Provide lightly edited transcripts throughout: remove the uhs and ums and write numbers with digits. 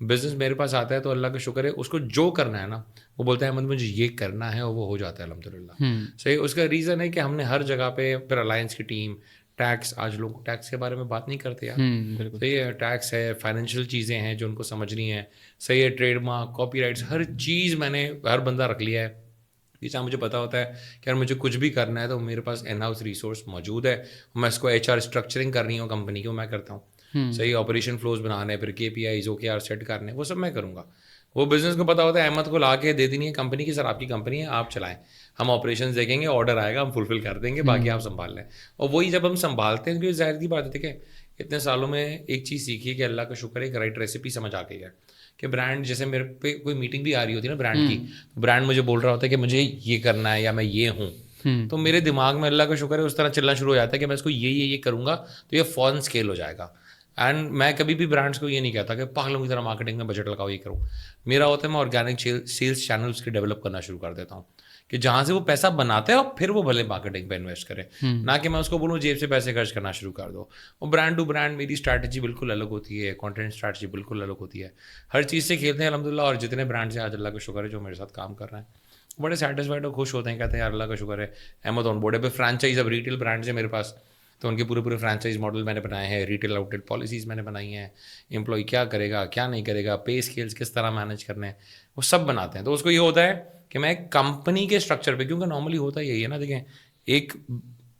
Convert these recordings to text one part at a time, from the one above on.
Business میرے پاس آتا ہے تو اللہ کا شکر ہے اس کو جو کرنا ہے نا وہ بولتا ہے احمد مجھے یہ کرنا ہے اور وہ ہو جاتا ہے الحمدللہ. صحیح. اس کا ریزن ہے کہ ہم نے ہر جگہ پہ پھر الائنس کی ٹیم, ٹیکس, آج لوگ ٹیکس کے بارے میں بات نہیں کرتے یار. صحیح ہے, ٹیکس ہے, فائنینشیل چیزیں ہیں جو ان کو سمجھنی ہے. صحیح ہے, ٹریڈ مارک, کاپی رائٹس, ہر چیز میں نے ہر بندہ رکھ لیا ہے. جیسا مجھے پتا ہوتا ہے کہ اگر مجھے کچھ بھی کرنا ہے تو میرے پاس ان ہاؤس ریسورس موجود ہے. میں اس کو ایچ آر اسٹرکچرنگ کرنی ہو کمپنی کی وہ میں کرتا ہوں. صحیح, آپریشن فلوز بنانے, پھر کے پی آئیز, او کے آر سیٹ کرنے, وہ سب میں کروں گا. وہ بزنس کو پتا ہوتا ہے احمد کو لا کے دے دینی ہے کمپنی کی, سر آپ کی کمپنی ہے آپ چلائیں, ہم آپریشن دیکھیں گے, آرڈر آئے گا ہم فلفل کر دیں گے, باقی آپ سنبھال لیں. اور وہی جب ہم سنبھالتے ہیں تو ظاہر سی بات ہے کہ اتنے سالوں میں ایک چیز سیکھی ہے کہ اللہ کا شکر ہے ایک رائٹ ریسیپی سمجھ آ گئی ہے کہ برانڈ, جیسے میرے پہ کوئی میٹنگ بھی آ رہی ہوتی ہے نا برانڈ کی, برانڈ مجھے بول رہا ہوتا ہے کہ مجھے یہ کرنا ہے یا میں یہ ہوں, تو میرے دماغ میں اللہ کا شکر ہے اس طرح چلنا شروع ہو جاتا ہے کہ میں اس کو یہ کروں گا تو یہ فوراً اسکیل ہو جائے گا. اینڈ میں کبھی بھی برانڈس کو یہ نہیں کہتا کہ پاگلوں کی طرح مارکیٹنگ میں بجٹ لگاؤ یہ کروں. میرا ہوتا ہے میں آرگینک سیلس چینلس کے ڈیولپ کرنا شروع کر دیتا ہوں کہ جہاں سے وہ پیسہ بناتے ہیں اور پھر وہ بھلے مارکیٹنگ پہ انویسٹ کریں, نہ کہ میں اس کو بولوں جیب سے پیسے خرچ کرنا شروع کر دو. اور برانڈ ٹو برانڈ میری اسٹریٹجی بالکل الگ ہوتی ہے, کانٹینٹ اسٹریٹجی بالکل الگ ہوتی ہے, ہر چیز سے کھیلتے ہیں الحمدللہ. اور جتنے برانڈ ہیں آج اللہ کا شکر ہے جو میرے ساتھ کام کر رہے ہیں بڑے سیٹسفائڈ اور خوش ہوتے ہیں, کہتے ہیں یار اللہ کا شکر ہے احمد آن بورڈ ہے. پھر فرینچائز, اب ریٹیل برانڈز ہیں میرے پاس تو ان کے پورے فرینچائز ماڈل میں نے بنائے ہیں, ریٹیل آؤٹ لیٹ پالیسیز میں نے بنائی ہیں, امپلائی کیا کرے گا کیا نہیں کرے گا, پے اسکیلس کس طرح مینیج کرنے ہیں, وہ سب بناتے ہیں. تو اس کو یہ ہوتا ہے کہ میں ایک کمپنی کے اسٹرکچر پہ, کیونکہ نارملی ہوتا یہی ہے نا, دیکھیں ایک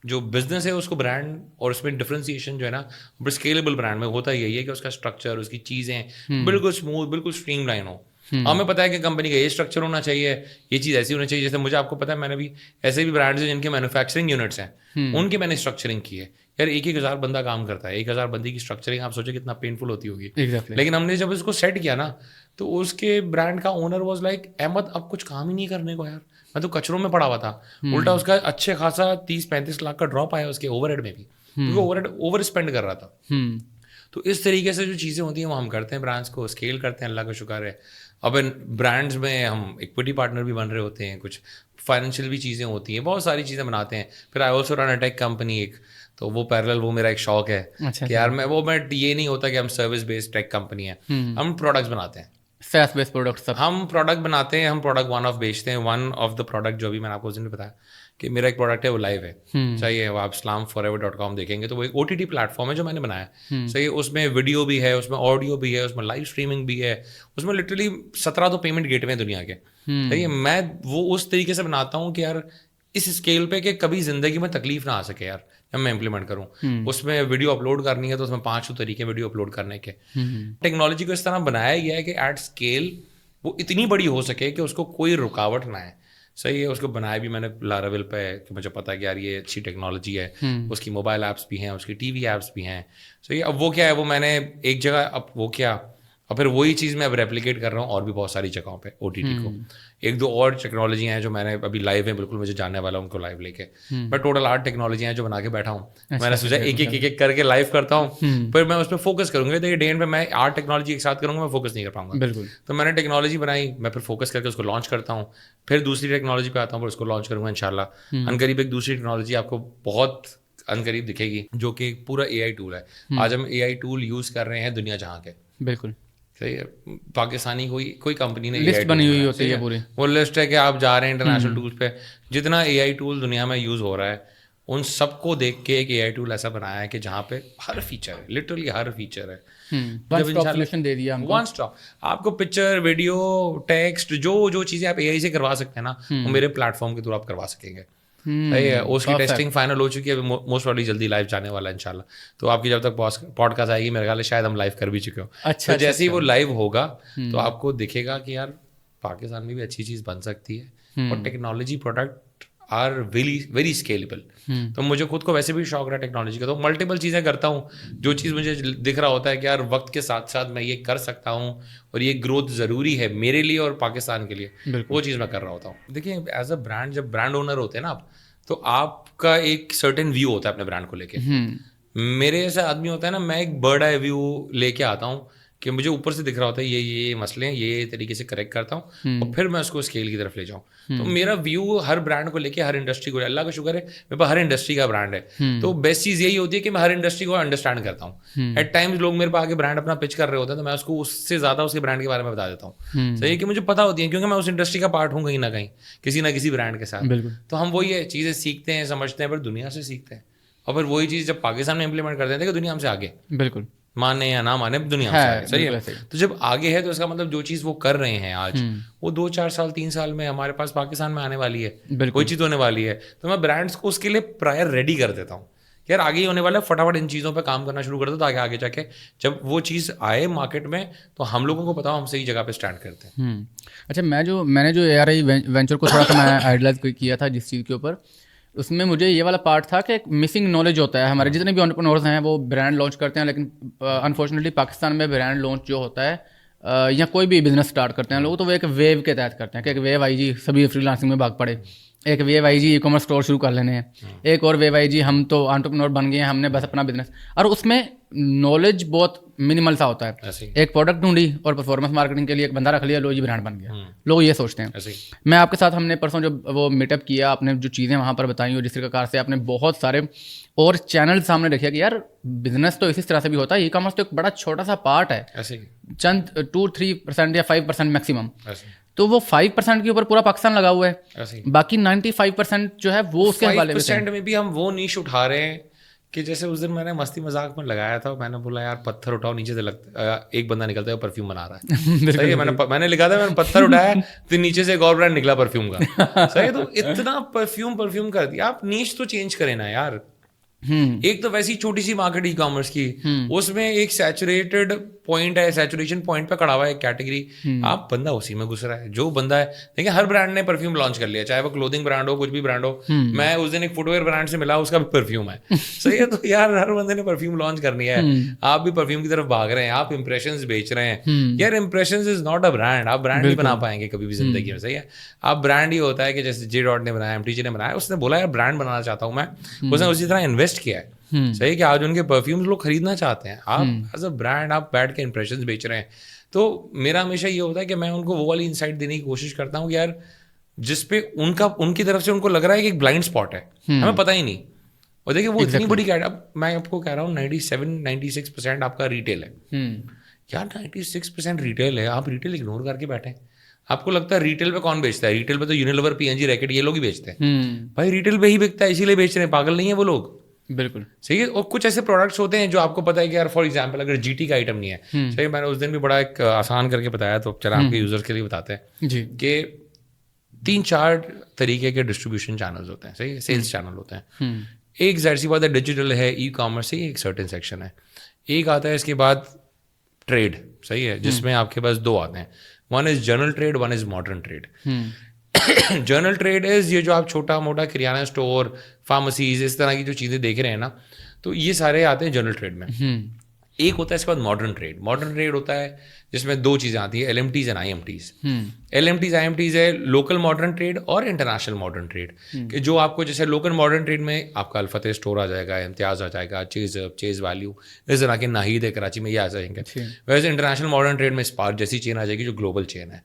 جو بزنس ہے اس کو برانڈ اور اس میں ڈفرینسیشن جو ہے نا اسکیلیبل برانڈ میں ہوتا یہی ہے کہ اس کا اسٹرکچر, اس کی چیزیں بالکل اسموتھ, بالکل اسٹریم لائن ہو. ہمیں پتا ہے کہ کمپنی کا یہ اسٹرکچر ہونا چاہیے, یہ چیز ایسی ہونی چاہیے. جیسے مجھے آپ کو پتا ہے میں نے بھی ایسے بھی برانڈز ہیں جن کے مینوفیکچرنگ یونٹس ہیں, ان کی میں نے اسٹرکچرنگ کی ہے. یار 1,000 بندہ کام کرتا ہے, 1,000 بندے کی اسٹرکچرنگ آپ سوچیں کتنا پینفل ہوتی ہوگی. لیکن ہم نے جب اس کو سیٹ کیا نا تو اس کے برانڈ کا اونر واز لائک احمد اب کچھ کام ہی نہیں کرنے کو یار, میں تو کچروں میں پڑا ہوا تھا. الٹا اس کا اچھے خاصا 30-35 لاکھ کا ڈراپ آیا اس کے اوور ہیڈ میں بھی, کیونکہ اوور اسپینڈ کر رہا تھا. تو اس طریقے سے جو چیزیں ہوتی ہیں وہ ہم کرتے ہیں, برانڈس کو اسکیل کرتے ہیں, اللہ کا شکر ہے. اب برانڈس میں ہم ایکوٹی پارٹنر بھی بن رہے ہوتے ہیں, کچھ فائنینشیل بھی چیزیں ہوتی ہیں, بہت ساری چیزیں بناتے ہیں. پھر I also run a tech company ایک, تو وہ پیرلل وہ میرا ایک شوق ہے کہ یار میں یہ نہیں ہوتا کہ ہم سروس بیسڈ ٹیک کمپنی ہے, ہم پروڈکٹس بناتے ہیں, SaaS بیس پروڈکٹ, ہم پروڈکٹ بناتے ہیں, ہم پروڈکٹ ون آف بیچتے ہیں. ون آف دا پروڈکٹ جو بھی میں نے آپ کو اس دن بتایا کہ میرا ایک پروڈکٹ ہے وہ لائیو ہے, صحیح ہے, وہ آپ islamforever.com دیکھیں گے تو وہ ایک OTT پلیٹ فارم ہے جو میں نے بنایا ہے. صحیح ہے, اس میں ویڈیو بھی ہے, اس میں آڈیو بھی ہے, اس میں لائیو اسٹریمنگ بھی ہے, اس میں لٹرلی 17 تو پیمنٹ گیٹ وے ہیں دنیا کے. صحیح ہے, میں وہ اس طریقے سے بناتا ہوں کہ یار اس اسکیل پہ کہ کبھی زندگی میں تکلیف نہ آ سکے یار جب میں امپلیمنٹ کروں. اس میں ویڈیو اپلوڈ کرنی ہے تو اس میں 5 طریقے ویڈیو اپلوڈ کرنے کے. ٹیکنالوجی کو اس طرح بنایا گیا ہے کہ ایٹ اسکیل وہ اتنی بڑی ہو سکے کہ اس کو کوئی رکاوٹ نہ آئے. صحیح ہے, اس کو بنایا بھی میں نے لاراویل پہ کہ مجھے پتا ہے کہ یار یہ اچھی ٹیکنالوجی ہے, اس کی موبائل ایپس بھی ہیں, اس کی TV ایپس بھی ہیں. صحیح ہے, اب وہ کیا ہے, وہ میں نے ایک جگہ اب وہ کیا اور پھر وہی چیز میں اب ریپلیکیٹ کر رہا ہوں اور بھی بہت ساری جگہوں پہ OTT کو. 1-2 اور ٹیکنالوجی ہیں جو میں نے ابھی لائیو ہیں, بالکل مجھے جاننے والا ہوں ان کو لائیو لے کے. میں ٹوٹل 8 ٹیکنالوجی ہیں جو بنا کے بیٹھا ہوں. میں نے سوچا ایک کر کے لائیو کرتا ہوں, پھر میں اس پہ فوکس کروں گا. دیکھیے ڈے اینڈ پہ میں 8 ٹیکنالوجی ایک ساتھ کروں گا, میں فوکس نہیں کر پاؤں گا. بالکل, تو میں نے ٹیکنالوجی بنائی, میں پھر فوکس کر کے اس کو لانچ کرتا ہوں, پھر دوسری ٹیکنالوجی پہ آتا ہوں, پھر اس کو لانچ کروں گا انشاءاللہ. عنقریب ایک دوسری ٹیکنالوجی آپ کو بہت عنقریب دکھے گی جو کہ ایک پورا AI ٹول ہے. آج ہم AI ٹول یوز کر رہے ہیں دنیا جہاں کے. بالکل صحیح ہے, پاکستانی کوئی کمپنی نے لسٹ بنی ہوئی ہوتی ہے پوری, وہ لسٹ ہے کہ آپ جا رہے ہیں انٹرنیشنل ٹولس پہ, جتنا AI ٹول دنیا میں یوز ہو رہا ہے ان سب کو دیکھ کے ایک AI ٹول ایسا بنایا ہے کہ جہاں پہ ہر فیچر ہے, لٹرلی ہر فیچر ہے. دے دیا ون اسٹاپ, آپ کو پکچر, ویڈیو, ٹیکسٹ, جو چیزیں آپ AI سے کروا سکتے ہیں نا وہ میرے پلیٹ فارم کے تھرو آپ کروا سکیں گے. صحیح ہے, اس کی ٹیسٹنگ فائنل ہو چکی ہے, موسٹ پروبیبلی جلدی لائیو جانے والا ہے انشاءاللہ. تو آپ کی جب تک پوڈ کاسٹ آئے گی میرے خیال ہے شاید ہم لائیو کر بھی چکے ہوں. اچھا, جیسے ہی وہ لائیو ہوگا تو آپ کو دکھے گا کہ یار پاکستان میں بھی اچھی چیز بن سکتی ہے, اور technology product are very scalable. تو مجھے خود کو ویسے بھی شوق رہا ہے ٹیکنالوجی کا, تو ملٹیپل چیزیں کرتا ہوں. جو چیز مجھے دکھ رہا ہوتا ہے کہ یار وقت کے ساتھ ساتھ میں یہ کر سکتا ہوں اور یہ گروتھ ضروری ہے میرے لیے اور پاکستان کے لیے, وہ چیز میں کر رہا ہوتا ہوں. دیکھیں ایز اے برانڈ, جب برانڈ اونر ہوتے ہیں نا آپ, تو آپ کا ایک سرٹن ویو ہوتا ہے اپنے برانڈ کو لے کے. میرے ایسا آدمی ہوتا ہے نا, میں ایک برڈ آئی ویو لے کے آتا ہوں کہ مجھے اوپر سے دکھ رہا ہوتا ہے یہ مسئلے ہیں, یہ طریقے سے کریکٹ کرتا ہوں اور پھر میں اس کو اسکیل کی طرف لے جاؤں. تو میرا ویو ہر برانڈ کو لے کے, ہر انڈسٹری کو, اللہ کا شکر ہے میرے پاس ہر انڈسٹری کا برانڈ ہے, تو بیسٹ چیز یہی ہوتی ہے کہ میں ہر انڈسٹری کو انڈرسٹینڈ کرتا ہوں. ایٹ ٹائمز لوگ میرے پاس آگے برانڈ اپنا پچ کر رہے ہوتے ہیں تو میں اس کو اس سے زیادہ اس کے برانڈ کے بارے میں بتا دیتا ہوں. صحیح ہے کہ مجھے پتا ہوتی ہے کیونکہ میں اس انڈسٹری کا پارٹ ہوں کہیں نہ کہیں, کسی نہ کسی برانڈ کے ساتھ. تو ہم وہی چیزیں سیکھتے ہیں, سمجھتے ہیں, پھر دنیا سے سیکھتے ہیں, اور پھر وہی چیز جب پاکستان میں امپلیمنٹ کر دیتے ہیں کہ دنیا ہم سے آگے, بالکل مانے یا نہ مانے دنیا ہم سے آگے. صحیح ہے. تو جب آگے ہے تو اس کا مطلب جو چیز وہ کر رہے ہیں آج, وہ 2-4 سال 3 سال میں ہمارے پاس پاکستان میں آنے والی ہے, کوئی چیز ہونے والی ہے. تو میں برانڈس کو اس کے لیے پرائر ریڈی کر دیتا ہوں, یار آگے ہی ہونے والا ہے, فٹافٹ ان چیزوں پہ کام کرنا شروع کر دو تاکہ آگے جا کے جب وہ چیز آئے مارکیٹ میں تو ہم لوگوں کو پتا ہو ہم صحیح جگہ پہ اسٹینڈ کرتے ہیں. اچھا, میں نے جو ARI وینچر کو تھوڑا سا میں آئیڈلائز کیا تھا جس چیز کے اوپر, اس میں مجھے یہ والا پارٹ تھا کہ ایک مسنگ نالج ہوتا ہے. ہمارے جتنے بھی انٹرپرینورز ہیں وہ برانڈ لانچ کرتے ہیں, لیکن انفارچونیٹلی پاکستان میں برانڈ لانچ جو ہوتا ہے یا کوئی بھی بزنس اسٹارٹ کرتے ہیں لوگ, تو وہ ایک ویو کے تحت کرتے ہیں کہ ایک ویو آئی جی سبھی فری لانسنگ میں بھاگ پڑے, ایک ویو آئی جی ای کامرس اسٹور شروع کر لینے ہیں, ایک اور ویو آئی جی ہم تو انٹرپرینور بن گئے ہیں, ہم نے بس اپنا بزنس, اور اس میں نالج بہت منیمل سا ہوتا ہے. ایک پروڈکٹ ڈھونڈی اور پرفارمنس مارکیٹنگ کے لیے ایک بندہ رکھ لیا, لو جی برانڈ بن گیا. لوگ یہ سوچتے ہیں. میں آپ کے ساتھ ہم نے پرسوں جب وہ میٹ اپ کیا, آپ نے جو چیزیں وہاں پر بتائیں, اور جس طرح کار سے آپ نے بہت سارے اور چینل سامنے رکھے کہ یار بزنس تو اسی طرح سے بھی ہوتا ہے, ای کامرس تو ایک بڑا چھوٹا سا پارٹ ہے, چند 2-3% یا 5% میکسیمم. تو وہ 5% کے اوپر پورا پاکستان لگا ہوا ہے, باقی 95% جو ہے وہ اس کے حوالے میں بھی ہم وہ نیش اٹھا رہے ہیں کہ جیسے اس دن میں نے مستی مذاق میں لگایا تھا, میں نے بولا یار پتھر اٹھاؤ نیچے سے لگتا ایک بندہ نکلتا ہے پرفیوم بنا رہا ہے. صحیح ہے, میں نے لکھا تھا میں نے پتھر اٹھایا تو نیچے سے ایک اور برانڈ نکلا پرفیوم کا. صحیح ہے, تو اتنا پرفیوم کر دیا. آپ نیش تو چینج کریں نا یار. ایک تو ویسی چھوٹی سی مارکیٹ ای کامرس کی, اس میں ایک سیچوریٹڈ پوائنٹ ہے, سیچوریشن پوائنٹ پہ کھڑا ہوا ہے ایک کیٹیگری, آپ بندہ اسی میں گھس رہا ہے. جو بندہ ہے دیکھیں ہر برانڈ نے پرفیوم لانچ کر لیا, چاہے وہ کلوتھنگ برانڈ ہو, کچھ بھی برانڈ ہو. میں اس دن ایک فٹ ویئر برانڈ سے ملا, اس کا بھی پرفیوم ہے. صحیح ہے, تو یار ہر بندے نے پرفیوم لانچ کرنی ہے, آپ بھی پرفیوم کی طرف بھاگ رہے ہیں, آپ امپریشنز بیچ رہے ہیں. یار impressions is not a brand, آپ برانڈ نہیں بنا پائیں گے کبھی بھی زندگی میں. صحیح ہے, آپ برانڈ ہی ہوتا ہے کہ جیسے جے ڈاٹ نے بنایا, MTG نے بنایا, اس نے بولا یار برانڈ بنانا چاہتا ہوں میں, اس نے اسی طرح انویسٹ کیا ہے. صحیح کہ آج ان کے پرفیومز لوگ خریدنا چاہتے ہیں, آپ ایز اے برانڈ آپ بیٹھ کے امپریشنز بیچ رہے ہیں. تو میرا ہمیشہ یہ ہوتا ہے کہ میں ان کو وہ والی انسائٹ دینے کی کوشش کرتا ہوں کہ یار جس پہ ان کی طرف سے ان کو لگ رہا ہے کہ ایک بلائنڈ اسپاٹ ہے, ہمیں پتہ ہی نہیں. اور دیکھیے وہ اتنی بڑی اب میں آپ کو کہہ رہا ہوں 97-96% آپ کا ریٹیل ہے. یار 96% ریٹیل ہے, آپ ریٹیل اگنور کر کے بیٹھے. آپ کو لگتا ہے ریٹیل پہ کون بیچتا ہے؟ ریٹیل پہ تو یونیلیور, PNG, ریکٹ یہ لوگ ہی بیچتے ہیں. بھائی ریٹیل پہ ہی بکتا ہے اسی لیے بیچ رہے ہیں, پاگل نہیں ہے وہ لوگ. بالکل صحیح ہے. اور کچھ ایسے پروڈکٹس ہوتے ہیں جو آپ کو پتا ہے کہ یار فار ایگزامپل اگر GT کا آئٹم نہیں ہے, صحیح, میں نے اس دن بھی بڑا ایک آسان کر کے بتایا, تو چلا آپ کے یوزرس کے لیے بتاتے ہیں کہ 3-4 طریقے کے ڈسٹریبیوشن چینلز ہوتے ہیں. صحیح ہے, سیلس چینل ہوتے ہیں. ایک ظاہر سی بات ہے ڈیجیٹل ہے, ای کامرس سے ایک سرٹن سیکشن ہے. ایک آتا ہے اس کے بعد ٹریڈ, صحیح ہے, جس میں آپ کے پاس 2 آتے ہیں. One is general trade, one is modern trade. General trade is یہ جو آپ چھوٹا موٹا کریانہ اسٹور, فارمیسیز, اس طرح کی جو چیزیں دیکھ رہے ہیں نا, تو یہ سارے آتے ہیں جنرل ٹریڈ میں. ایک ہوتا ہے اس کے بعد ماڈرن ٹریڈ. ماڈرن ٹریڈ ہوتا ہے جس میں 2 چیزیں آتی ہیں, LMTs and IMTs. LMTs IMTs ہے لوکل ماڈرن ٹریڈ اور انٹرنیشنل ماڈرن ٹریڈ, کہ جو آپ کو جیسے لوکل ماڈرن ٹریڈ میں آپ کا الفتح اسٹور آ جائے گا, امتیاز آ جائے گا, چیز ویلیو, اس طرح کے ناہید ہے کراچی میں, یہ آ جائیں گے. ویسے انٹرنیشنل ماڈرن ٹریڈ میں اسپارک جیسی چین آ جائے گی جو گلوبل چین ہے.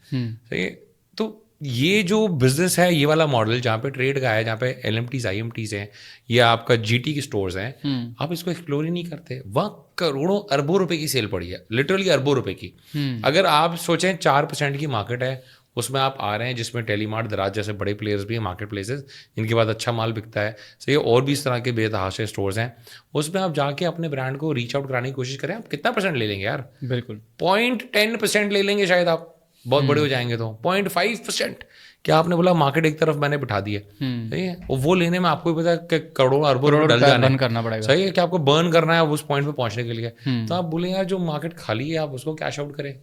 صحیح ہے. تو یہ جو بزنس ہے, یہ والا ماڈل جہاں پہ ٹریڈ کا ہے, جہاں پہ LMTs IMTs ہیں یا آپ کا GT کے اسٹورز ہیں, آپ اس کو ایکسپلور ہی نہیں کرتے. وہاں کروڑوں اربوں روپے کی سیل پڑی ہے, لٹرلی اربوں روپے کی. اگر آپ سوچیں 4% کی مارکیٹ ہے, اس میں آپ آ رہے ہیں جس میں ٹیلی مارٹ, دراز جیسے بڑے پلیئرز بھی ہیں, مارکیٹ پلیسز جن کے بعد اچھا مال بکتا ہے. صحیح, اور بھی اس طرح کے بے تحاشا اسٹورز ہیں. اس میں آپ جا کے اپنے برانڈ کو ریچ آؤٹ کرانے کی کوشش کریں. آپ کتنا % لے لیں گے یار؟ بالکل 0.10% لے لیں گے شاید, آپ بہت بڑے ہو جائیں گے تو 0.5%. کیا آپ نے بولا مارکیٹ ایک طرف میں نے بٹھا دی ہے, صحیح ہے, اور وہ لینے میں آپ کو بھی پتا ہے کہ کروڑوں اربوں روپے ڈل جانا کرنا پڑے گا. صحیح ہے, کہ آپ کو برن کرنا ہے اس پوائنٹ پہ پہنچنے کے لیے. تو آپ بولیں یار جو مارکیٹ خالی ہے آپ اس کو کیش آؤٹ کریں,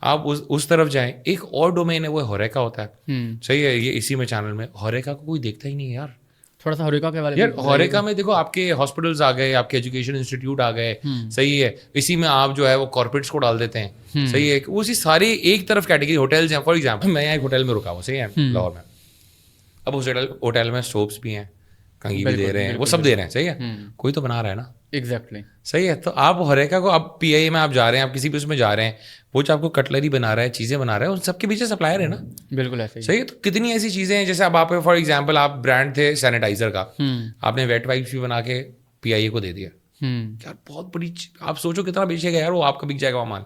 آپ اس طرف جائیں. ایک اور ڈومین ہے وہ ہوریکا ہوتا ہے. صحیح ہے, یہ اسی میں چینل میں ہوریکا کو کوئی دیکھتا ہی نہیں ہے یار. تھوڑا سا ہوریکا کے بارے میں یار, ہوریکا میں دیکھو آپ کے ہاسپٹلز آ گئے, آپ کے ایجوکیشن انسٹیٹیوٹ آ گئے. صحیح ہے, اسی میں آپ جو ہے وہ کارپوریٹس کو ڈال دیتے ہیں. صحیح ہے, اسی ساری ایک طرف کیٹیگری ہوٹلز ہیں. فار ایگزامپل میں یہاں ایک ہوٹل میں رکا ہوں, صحیح ہے, لاہور میں. اب اس ہوٹل میں سوپس بھی ہیں, کنگھی بھی دے رہے ہیں, وہ سب دے رہے ہیں, صحیح ہے, کوئی تو بنا رہا ہے نا. ایگزیکٹلی صحیح ہے. تو آپ ہوریکا کو اب پی آئی اے میں آپ جا رہے ہیں, آپ کسی بھی اس میں جا رہے ہیں, وہ جو آپ کو کٹلری بنا رہا ہے, چیزیں بنا رہا ہے, ان سب کے پیچھے سپلائر ہے نا. بالکل ایسے ہی. صحیح ہے. تو کتنی ایسی چیزیں ہیں, جیسے اب آپ فار ایگزامپل آپ برانڈ تھے سینیٹائزر کا, آپ نے ویٹ وائپس بھی بنا کے پی آئی اے کو دے دیا, یار بہت بڑی, آپ سوچو کتنا بیچے گا یار, وہ آپ کا بک جائے گا وہ مال.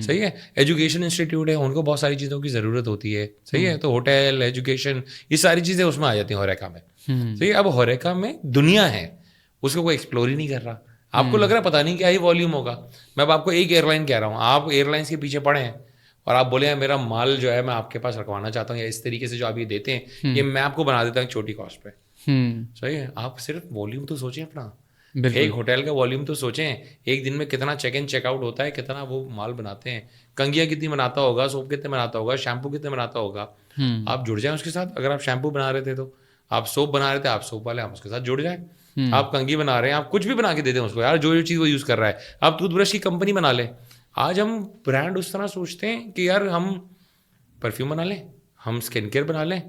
صحیح ہے. ایجوکیشن انسٹیٹیوٹ ہے, ان کو بہت ساری چیزوں کی ضرورت ہوتی ہے. صحیح ہے. تو ہوٹل, ایجوکیشن, یہ ساری چیزیں اس میں آ جاتی ہیں ہوریکا میں. صحیح ہے. اب ہوریکا میں دنیا ہے, اس کو کوئی ایکسپلور ہی نہیں کر رہا. آپ کو لگ رہا ہے پتہ نہیں کیا ہی والیوم ہوگا. میں اب آپ کو ایک ایئر لائن کہہ رہا ہوں, آپ ایئر لائنس کے پیچھے پڑے ہیں اور آپ بولے ہیں میرا مال جو ہے میں آپ کے پاس رکھوانا چاہتا ہوں, یا اس طریقے سے جو آپ یہ دیتے ہیں یہ میں آپ کو بنا دیتا ہوں چھوٹی کاسٹ پہ. صحیح ہے. آپ صرف والیوم تو سوچیں اپنا, ایک ہوٹل کا والیوم تو سوچیں, ایک دن میں کتنا چیک ان چیک آؤٹ ہوتا ہے, کتنا وہ مال بناتے ہیں, کنگیاں کتنی بناتا ہوگا, سوپ کتنے بناتا ہوگا, شیمپو کتنے بناتا ہوگا. آپ جڑ جائیں اس کے ساتھ. اگر آپ شیمپو بنا رہے تھے تو آپ سوپ بنا رہے تھے, آپ سوپ والے آپ اس کے ساتھ جڑ جائیں. آپ کنگھی بنا رہے ہیں, آپ کچھ بھی بنا کے دے دیں اس کو یار, جو چیز وہ یوز کر رہا ہے. آپ ٹوتھ برش کی کمپنی بنا لیں. آج ہم برانڈ اس طرح سوچتے ہیں کہ یار ہم پرفیوم بنا لیں, ہم اسکن کیئر بنا لیں,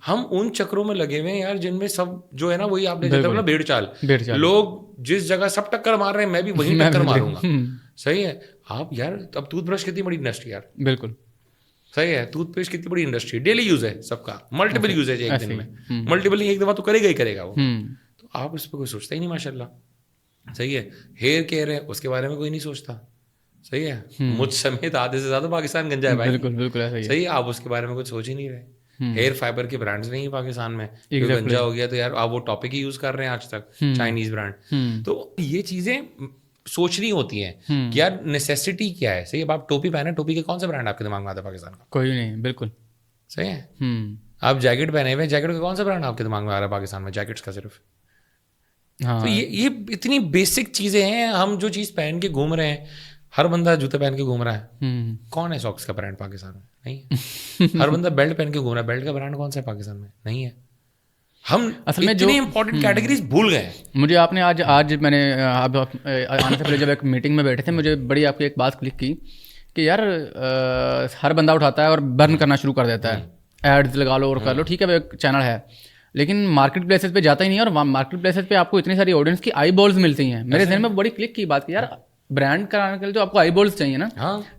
ہم ان چکروں میں لگے ہوئے ہیں یار جن میں سب جو ہے نا وہی آپ نے جیسا نا بھیڑ چال, لوگ جس جگہ سب ٹکر مار رہے ہیں میں بھی وہیں ٹکر ماروں گا. صحیح ہے. آپ یار اب ٹوتھ برش کتنی بڑی انڈسٹری یار. بالکل صحیح ہے. ٹوتھ پیسٹ کتنی بڑی انڈسٹری, ڈیلی یوز ہے سب کا, ملٹیپل یوز ہے ایک دن میں, ملٹیپل ایک دفعہ تو کرے گا ہی کرے گا وہ. تو آپ اس پہ کوئی سوچتا ہی نہیں ماشاء اللہ. صحیح ہے. ہیئر کیئر ہے, اس کے بارے میں کوئی نہیں سوچتا. صحیح ہے. مجھ سمیت آدھے سے زیادہ پاکستان گنجا ہے بھائی. بالکل بالکل ایسا ہی. صحیح ہے. آپ اس کے بارے میں کچھ سوچ ہی نہیں رہے. ہیئر فائبر کے برانڈز نہیں ہیں پاکستان میں, گنجا ہو گیا تو یار آپ وہ ٹاپک ہی یوز کر رہے ہیں آج تک, چائنیز برانڈ. تو یہ چیزیں سوچنی ہوتی ہیں کہ یار نیسیسٹی کیا ہے. صحیح ہے. آپ ٹوپی پہنے, ٹوپی کے کون سا برانڈ آپ کے دماغ میں آتا ہے پاکستان کا؟ کوئی نہیں. بالکل صحیح ہے. آپ جیکٹ پہنے ہوئے, جیکٹ کا کون سا برانڈ آپ کے دماغ میں آ رہا ہے پاکستان میں؟ جیکٹس کا صرف. تو یہ اتنی بیسک چیزیں ہیں. ہم جو چیز پہن کے گھوم رہے ہیں, ہر بندہ جوتے پہن کے گھوم رہا ہے, کون ہے ساکس کا برانڈ پاکستان میں؟ نہیں ہے. ہر بندہ بیلٹ پہن کے گھوم رہا ہے, بیلٹ کا برانڈ کون سا ہے پاکستان میں؟ نہیں ہے. ہم اصل میں اتنی امپورٹنٹ کیٹیگریز بھول گئے ہیں. مجھے آپ نے آج میں نے اب آنے سے پہلے جب ایک میٹنگ میں بیٹھے تھے, مجھے بڑی آپ کی ایک بات کلک کی کہ یار ہر بندہ اٹھاتا ہے اور برن کرنا شروع کر دیتا ہے, ایڈز لگا لو اور کر لو, ٹھیک ہے وہ ایک چینل ہے, لیکن مارکیٹ پلیسز پہ جاتا ہی نہیں ہے. اور مارکیٹ پلیسز پہ آپ کو اتنی ساری آڈینس کی آئی بولز ملتی ہیں. میرے ذہن میں بڑی کلک کی بات کہ یار برانڈ کرانے کے لیے تو آپ کو آئی بولز چاہیے نا,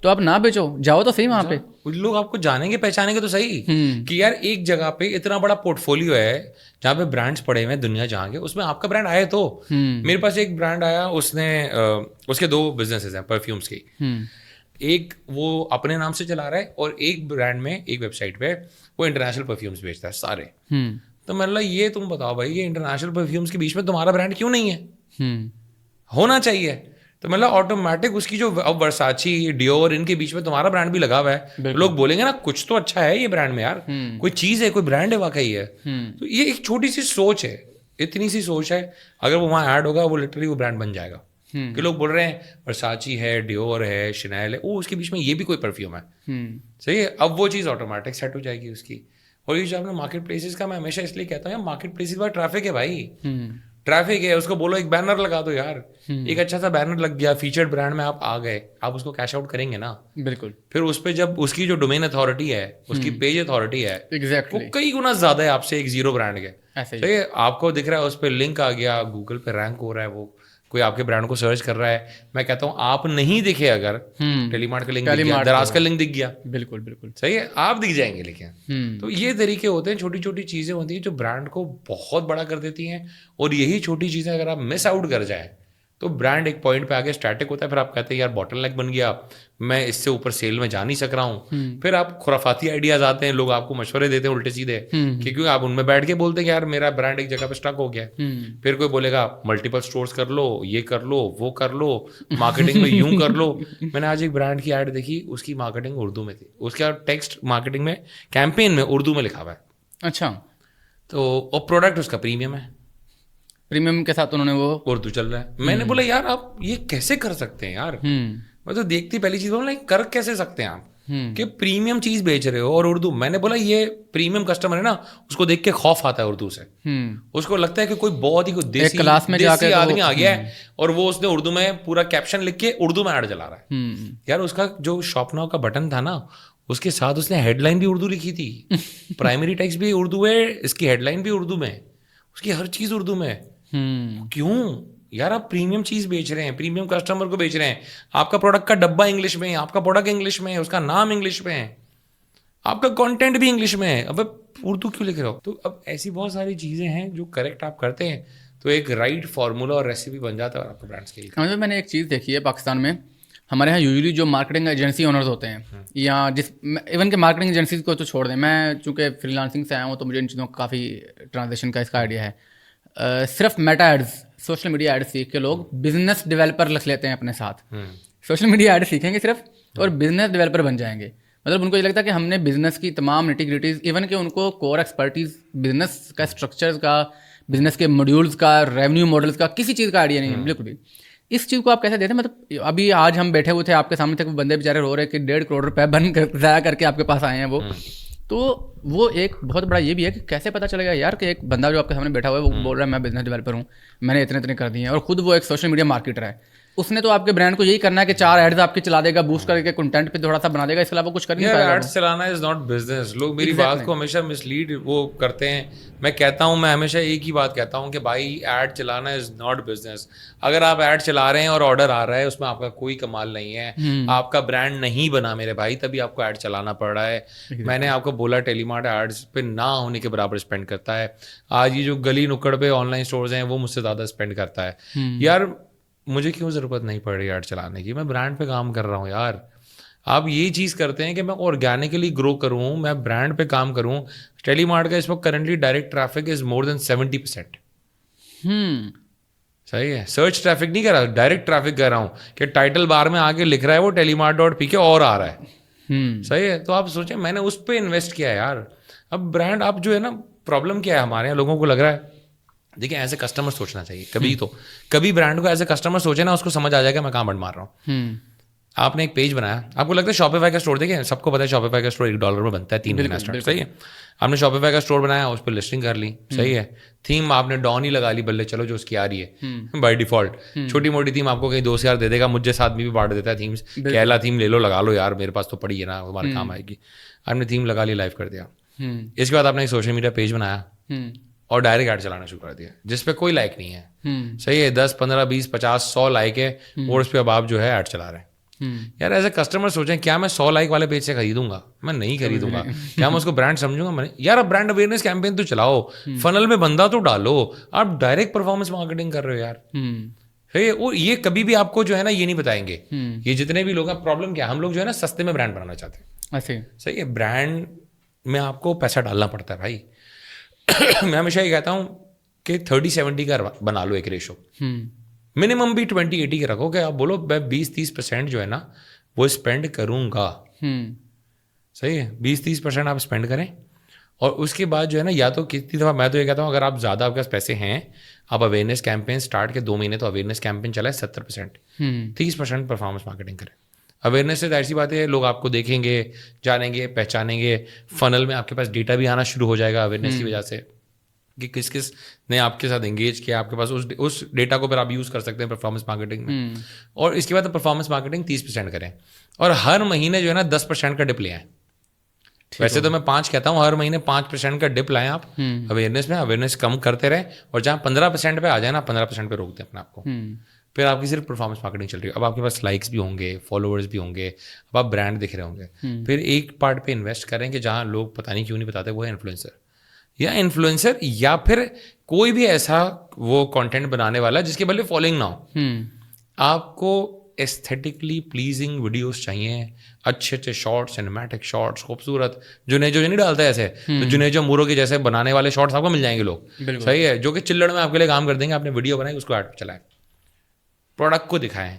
تو آپ نہ بیچو, جاؤ تو صحیح وہاں پہ. لوگ آپ کو جانیں گے, پہچانیں گے تو صحیح کہ یار ایک جگہ پہ اتنا بڑا پورٹ فولیو ہے جہاں پہ برانڈس پڑے ہوئے ہیں دنیا جہاں کے, اس میں آپ کا برانڈ آئے تو. میرے پاس ایک برانڈ آیا, اس کے 2 بزنسز ہیں پرفیومس کی. ایک وہ اپنے نام سے چلا رہا ہے, اور ایک برانڈ میں ایک ویب سائٹ پہ وہ انٹرنیشنل پرفیومس بیچتا ہے سارے. تو میں نے کہا یہ تم بتاؤ بھائی, یہ انٹرنیشنل پرفیومس کے بیچ میں تمہارا برانڈ کیوں نہیں ہے؟ ہونا چاہیے. تو مطلب آٹومیٹک اس کی جو اب ورساچی, ڈیور, ان کے بیچ میں تمہارا برانڈ بھی لگا ہوا ہے, لوگ بولیں گے نا کچھ تو اچھا ہے یہ برانڈ میں یار, کوئی چیز ہے, کوئی برانڈ ہے واقعی ہے. تو یہ ایک چھوٹی سی سوچ ہے, اتنی سی سوچ ہے, اگر وہ وہاں ایڈ ہوگا وہ لٹرلی وہ برانڈ بن جائے گا. کہ لوگ بول رہے ہیں ورساچی ہے, ڈیور ہے, شنیل ہے, وہ اس کے بیچ میں یہ بھی کوئی پرفیوم ہے. صحیح ہے. اب وہ چیز آٹومیٹک سیٹ ہو جائے گی اس کی. اور یہ جو آپ نے مارکیٹ پلیسز کا, میں ہمیشہ اس لیے کہتا ہوں مارکیٹ پلیسز پر ٹریفک ہے بھائی, ٹریفک ہے. اس کو بولو ایک بینر لگا دو یار, ایک اچھا سا بینر لگ گیا, فیچرڈ برانڈ میں آپ آ گئے, آپ اس کو کیش آؤٹ کریں گے نا. بالکل. پھر اس پہ جب اس کی جو ڈومین اتھارٹی ہے, اس کی پیج اتھارٹی ہے, وہ کئی گنا زیادہ ہے آپ سے ایک زیرو برانڈ کے. صحیح ہے. آپ کو دکھ رہا ہے اس پہ لنک آ گیا, گوگل پہ رینک ہو رہا ہے, وہ کوئی آپ کے برانڈ کو سرچ کر رہا ہے. میں کہتا ہوں آپ نہیں دکھے, اگر ٹیلی مارٹ کا لنک دکھ گیا, دراز کا لنک دکھ گیا, بالکل بالکل صحیح ہے, آپ دکھ جائیں گے. لیکن تو یہ طریقے ہوتے ہیں, چھوٹی چھوٹی چیزیں ہوتی ہیں جو برانڈ کو بہت بڑا کر دیتی ہیں. اور یہی چھوٹی چیزیں اگر آپ مس آؤٹ کر جائیں تو برانڈ ایک پوائنٹ پہ آگے اسٹیٹک ہوتا ہے. پھر آپ کہتے ہیں یار باٹل نیک بن گیا, میں اس سے اوپر سیل میں جا نہیں سک رہا ہوں. پھر آپ خرافاتی آئیڈیاز آتے ہیں, لوگ آپ کو مشورے دیتے ہیں الٹے سیدھے, کیونکہ آپ ان میں بیٹھ کے بولتے ہیں کہ یار میرا برانڈ ایک جگہ پہ اسٹک ہو گیا. پھر کوئی بولے گا ملٹیپل اسٹورس کر لو, یہ کر لو, وہ کر لو, مارکیٹنگ میں یوں کر لو. میں نے آج ایک برانڈ کی ایڈ دیکھی, اس کی مارکیٹنگ اردو میں تھی, اس کا ٹیکسٹ مارکیٹنگ میں کیمپین میں اردو میں لکھا ہوا ہے. اچھا. تو اور پروڈکٹ اس کا پریمیم ہے, پریمیم کے ساتھ انہوں نے وہ اردو چل رہا ہے. میں نے بولا یار آپ یہ کیسے کر سکتے ہیں یار, میں تو دیکھتی پہلی چیز بولا کر کیسے سکتے ہیں آپ کہ پریمیم چیز بیچ رہے ہو اور اردو. میں نے بولا یہ پریمیم کسٹمر ہے نا, اس کو دیکھ کے خوف آتا ہے اردو سے, اس کو لگتا ہے کہ کوئی بہت ہی کوئی دیسی آدمی آ گیا ہے اور وہ اس نے اردو میں پورا کیپشن لکھ کے اردو میں ایڈ چلا رہا ہے. یار اس کا جو شاپ ناؤ کا بٹن تھا نا, اس کے ساتھ اس نے ہیڈ لائن بھی اردو لکھی تھی, پرائمری ٹیکسٹ بھی اردو ہے, اس کی ہیڈ لائن بھی اردو میں, اس کی ہر چیز اردو میں ہے. کیوں یار؟ آپ پریمیم چیز بیچ رہے ہیں, پریمیم کسٹمر کو بیچ رہے ہیں, آپ کا پروڈکٹ کا ڈبہ انگلش میں ہے, آپ کا پروڈکٹ انگلش میں ہے, اس کا نام انگلش میں ہے, آپ کا کانٹینٹ بھی انگلش میں ہے, اب اردو کیوں لکھ رہے ہو؟ تو اب ایسی بہت ساری چیزیں ہیں جو کریکٹ آپ کرتے ہیں تو ایک رائٹ فارمولا اور ریسیپی بن جاتا ہے اور آپ کا برانڈ اسکیل. میں نے ایک چیز دیکھی ہے پاکستان میں, ہمارے یہاں یوزلی جو مارکیٹنگ ایجنسی اونرز ہوتے ہیں یا جس ایون کہ مارکیٹنگ ایجنسیز کو تو چھوڑ دیں, میں چونکہ فری لانسنگ سے آیا ہوں تو مجھے ان چیزوں کا کافی ٹرانزیکشن کا اس کا آئیڈیا ہے. صرف Meta ads, social media ad سیکھ کے لوگ بزنس ڈیولپر رکھ لیتے ہیں اپنے ساتھ. سوشل میڈیا ایڈ سیکھیں گے صرف اور بزنس ڈیولپر بن جائیں گے. مطلب ان کو یہ لگتا ہے کہ ہم نے بزنس کی تمام نٹی گریٹیز, ایون کہ ان کو کور ایکسپرٹیز بزنس کا, اسٹرکچرز کا, بزنس کے ماڈیولز کا, ریونیو ماڈلز کا, کسی چیز کا آئیڈیا نہیں ہے بالکل بھی. اس چیز کو آپ کیسے دیتے ہیں؟ مطلب ابھی آج ہم بیٹھے ہوئے تھے آپ کے سامنے تھے, بندے بیچارے رو رہے کہ 1.5 کروڑ روپے بن کر ضائع کر کے آپ کے پاس آئے ہیں وہ. تو وہ ایک بہت بڑا یہ بھی ہے کہ کیسے پتہ چلے گا یار کہ ایک بندہ جو آپ کے سامنے بیٹھا ہوا ہے وہ بول رہا ہے میں بزنس ڈیولپر ہوں, میں نے اتنے کر دیے ہیں, اور خود وہ ایک سوشل میڈیا مارکیٹر ہے. اس نے تو آپ کے برانڈ کو یہی کرنا ہے کہ 4 ایڈز آپ کے چلا دے گا, بوسٹ کر کے کنٹینٹ پہ تھوڑا سا بنا دے گا, اس کے علاوہ کچھ کر نہیں پائے گا. ایڈس چلانا از ناٹ بزنس. لوگ میری بات کو ہمیشہ مس لیڈ وہ کرتے ہیں. میں کہتا ہوں, میں ہمیشہ ایک ہی بات کہتا ہوں کہ بھائی ایڈ چلانا از ناٹ بزنس. اگر آپ ایڈ چلا رہے ہیں اور آرڈر آ رہا ہے, اس میں آپ کا کوئی کمال نہیں ہے, آپ کا برانڈ نہیں بنا میرے بھائی, تبھی آپ کو ایڈ چلانا پڑ رہا ہے. میں نے آپ کو بولا ٹیلی مارٹ ایڈس پہ نہ ہونے کے برابر اسپینڈ کرتا ہے. آج یہ جو گلی نکڑ پہ آن لائن اسٹورز ہیں وہ مجھ سے زیادہ اسپینڈ کرتا ہے. یار مجھے کیوں ضرورت نہیں پڑ رہی ایڈ چلانے کی؟ میں برانڈ پہ کام کر رہا ہوں یار. آپ یہ چیز کرتے ہیں کہ میں آرگینکلی گرو کروں, میں برانڈ پہ کام کروں. ٹیلی مارٹ کا اس وقت کرنٹلی ڈائریکٹ ٹریفک از مور دین 70%. صحیح ہے, سرچ ٹریفک نہیں کر رہا, ڈائریکٹ ٹریفک کر رہا ہوں کہ ٹائٹل بار میں آگے لکھ رہا ہے وہ ٹیلی مارٹ .pk اور آ رہا ہے. صحیح ہے. تو آپ سوچیں میں نے اس پہ انویسٹ کیا ہے یار. اب برانڈ آپ جو ہے نا, پرابلم کیا ہے ہمارے یہاں لوگوں کو لگ رہا ہے, دیکھیں ایز اے کسٹمر سوچنا چاہیے کبھی تو, کبھی برانڈ کو ایز اے کسٹمر سوچے نا, اس کو سمجھ آ جائے گا میں کہاں بنڈ مار رہا ہوں. آپ نے ایک پیج بنایا, آپ کو لگتا ہے شاپیفائی کا اسٹور, دیکھیں سب کو پتا ہے شاپیفائی کا اسٹور $1 میں بنتا ہے 3 مہینہ اسٹارٹ. صحیح ہے. آپ نے شاپیفائی کا اسٹور بنایا, اس پہ لسٹنگ کر لی. صحیح ہے. تھیم آپ نے ڈاؤن ہی لگا لی, بلے چلو جو اس کی آ رہی ہے بائی ڈیفالٹ. چھوٹی موٹی تھیم آپ کو کہیں 2,000 دے دے گا, مجھے ساتھ میں بھی بانٹ دیتا ہے تھیمس, کہلا تھیم لے لو لگا لو یار, میرے پاس تو پڑی ہے نا, ہمارے کام آئے گی. آپ نے تھیم لگا لی, لائیو کر دیا. اس کے بعد آپ نے ایک سوشل میڈیا پیج بنایا اور ڈائریکٹ ایڈ چلانا شروع کر دیا, جس پہ کوئی لائک نہیں ہے. صحیح ہے. 10 15 20 50 100 لائک ہے, اور اس پہ اب آپ جو ہے ایڈ چلا رہے ہیں. یار ایز اے کسٹمر سوچیں, کیا میں 100 لائک والے پیج سے خریدوں گا؟ میں نہیں خریدوں گا. کیا میں اس کو برانڈ سمجھوں گا؟ یار اب برانڈ اویئرنیس کیمپین تو چلاؤ, فنل میں بندہ تو ڈالو. آپ ڈائریکٹ پرفارمنس مارکیٹنگ کر رہے ہو یار. صحیح ہے. اور یہ کبھی بھی آپ کو جو ہے نا یہ نہیں بتائیں گے, یہ جتنے بھی لوگ ہیں. پرابلم کیا ہے, ہم لوگ جو ہے نا سستے میں برانڈ بنانا چاہتے ہیں. صحیح ہے. برانڈ میں آپ کو پیسہ ڈالنا پڑتا ہے بھائی. میں ہمیشہ یہ کہتا ہوں کہ 30-70 کا بنا لو ایک ریشو, منیمم بھی 20-80 کے رکھو, کہ آپ بولو میں 20-30% جو ہے نا وہ اسپینڈ کروں گا. صحیح ہے. 20-30% آپ اسپینڈ کریں, اور اس کے بعد جو ہے نا, یا تو کتنی دفعہ میں تو یہ کہتا ہوں اگر آپ زیادہ آپ کے پاس پیسے ہیں, آپ اویئرنیس کیمپین اسٹارٹ کے 2 مہینے تو اویئرنیس کیمپین چلائے 70%, 30% پرفارمنس مارکیٹنگ کریں. اویئرنیس سے ایسی بات ہے, لوگ آپ کو دیکھیں گے, جانیں گے, پہچانیں گے. فنل میں آپ کے پاس ڈیٹا بھی آنا شروع ہو جائے گا اویئرنیس کی وجہ سے, کہ کس کس نے آپ کے ساتھ انگیج کیا. آپ کے پاس اس ڈیٹا کو پھر آپ یوز کر سکتے ہیں پرفارمنس مارکیٹنگ میں. اور اس کے بعد پرفارمنس مارکیٹنگ 30% کریں, اور ہر مہینے جو ہے نا 10% کا ڈپ لے آئیں. ویسے تو میں 5 کہتا ہوں, ہر مہینے 5% کا ڈپ لائیں آپ اویئرنیس میں. اویئرنیس کم کرتے رہیں, اور جہاں 15% پہ آ جائے نا, 15% پہ روک دیں اپنے آپ کو. پھر آپ کی صرف پرفارمنس مارکیٹنگ چل رہی ہے. اب آپ کے پاس لائکس بھی ہوں گے, فالوورز بھی ہوں گے, اب آپ برانڈ دکھ رہے ہوں گے. پھر ایک پارٹ پہ انویسٹ کریں کہ جہاں لوگ پتہ نہیں کیوں نہیں بتاتے, وہ ہے انفلوئنسر, یا پھر کوئی بھی ایسا وہ کانٹینٹ بنانے والا جس کے بلے فالوئنگ نہ ہو. آپ کو ایستھیٹکلی پلیزنگ ویڈیوز چاہیے, اچھے شارٹس, سینیمیٹک شارٹس, خوبصورت. جنیجو نہیں ڈالتا ہے ایسے, تو جنیجو مورو کے جیسے بنانے والے شارٹس آپ کو مل جائیں گے لوگ. صحیح ہے. جو کہ چلڑ میں آپ کے لیے کام کر دیں گے. آپ نے ویڈیو بنائی, اس کو ایڈ چلائیں, پروڈکٹ کو دکھائیں,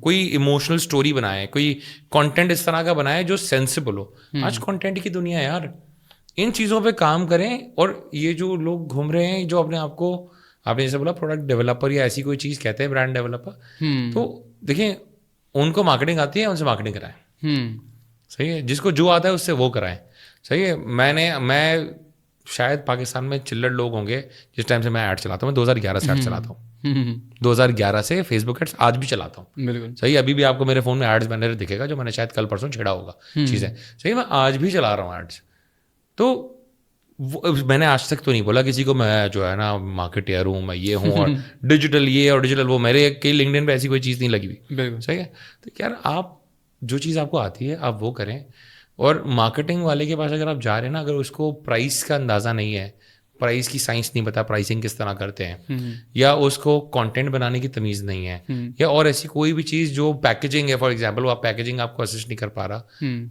کوئی ایموشنل اسٹوری بنائیں, کوئی کانٹینٹ اس طرح کا بنائیں جو سینسیبل ہو. آج کانٹینٹ کی دنیا ہے یار, ان چیزوں پہ کام کریں. اور یہ جو لوگ گھوم رہے ہیں جو اپنے آپ کو, آپ نے جیسے بولا پروڈکٹ ڈیولپر یا ایسی کوئی چیز کہتے ہیں برانڈ ڈیولپر, تو دیکھیں ان کو مارکیٹنگ آتی ہے, ان سے مارکیٹنگ کرائیں. صحیح ہے. جس کو جو آتا ہے اس سے وہ کرائیں. صحیح ہے. میں شاید پاکستان میں چلڑ لوگ ہوں گے جس ٹائم سے میں ایڈ چلاتا ہوں. میں 2011 سے ایڈ چلاتا ہوں, 2011 سے فیس بک ایڈس آج بھی چلاتا ہوں. بالکل صحیح. ابھی بھی آپ کو میرے فون میں ایڈس بنر دکھے گا, جو میں نے شاید کل پرسوں چھیڑا ہوگا چیزیں. صحیح, میں آج بھی چلا رہا ہوں ایڈس. تو میں نے آج تک تو نہیں بولا کسی کو میں جو ہے نا مارکیٹر ہوں, میں یہ ہوں, اور ڈیجیٹل یہ اور ڈیجیٹل وہ, میرے کئی لنکڈ ان پہ ایسی کوئی چیز نہیں لگی ہوئی. بالکل صحیح ہے. تو یار آپ جو چیز آپ کو آتی ہے آپ وہ کریں. اور مارکیٹنگ والے کے پاس اگر آپ جا رہے ہیں نا, اگر اس کو پرائز کا اندازہ نہیں ہے, پرائز کی سائنس نہیں پتا, پرائسنگ کس طرح کرتے ہیں, یا اس کو کانٹینٹ بنانے کی تمیز نہیں ہے, یا اور ایسی کوئی بھی چیز جو پیکیجنگ ہے, فار ایگزامپل وہ آپ پیکیجنگ آپ کو اسسٹ نہیں کر پا رہا,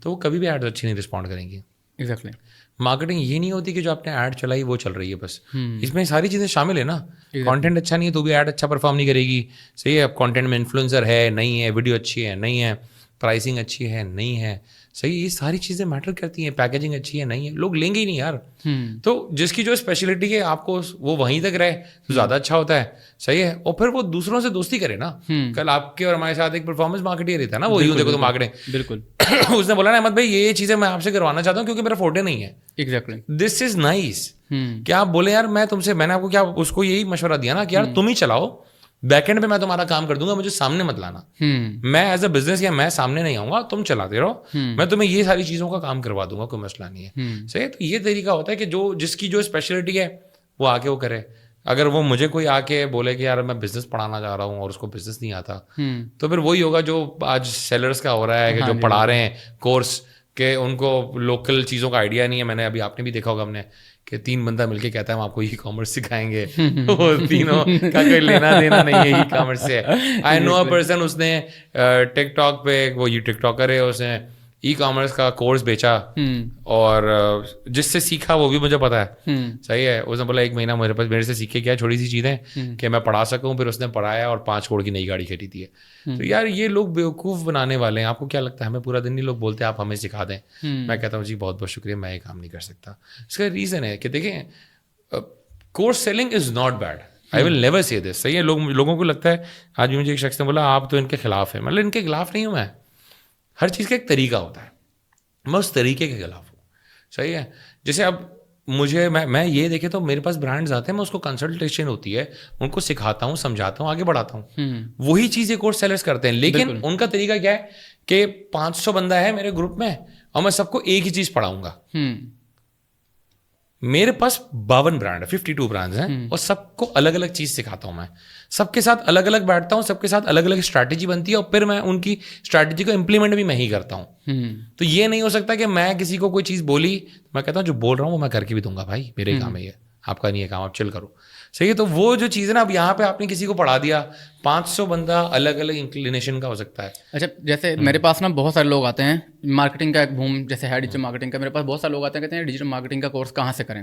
تو وہ کبھی بھی ایڈ اچھی نہیں رسپونڈ کریں گی. ایگزیکٹلی. مارکیٹنگ یہ نہیں ہوتی کہ جو آپ نے ایڈ چلائی وہ چل رہی ہے بس, اس میں ساری چیزیں شامل ہے نا. کانٹینٹ اچھا نہیں ہے تو بھی ایڈ اچھا پرفارم نہیں کرے گی. صحیح ہے. اب کانٹینٹ میں انفلوئنسر ہے نہیں ہے, ویڈیو اچھی ہے نہیں ہے, پرائسنگ اچھی ہے نہیں ہے. صحیح, یہ ساری چیزیں میٹر کرتی ہیں. پیکیجنگ اچھی ہے نہیں ہے, لوگ لیں گے ہی نہیں یار. تو جس کی جو اسپیشلٹی ہے آپ کو وہ وہیں تک رہے تو زیادہ اچھا ہوتا ہے. صحیح ہے. اور پھر وہ دوسروں سے دوستی کرے نا. کل آپ کے اور ہمارے ساتھ ایک پرفارمنس مارکیٹر رہتا ہے نا, وہ یوں دیکھو تو مارکیٹنگ, بالکل اس نے بولا نا احمد بھائی یہ چیزیں میں آپ سے کروانا چاہتا ہوں کیونکہ میرا فورٹے نہیں ہے. ایگزیکٹلی. This is nice. کیا آپ بولے یار میں تم سے, میں نے آپ کو کیا اس کو یہی مشورہ دیا نا کہ یار تم ہی چلاؤ, بیک اینڈ پہ میں تمہارا کام کر دوں گا, مجھے سامنے مت لانا. میں ایز اے بزنس یا میں سامنے نہیں آؤں گا, تم چلاتے رہو, میں تمہیں یہ ساری چیزوں کا کام کروا دوں گا, کوئی مسئلہ نہیں ہے. صحیح. تو یہ طریقہ ہوتا ہے کہ جو جس کی جو اسپیشلٹی ہے وہ آ کے وہ کرے. اگر وہ مجھے کوئی آ کے بولے کہ یار میں بزنس پڑھانا چاہ رہا ہوں اور اس کو بزنس نہیں آتا, تو پھر وہی ہوگا جو آج سیلرس کا ہو رہا ہے کہ جو پڑھا رہے ہیں کورس کہ ان کو لوکل چیزوں کا آئیڈیا نہیں ہے. میں نے ابھی آپ نے بھی دیکھا ہوگا, ہم نے کہ 3 بندہ مل کے کہتا ہے ہم آپ کو ای کامرس سکھائیں گے, وہ تینوں کا کوئی لینا دینا نہیں ہے ای کامرس سے. آئی نو اے پرسن, اس نے ٹک ٹاک پہ, وہ یہ ٹک ٹاکر ہے, اس نے ای کامرس کا کورس بیچا اور جس سے سیکھا وہ بھی مجھے پتا ہے. صحیح ہے. اس نے بولا 1 مہینہ میرے سے سیکھے کیا چھوٹی سی چیزیں کہ میں پڑھا سکوں. پھر اس نے پڑھایا اور 5 کروڑ کی نئی گاڑی خریدی ہے. تو یار یہ لوگ بیوقوف بنانے والے ہیں. آپ کو کیا لگتا ہے ہمیں پورا دن نہیں لوگ بولتے آپ ہمیں سکھا دیں. میں کہتا ہوں جی بہت بہت شکریہ, میں یہ کام نہیں کر سکتا. اس کا ریزن ہے کہ دیکھیں course selling is not bad, I will never say this. صحیح ہے. لوگوں کو لگتا ہے, آج مجھے ایک شخص نے بولا آپ تو ان کے خلاف ہیں. مطلب ان کے خلاف نہیں ہوں میں, ہر چیز کا ایک طریقہ ہوتا ہے, میں اس طریقے کے خلاف ہوں. صحیح ہے. جیسے اب مجھے میں یہ دیکھے تو میرے پاس برانڈز آتے ہیں, میں اس کو کنسلٹیشن ہوتی ہے, ان کو سکھاتا ہوں, سمجھاتا ہوں, آگے بڑھاتا ہوں. وہی چیز یہ کورس سیلرس کرتے ہیں, لیکن ان کا طریقہ کیا ہے کہ 500 بندہ ہے میرے گروپ میں اور میں سب کو ایک ہی چیز پڑھاؤں گا. میرے پاس 52 برانڈ ہے, 52 برانڈز ہیں, اور سب کو الگ الگ چیز سکھاتا ہوں. میں سب کے ساتھ الگ الگ بیٹھتا ہوں, سب کے ساتھ الگ الگ اسٹریٹجی بنتی ہے, اور پھر میں ان کی اسٹریٹجی کو امپلیمنٹ بھی میں ہی کرتا ہوں. تو یہ نہیں ہو سکتا کہ میں کسی کو کوئی چیز بولی, میں کہتا ہوں جو بول رہا ہوں وہ میں کر کے بھی دوں گا, بھائی میرے ہی کام ہے یہ, آپ کا نہیں ہے کام, آپ چل کرو. صحیح ہے. تو وہ جو چیز ہے نا, اب یہاں پہ آپ نے کسی کو پڑھا دیا, 500 بندہ الگ الگ انکلینیشن کا ہو سکتا ہے. اچھا, جیسے میرے پاس نا بہت سارے لوگ آتے ہیں, مارکیٹنگ کا ایک بوم جیسے ہے ڈیجیٹل مارکیٹنگ کا, میرے پاس بہت سارے لوگ آتے ہیں کہتے ہیں ڈیجیٹل مارکیٹنگ کا کورس کہاں سے کریں.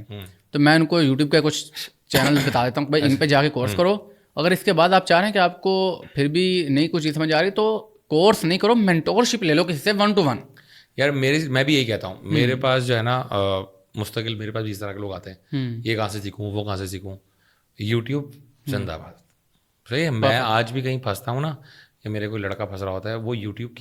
تو میں ان کو یوٹیوب کے کچھ چینل بتا دیتا ہوں کہ بھائی ان پہ جا کے کورس کرو. اگر اس کے بعد آپ چاہ رہے ہیں کہ آپ کو پھر بھی نئی کچھ چیز سمجھ آ رہی تو کورس نہیں کرو, مینٹورشپ لے لو کسی سے 1 to 1. یار میں بھی یہی کہتا ہوں, میرے پاس جو ہے نا مستقل میرے پاس بھی اس طرح کے لوگ آتے ہیں, یہ کہاں سے سیکھوں, وہ کہاں سے سیکھوں. یوٹیوب زندہ باد. صحیح ہے. میں آج بھی کہیں پھنستا ہوں نا, یا میرے کوئی لڑکا پھنس رہا ہوتا ہے, وہ یوٹیوب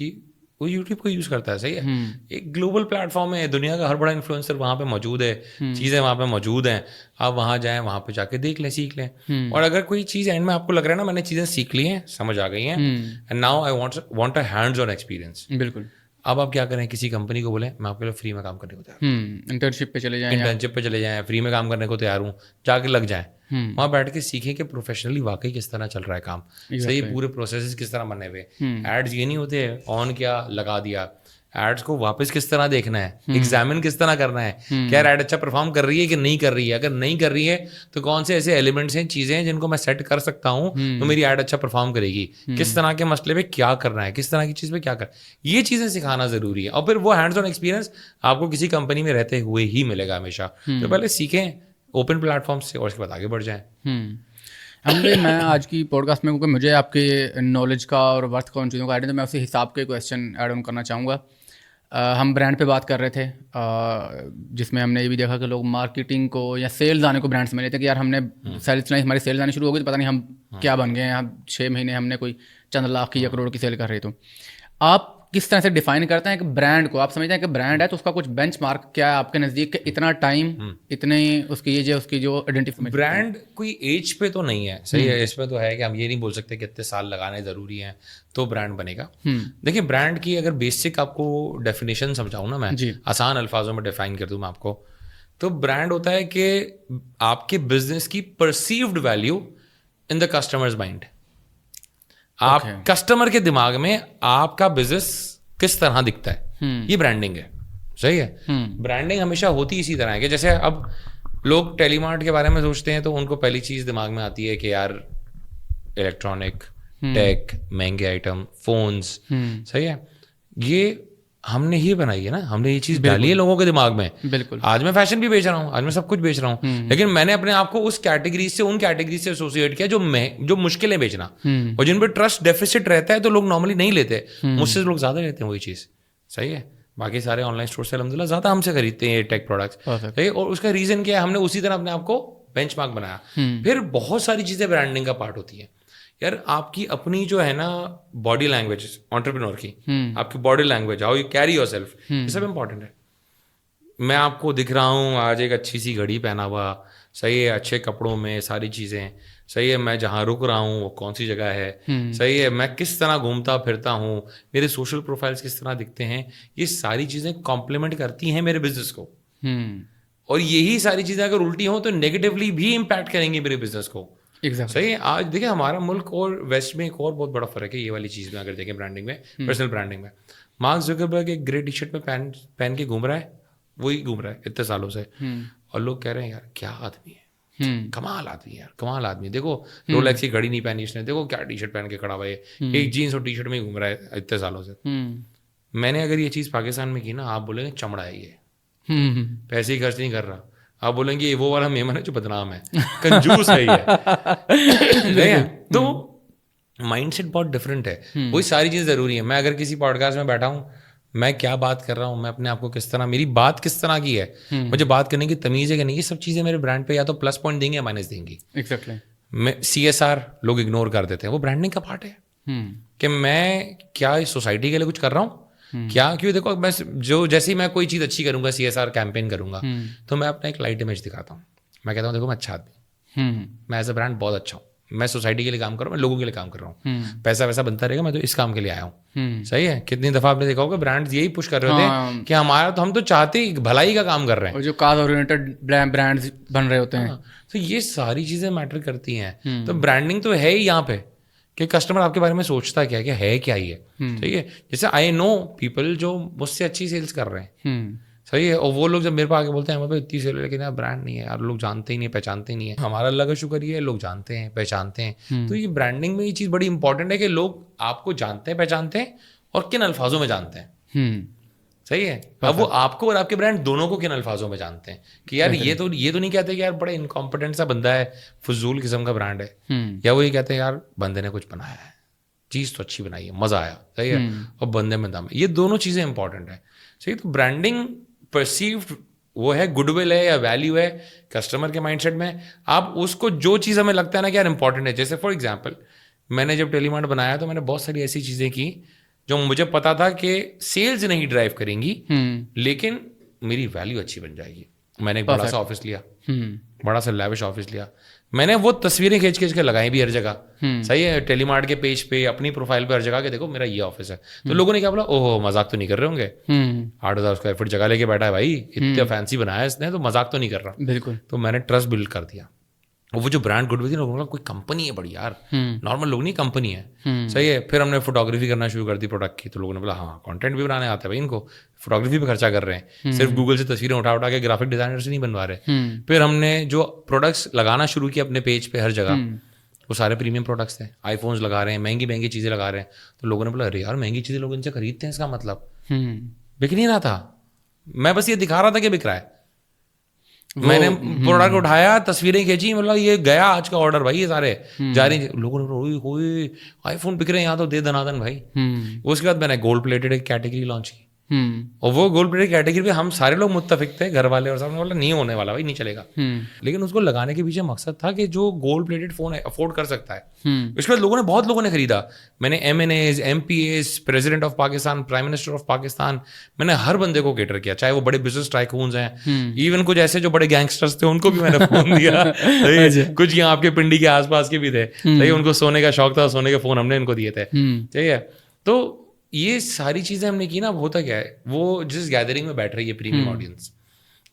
کو یوز کرتا ہے. صحیح ہے. ایک گلوبل پلیٹ فارم ہے, دنیا کا ہر بڑا انفلوئنسر وہاں پہ موجود ہے, چیزیں وہاں پہ موجود ہیں, آپ وہاں جائیں, وہاں پہ جا کے دیکھ لیں, سیکھ لیں. اور اگر کوئی چیز اینڈ میں آپ کو لگ رہا ہے نا میں نے چیزیں سیکھ لی ہیں, سمجھ آ گئی ہیں, and now I want a hands on experience. بالکل. اب آپ کیا کریں, کسی کمپنی کو بولیں میں آپ کے لیے فری میں کام کرنے کو تیار ہوں, انٹرنشپ پہ چلے جائیں, انٹرنشپ پہ چلے جائیں, فری میں کام کرنے کو تیار ہوں, جا کے لگ جائیں, وہاں بیٹھ کے سیکھیں کہ پروفیشنلی واقعی کس طرح چل رہا ہے کام. صحیح. پورے پروسیسز کس طرح بنے ہوئے, ایڈز یہ نہیں ہوتے آن کیا لگا دیا, ایڈس کو واپس کس طرح دیکھنا ہے, ایگزامن کس طرح کرنا ہے, کیا ایڈ اچھا پرفارم کر رہی ہے کہ نہیں کر رہی ہے. اگر نہیں کر رہی ہے تو کون سے ایسے ایلیمنٹس ہیں, چیزیں ہیں جن کو میں سیٹ کر سکتا ہوں تو میری ایڈ اچھا پرفارم کرے گی. کس طرح کے مسئلے پہ کیا کرنا ہے, کس طرح کی چیز پہ کیا کرنا ہے, یہ چیزیں سکھانا ضروری ہے. اور پھر وہ ہینڈز آن ایکسپیرینس آپ کو کسی کمپنی میں رہتے ہوئے ہی ملے گا ہمیشہ. تو پہلے سیکھیں اوپن پلیٹ فارم سے, اور اس کے بعد آگے بڑھ جائیں. میں آج کی پوڈ کاسٹ میں کیونکہ مجھے آپ کے نالج کا اور ورتھ کا ان چیزوں کا آئیڈیا, تو میں اسی حساب کے کویشچن ایڈ آن کرنا چاہوں گا. ہم برانڈ پہ بات کر رہے تھے, جس میں ہم نے یہ بھی دیکھا کہ لوگ مارکیٹنگ کو یا سیلز آنے کو برانڈ سمجھ لیتے ہیں کہ یار ہم نے سیلز چلائی, ہماری سیلز آنی شروع ہو گئی تو پتہ نہیں ہم کیا بن گئے ہیں, 6 مہینے ہم نے کوئی چند لاکھ کی یا کروڑ کی سیل کر رہے. تو آپ کس طرح سے ڈیفائن کرتے ہیں کہ برانڈ کو, آپ سمجھتے ہیں کہ برانڈ ہے تو اس کا کچھ بینچ مارک کیا ہے آپ کے نزدیک کہ اتنا ٹائم, اتنے اس کی ایج ہے, اس کی جو آئیڈینٹیفائی. برانڈ کوئی ایج پہ تو نہیں ہے. صحیح ہے. اس پہ تو ہے کہ ہم یہ نہیں بول سکتے کہ اتنے سال لگانے ضروری ہیں تو برانڈ بنے گا. دیکھیں برانڈ کی اگر بیسک آپ کو ڈیفینیشن سمجھاؤں نا, میں آسان الفاظوں میں ڈیفائن کر دوں میں آپ کو, تو برانڈ ہوتا ہے کہ آپ کے بزنس کی perceived value in the customers mind. آپ کسٹمر کے دماغ میں آپ کا بزنس کس طرح دکھتا ہے, یہ برانڈنگ ہے. صحیح ہے. برانڈنگ ہمیشہ ہوتی اسی طرح ہے کہ جیسے اب لوگ ٹیلی مارٹ کے بارے میں سوچتے ہیں تو ان کو پہلی چیز دماغ میں آتی ہے کہ یار الیکٹرانک, ٹیک, مہنگے آئٹم, فونز. صحیح ہے. یہ ہم نے ہی بنائی ہے نا, ہم نے یہ چیز ڈالی ہے لوگوں کے دماغ میں. بالکل. آج میں فیشن بھی بیچ رہا ہوں, آج میں سب کچھ بیچ رہا ہوں, لیکن میں نے اپنے آپ کو اس کیٹیگری سے ان کیٹیگری سے ایسوسیٹ کیا جو مشکلیں بیچنا, اور جن پہ ٹرسٹ ڈیفیسٹ رہتا ہے تو لوگ نارملی نہیں لیتے. مجھ سے لوگ زیادہ لیتے ہیں وہی چیز. صحیح ہے. باقی سارے آن لائن اسٹور سے الحمد للہ زیادہ ہم سے خریدتے ہیں ٹیک پروڈکٹس. اور اس کا ریزن کیا ہے, ہم نے اسی طرح اپنے آپ کو بینچ مارک بنایا. پھر بہت ساری چیزیں برانڈنگ کا پارٹ ہوتی ہیں یار. آپ کی اپنی جو ہے نا باڈی لینگویج انٹرپرینور کی, آپ کی body language, how you carry your self, یہ سب امپورٹنٹ ہے. میں آپ کو دکھ رہا ہوں آج ایک اچھی سی گھڑی پہنا ہوا, صحیح ہے, اچھے کپڑوں میں, ساری چیزیں صحیح ہے. میں جہاں رک رہا ہوں وہ کون سی جگہ ہے, صحیح ہے. میں کس طرح گھومتا پھرتا ہوں, میرے سوشل پروفائلس کس طرح دکھتے ہیں, یہ ساری چیزیں کمپلیمنٹ کرتی ہیں میرے بزنس کو. اور یہی ساری چیزیں اگر الٹی ہوں تو نیگیٹولی بھی امپیکٹ کریں گے میرے بزنس کو. صحیح ہے. آج دیکھیں ہمارا ملک اور ویسٹ میں ایک اور بہت بڑا فرق ہے یہ والی چیز میں. اگر دیکھیں برانڈنگ میں, پرسنل برانڈنگ میں, مارک زکربرگ ایک گرے ٹی شرٹ میں پہن کے گھوم رہا ہے, وہی گھوم رہا ہے اتنے سالوں سے, اور لوگ کہہ رہے ہیں یار کیا آدمی ہے, کمال آدمی ہے یار, کمال آدمی. دیکھو رولیکس کی گھڑی نہیں پہنی اس نے, دیکھو کیا ٹی شرٹ پہن کے کھڑا ہوا ہے, ایک جینس اور ٹی شرٹ میں ہی گھوم رہا ہے اتنے سالوں سے. میں نے اگر یہ چیز پاکستان میں کی نا, آپ بولیں گے چمڑا ہے یہ, پیسے ہی خرچ نہیں کر رہا. آپ بولیں گے یہ وہ والا میمن ہے جو بدنام ہے, کنجوس ہے یہ. تو مائنڈ سیٹ بہت ڈفرینٹ ہے. وہی ساری چیز ضروری ہے. میں اگر کسی پوڈ کاسٹ میں بیٹھا ہوں, میں کیا بات کر رہا ہوں, میں اپنے آپ کو کس طرح, میری بات کس طرح کی ہے, مجھے بات کرنے کی تمیز ہے کہ نہیں, یہ سب چیزیں میرے برانڈ پہ یا تو پلس پوائنٹ دیں گے یا مائنس دیں گی. میں CSR لوگ اگنور کر دیتے ہیں, وہ برانڈنگ کا پارٹ ہے کہ میں کیا اس سوسائٹی کے لیے کچھ کر رہا ہوں کیا. کیوں دیکھو میں جو جیسے ہی میں کوئی چیز اچھی کروں گا, CSR کیمپین کروں گا, تو میں اپنا ایک لائٹ امیج دکھاتا ہوں. میں کہتا ہوں دیکھو میں اچھا آدمی ہوں, میں ایز اے برانڈ بہت اچھا ہوں, میں سوسائٹی کے لیے کام کر رہا ہوں, میں لوگوں کے لیے کام کر رہا ہوں, پیسہ ویسا بنتا رہے گا, میں تو اس کام کے لیے آیا ہوں. صحیح ہے. کتنی دفعہ آپ نے دیکھا ہوگا برانڈ یہی پش کر رہے ہوتے کہ ہمارا تو ہم تو چاہتے بھلائی کا کام کر رہے ہیں, جو کاز اورینٹڈ برانڈز بن رہے ہوتے ہیں. تو یہ ساری چیزیں میٹر کرتی ہیں. تو برانڈنگ تو ہے ہی یہاں پہ کہ کسٹمر آپ کے بارے میں سوچتا کیا کہ ہے کیا یہ. ٹھیک ہے. جیسے آئی نو پیپل جو مجھ سے اچھی سیلس کر رہے ہیں, صحیح ہے, اور وہ لوگ جب میرے پاس آ کے بولتے ہیں ہمیں اتنی سیل, لیکن یار برانڈ نہیں ہے یار, لوگ جانتے ہی نہیں, پہچانتے ہی نہیں ہے. ہمارا اللہ کا شکر یہ ہے لوگ جانتے ہیں, پہچانتے ہیں. تو یہ برانڈنگ میں یہ چیز بڑی امپورٹنٹ ہے کہ لوگ آپ کو جانتے ہیں, پہچانتے ہیں, اور کن الفاظوں میں جانتے ہیں. صحیح ہے. اب وہ آپ کو اور آپ کے برانڈ دونوں کو کن الفاظوں میں جانتے ہیں کہ یار یہ تو نہیں کہتے کہ یار بڑا انکمپیٹنٹ سا بندہ ہے, فضول قسم کا برانڈ ہے, یا وہ یہ کہتے ہیں یار بندے نے کچھ بنایا ہے, چیز تو اچھی بنائی ہے, مزہ آیا. صحیح ہے. اور بندے میں دم ہے. یہ دونوں چیزیں امپورٹنٹ ہیں. صحیح. تو برانڈنگ پرسیوڈ وہ ہے, گڈ ول ہے یا ویلیو ہے کسٹمر کے مائنڈ سیٹ میں. آپ اس کو جو چیز ہمیں لگتا ہے نا کہ یار امپورٹنٹ ہے, جیسے فار ایگزامپل میں نے جب ٹیلی مارٹ بنایا تو میں نے بہت ساری ایسی چیزیں کی جو مجھے پتا تھا کہ سیلز نہیں ڈرائیو کریں گی, لیکن میری ویلیو اچھی بن جائے گی. میں نے ایک بڑا سا آفس لیا, بڑا سا لیوش آفس لیا, میں نے وہ تصویریں کھینچ کے لگائی بھی ہر جگہ. صحیح ہے. ٹیلی مارٹ کے پیج پہ, اپنی پروفائل پہ ہر جگہ کہ دیکھو میرا یہ آفس ہے. تو لوگوں نے کیا بولا, اوہ مذاق تو نہیں کر رہے ہوں گے, 8,000 اسکوائر فٹ جگہ لے کے بیٹھا ہے بھائی, اتنا فینسی بنایا ہے اس نے, تو مذاق تو نہیں کر رہا. بالکل. تو میں نے ٹرسٹ بلڈ کر دیا. وہ جو برانڈ گڈ ول تھی نا, کوئی کمپنی ہے بڑی یار, نارمل لوگ نہیں, کمپنی ہے. صحیح ہے. پھر ہم نے فوٹوگرافی کرنا شروع کر دی پروڈکٹ کی, تو لوگوں نے بولا ہاں کانٹینٹ بھی بنانے آتا ہے بھائی ان کو, فوٹوگرافی پہ خرچہ کر رہے ہیں, صرف گوگل سے تصویریں اٹھا کے گرافک ڈیزائنر سے نہیں بنوا رہے. پھر ہم نے جو پروڈکٹس لگانا شروع کیا اپنے پیج پہ ہر جگہ, وہ سارے پریمیم پروڈکٹس تھے. آئی فونس لگا رہے ہیں, مہنگی چیزیں لگا رہے ہیں. تو لوگوں نے بولا ارے یار مہنگی چیزیں لوگ ان سے خریدتے ہیں, اس کا مطلب بک نہیں رہا تھا, میں بس یہ دکھا رہا تھا کہ بک رہا ہے. میں نے پروڈکٹ اٹھایا, تصویریں کھینچی, مطلب یہ گیا آج کا آرڈر بھائی, یہ سارے جا رہی. لوگوں نے ہوئی آئی فون بک رہے ہیں یہاں تو دے دنادن بھائی. اس کے بعد میں نے گولڈ پلیٹڈ ایک کیٹیگری لانچ کی, اور وہ گولڈ پلیٹڈ کیٹیگری پہ ہم سارے لوگ متفق تھے, گھر والے اور سب نے بولا نہیں ہونے والا بھائی, نہیں چلے گا. لیکن اس کو لگانے کے پیچھے مقصد تھا کہ جو گولڈ پلیٹڈ فون افورڈ کر سکتا ہے. اس کے بعد بہت لوگوں نے خریدا. میں نے MNAs, MPAs, president of Pakistan, prime minister of Pakistan, میں نے ہر بندے کو کیٹر کیا, چاہے وہ بڑے بزنس ٹائکونز ہیں, ایون کچھ ایسے جو بڑے گینگسٹرز تھے ان کو بھی میں نے فون دیا. کچھ یہاں آپ کے پنڈی کے آس پاس کے بھی تھے, صحیح, ان کو سونے کا شوق تھا, سونے کے فون ہم نے ان کو دیے تھے. ٹھیک ہے. تو یہ ساری چیزیں ہم نے کی نا. اب ہوتا کیا ہے, وہ جس گیدرنگ میں بیٹھ رہی ہے پریمیم آڈینس,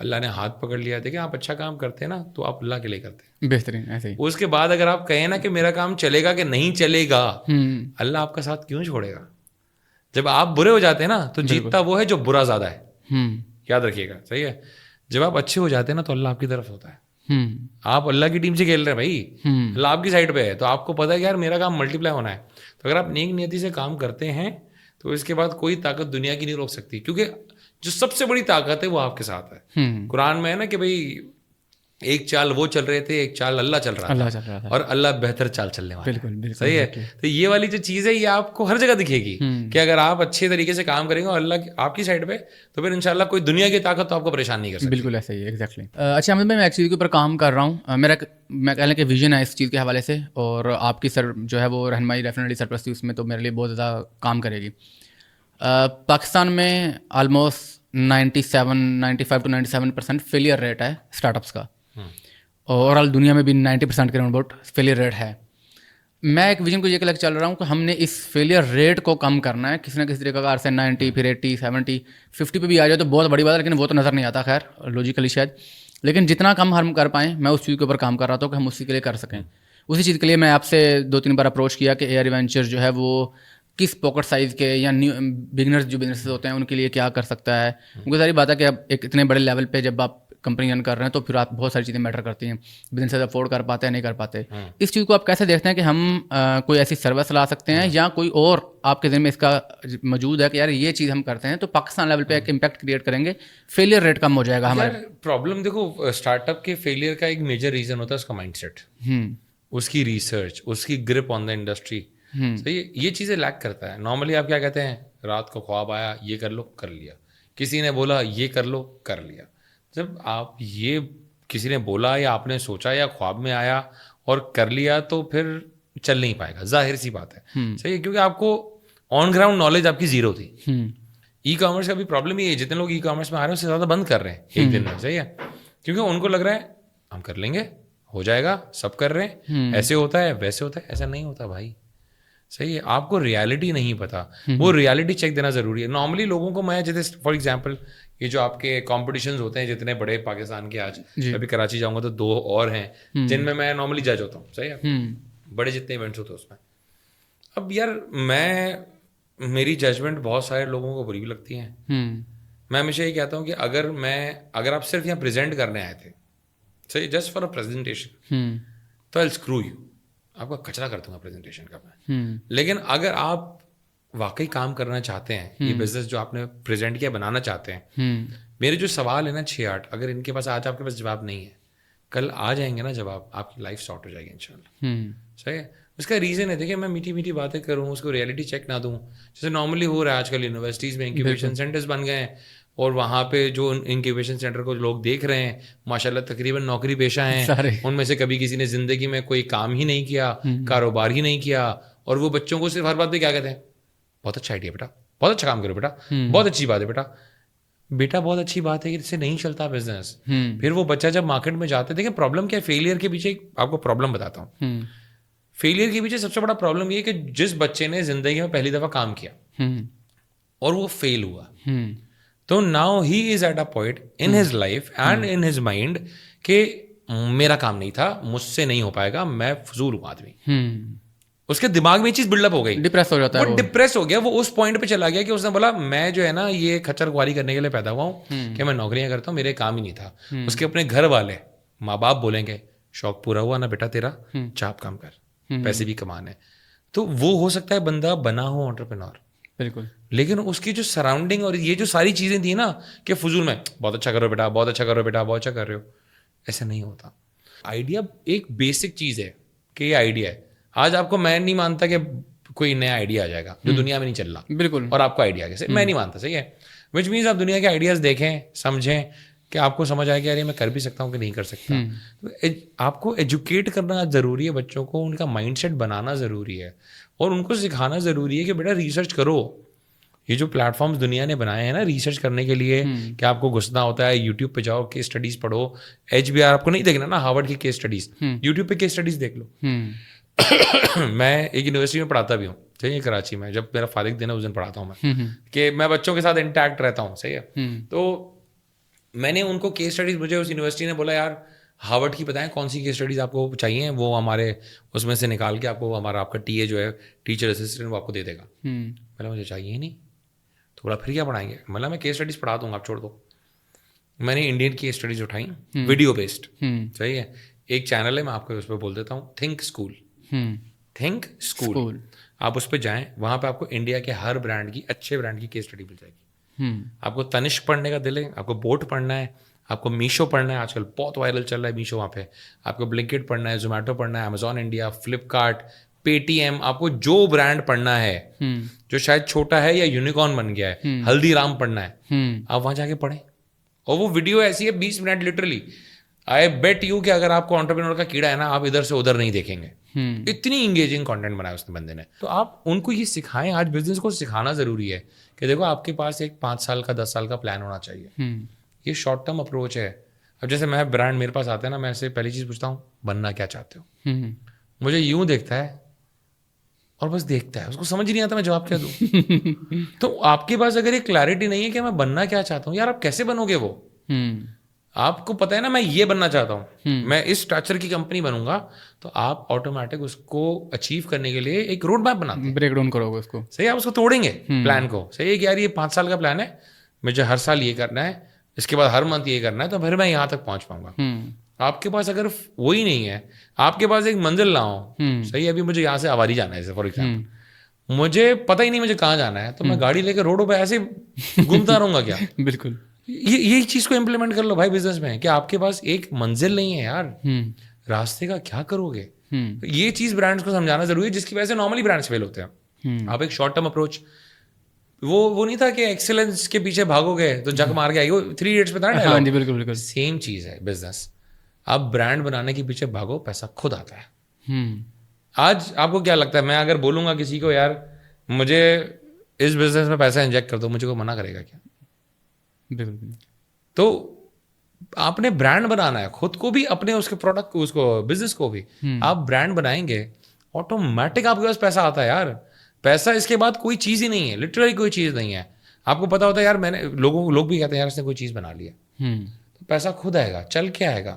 اللہ نے ہاتھ پکڑ لیا. دیکھیں آپ اچھا کام کرتے ہیں نا تو آپ اللہ کے لیے کرتے ہیں, بہترین ایسے ہی. اس کے بعد اگر آپ کہیں نا کہ میرا کام چلے گا کہ نہیں چلے گا, اللہ آپ کا ساتھ کیوں چھوڑے گا؟ جب آپ برے ہو جاتے ہیں نا تو جیتتا وہ ہے جو برا زیادہ ہے, یاد رکھیے گا, صحیح ہے. جب آپ اچھے ہو جاتے ہیں نا تو اللہ آپ کی طرف ہوتا ہے. آپ اللہ کی ٹیم سے کھیل رہے ہیں بھائی, اللہ آپ کی سائڈ پہ ہے, تو آپ کو پتا ہے کہ یار میرا کام ملٹی پلائی ہونا ہے. تو اگر آپ نیک نیتی سے کام کرتے ہیں تو اس کے بعد کوئی طاقت دنیا کی نہیں روک سکتی, کیونکہ جو سب سے بڑی طاقت ہے وہ آپ کے ساتھ ہے. قرآن میں ہے نا کہ بھائی ایک چال وہ چل رہے تھے, ایک چال اللہ چل رہا تھا, اور اللہ بہتر چال چلنے والا ہے. بالکل صحیح ہے. تو یہ والی جو چیز ہے یہ آپ کو ہر جگہ دکھے گی کہ اگر آپ اچھے طریقے سے کام کریں گے اور اللہ آپ کی سائڈ پہ, تو پھر انشاءاللہ کوئی دنیا کی طاقت تو آپ کو پریشان نہیں کر سکتی. بالکل ایسا ہی ہے, ایگزیکٹلی. اچھا احمد بھائی, میں ایک چیز کے اوپر کام کر رہا ہوں, میں کہہ لیں کہ ویژن ہے اس چیز کے حوالے سے, اور آپ کی سر جو ہے وہ رہنمائی ڈیفینیٹلی سرپرستی اس میں تو میرے لیے بہت زیادہ کام کرے گی. پاکستان میں آلموسٹ 95% فیلئر ریٹ ہے اسٹارٹ اپس کا, اوور آل دنیا میں بھی 90% کے راؤنڈ اباؤٹ فیلئر ریٹ ہے. میں ایک ویژن کو یہ لے کے چل رہا ہوں کہ ہم نے اس فیلئر ریٹ کو کم کرنا ہے کسی نہ کسی طریقے کا. سے 90 پھر 80 70 50 پہ بھی آ جائے تو بہت بڑی بات ہے, لیکن وہ تو نظر نہیں آتا خیر لوجیکلی شاید, لیکن جتنا کم ہم کر پائیں میں اس چیز کے اوپر کام کر رہا تھا کہ ہم اسی کے لیے کر سکیں. اسی چیز کے لیے میں آپ سے 2-3 بار اپروچ کیا کہ اے آر وینچر جو ہے وہ کس پاکٹ سائز کے یا نیو بگنرز جو بزنس ہوتے ہیں ان کے لیے کیا کر سکتا ہے, کیونکہ ساری بات ہے کہ اب ایک اتنے بڑے لیول پہ جب آپ کمپنی رن کر رہے ہیں تو پھر آپ بہت ساری چیزیں میٹر کرتی ہیں, بزنس افورڈ کر پاتے ہیں نہیں کر پاتے. اس چیز کو آپ کیسے دیکھتے ہیں کہ ہم کوئی ایسی سروس لا سکتے ہیں یا کوئی اور آپ کے ذہن میں اس کا موجود ہے کہ یار یہ چیز ہم کرتے ہیں تو پاکستان لیول پہ ایک امپیکٹ کریٹ کریں گے, فیلئر ریٹ کم ہو جائے گا ہمارا. پرابلم دیکھو اسٹارٹ اپ کے فیلئر کا ایک میجر ریزن ہوتا ہے اس کا مائنڈ سیٹ, اس کی ریسرچ, اس کی گرپ آن دا انڈسٹری. صحیح ہے, یہ چیزیں لیک کرتا ہے. نارملی آپ کیا کہتے ہیں, رات کو خواب آیا یہ کر لو کر لیا, کسی نے بولا یہ کر لو کر لیا. جب آپ یہ کسی نے بولا یا آپ نے سوچا یا خواب میں آیا اور کر لیا تو پھر چل نہیں پائے گا, ظاہر سی بات ہے. صحیح ہے, کیونکہ آپ کو آن گراؤنڈ نالج آپ کی زیرو تھی. ای کامرس کا بھی پرابلم یہ ہے, جتنے لوگ ای کامرس میں آ رہے ہیں اس سے زیادہ بند کر رہے ہیں ایک دن میں. صحیح ہے, کیونکہ ان کو لگ رہا ہے ہم کر لیں گے, ہو جائے گا, سب کر رہے ہیں, ایسے ہوتا ہے ویسے ہوتا ہے. ایسا نہیں ہوتا بھائی. صحیح ہے, آپ کو ریالٹی نہیں پتا, وہ ریالٹی چیک دینا ضروری ہے. نارملی لوگوں کو میں جیسے فار ایگزامپل یہ جو آپ کے کمپٹیشنز ہوتے ہیں جتنے بڑے پاکستان کے, آج ابھی کراچی جاؤں گا تو 2 اور ہیں جن میں نارملی جج ہوتا ہوں. صحیح ہے, بڑے جتنے ایونٹس ہوتے ہیں اس میں. اب یار میری ججمنٹ بہت سارے لوگوں کو بری بھی لگتی ہیں. میں ہمیشہ یہ کہتا ہوں کہ اگر آپ صرف یہاں پریزنٹ کرنے آئے تھے, صحیح, جسٹ فار اے پریزنٹیشن, تو آئی اسکرو یو, آپ کا کچرا کر دوں گا پریزنٹیشن کا میں. لیکن اگر آپ واقعی کام کرنا چاہتے ہیں, یہ بزنس جو آپ نے پریزنٹ کیا بنانا چاہتے ہیں, میرے جو سوال ہے نا 6-8, اگر ان کے پاس آج آپ کے پاس جواب نہیں ہے, کل آ جائیں گے نا جواب, آپ کی لائف سارٹ ہو جائے گی انشاءاللہ. صحیح ہے, اس کا ریزن ہے دیکھیں میں میٹھی میٹھی باتیں کروں, اس کو ریئلٹی چیک نہ دوں, جیسے نارملی ہو رہا ہے آج کل یونیورسٹیز میں انکیوبیشن سینٹرز بن گئے ہیں, اور وہاں پہ جو انکیوبیشن سینٹر کو لوگ دیکھ رہے ہیں ماشاءاللہ تقریباً نوکری پیشہ ہیں, ان میں سے کبھی کسی نے زندگی میں کوئی کام ہی نہیں کیا, کاروبار ہی نہیں کیا, اور وہ بچوں کو صرف ہر بات پہ کیا کہتے ہیں, بہت اچھا آئیڈیا بیٹا, بہت اچھا کام کرو بیٹا, بہت اچھی بات ہے بیٹا بہت اچھی بات ہے کہ اس سے نہیں چلتا بزنس. پھر وہ بچہ جب مارکیٹ میں جاتے دیکھیں پرابلم کیا ہے, فیلئر کے پیچھے آپ کو پرابلم بتاتا ہوں. فیلئر کے پیچھے سب سے بڑا پرابلم یہ ہے کہ جس بچے نے زندگی میں پہلی دفعہ کام کیا اور وہ فیل ہوا, تو now he is at a point in his life and in his mind کہ میرا کام نہیں تھا, مجھ سے نہیں ہو پائے گا, میں فضول ہوں آدمی. اس کے دماغ میں یہ چیز بلڈ اپ ہو گئی, ڈپریس ہو جاتا ہے, وہ ڈپریس ہو گیا, وہ اس پوائنٹ پہ چلا گیا کہ اس نے بولا میں جو ہے نا یہ کھچر خواری کرنے کے لیے پیدا ہوا ہوں کہ میں نوکریاں کرتا ہوں, میرے کام ہی نہیں تھا. اس کے اپنے گھر والے ماں باپ بولیں گے شوق پورا ہوا نا بیٹا تیرا, چاپ کام کر, پیسے بھی کمانے. تو وہ ہو سکتا ہے بندہ بنا ہو انٹرپرینور, بالکل, لیکن اس کی جو سراؤنڈنگ اور یہ جو ساری چیزیں تھیں نا کہ فضول میں بہت اچھا کرو بیٹا, بہت اچھا کرو بیٹا, بہت اچھا کر رہے ہو, ایسا نہیں ہوتا. آئیڈیا ایک بیسک چیز ہے کہ یہ آئیڈیا ہے. آج آپ کو میں نہیں مانتا کہ کوئی نیا آئیڈیا آ جائے گا جو دنیا میں نہیں چل رہا, بالکل, اور آپ کو آئیڈیا کیسے, میں نہیں مانتا. صحیح ہے, وچ مینس آپ دنیا کے آئیڈیاز دیکھیں, سمجھیں, کہ آپ کو سمجھ آئے کہ یار یہ میں کر بھی سکتا ہوں کہ نہیں کر سکتا. آپ کو ایجوکیٹ کرنا ضروری ہے, بچوں کو ان کا مائنڈ سیٹ بنانا ضروری ہے, اور ان کو سکھانا ضروری ہے کہ بیٹا ریسرچ کرو. یہ جو پلیٹ فارمز دنیا نے بنائے ہیں نا ریسرچ کرنے کے لیے کہ آپ کو گھسنا ہوتا ہے, یوٹیوب پہ جاؤ, کیس اسٹڈیز پڑھو. HBR آپ کو نہیں دیکھنا نا, ہارورڈ کی کیس اسٹڈیز, یوٹیوب پہ کیس اسٹڈیز دیکھ لو. میں ایک یونیورسٹی میں پڑھاتا بھی ہوں, صحیح ہے, کراچی میں. جب میرا فارغ دن ہے اس دن پڑھاتا ہوں میں, کہ میں بچوں کے ساتھ انٹیکٹ رہتا ہوں. صحیح ہے, تو میں نے ان کو کیس اسٹڈیز, مجھے اس یونیورسٹی نے بولا یار ہارورڈ کی بتائیں کون سی کیس اسٹڈیز آپ کو چاہیے, وہ ہمارے اس میں سے نکال کے آپ کو ہمارا آپ کا ٹی اے جو ہے ٹیچر اسسٹنٹ وہ آپ کو دے دے گا. میں مجھے چاہیے ہی نہیں. تو بولا پھر کیا پڑھائیں گے؟ میں کیس اسٹڈیز پڑھا دوں گا, آپ چھوڑ دو. میں نے انڈین کیس اسٹڈیز اٹھائیں ویڈیو بیسڈ. صحیح ہے, ایک چینل ہے میں آپ کو اس پہ بول دیتا ہوں, تھنک اسکول. تھنک اسکول, آپ اس پہ جائیں, وہاں پہ آپ کو انڈیا کے ہر برانڈ کی, اچھے برانڈ کی کیس اسٹڈی مل جائے گی. آپ کو تنشک پڑھنے کا دل ہے, آپ کو بوٹ پڑھنا ہے, آپ کو میشو پڑھنا ہے, آج کل بہت وائرل چل رہا ہے میشو, وہاں پہ آپ کو بلنکٹ پڑھنا ہے, زومیٹو پڑھنا ہے, امیزون انڈیا, فلپکارٹ, پے ٹی ایم, آپ کو جو برانڈ پڑھنا ہے جو شاید چھوٹا ہے یا یونیکارن بن گیا ہے, ہلدی رام پڑھنا ہے, آپ وہاں جا کے پڑھیں. اور وہ ویڈیو ایسی ہے 20 minute literally. I bet you کہ اگر آپ کو انٹرپرینور کا کیڑا ہے نا, آپ ادھر سے ادھر نہیں دیکھیں گے. اتنی انگیجنگ کانٹینٹ بنایا اس نے بندے نے. تو آپ ان کو یہ سکھائیں. آج بزنس کو سکھانا ضروری ہے کہ دیکھو آپ کے پاس ایک 5 سال کا 10 سال کا پلان ہونا چاہیے. یہ شارٹ ٹرم اپروچ ہے. اب جیسے میں برانڈ میرے پاس آتا ہے نا, میں سے پہلی چیز پوچھتا ہوں بننا کیا چاہتے ہو. مجھے یوں دیکھتا ہے اور بس دیکھتا ہے, اس کو سمجھ نہیں آتا میں جواب کیا دوں. تو آپ کے پاس اگر یہ کلیئرٹی نہیں ہے کہ میں بننا کیا چاہتا ہوں, یار آپ کیسے بنو گے وہ؟ آپ کو پتا ہے نا میں یہ بننا چاہتا ہوں, میں اس اسٹرکچر کی کمپنی بنوں گا, تو آپ آٹومیٹک اس کو اچیو کرنے کے لیے ایک روڈ میپ بناتے ہیں, بریک ڈاؤن کرو گے اس کو. صحیح, آپ اس کو توڑیں گے پلان کو. صحیح ہے کہ یار یہ 5 سال کا پلان ہے, مجھے ہر سال یہ کرنا ہے, اس کے بعد ہر منتھ یہ کرنا ہے, تو پھر میں یہاں تک پہنچ پاؤں گا. آپ کے پاس اگر وہی نہیں ہے, آپ کے پاس ایک منزل نہ ہو. صحیح ہے, ابھی مجھے یہاں سے آواری جانا ہے فار ایگزامپل, مجھے پتہ ہی نہیں مجھے کہاں جانا ہے, تو میں گاڑی لے کے روڈوں پہ ایسے گھومتا رہوں گا کیا؟ بالکل. یہی چیز کو امپلیمنٹ کر لو بھائی بزنس میں, کہ آپ کے پاس ایک منزل نہیں ہے یار, راستے کا کیا کرو گے. یہ چیز برانڈس کو سمجھانا ضروری ہے, جس کی وجہ سے نارملی برانڈس فیل ہوتے ہیں. آپ ایک شارٹ ٹرم اپروچ, وہ نہیں تھا کہ ایکسیلنس کے پیچھے بھاگو گے تو جگ مار کے آئیے, وہ 3 ایڈیٹس پہ تھا نا. ہاں جی بالکل بالکل سیم چیز ہے بزنس. آپ برانڈ بنانے کے پیچھے بھاگو, پیسہ خود آتا ہے. آج آپ کو کیا لگتا ہے, میں اگر بولوں گا کسی کو یار مجھے اس بزنس میں پیسہ انجیکٹ کر دو, مجھے کوئی منع کرے گا کیا؟ بالکل. تو آپ نے برانڈ بنانا ہے, خود کو بھی, اپنے اس کے پروڈکٹ کو, اس کو بزنس کو بھی. آپ برانڈ بنائیں گے, آٹومیٹک آپ کے پاس پیسہ آتا ہے یار. پیسہ اس کے بعد کوئی چیز ہی نہیں ہے, لٹرلی کوئی چیز نہیں ہے. آپ کو پتا ہوتا ہے یار, میں نے لوگ بھی کہتے ہیں یار اس نے کوئی چیز بنا لی ہے, تو پیسہ خود آئے گا, چل کے آئے گا,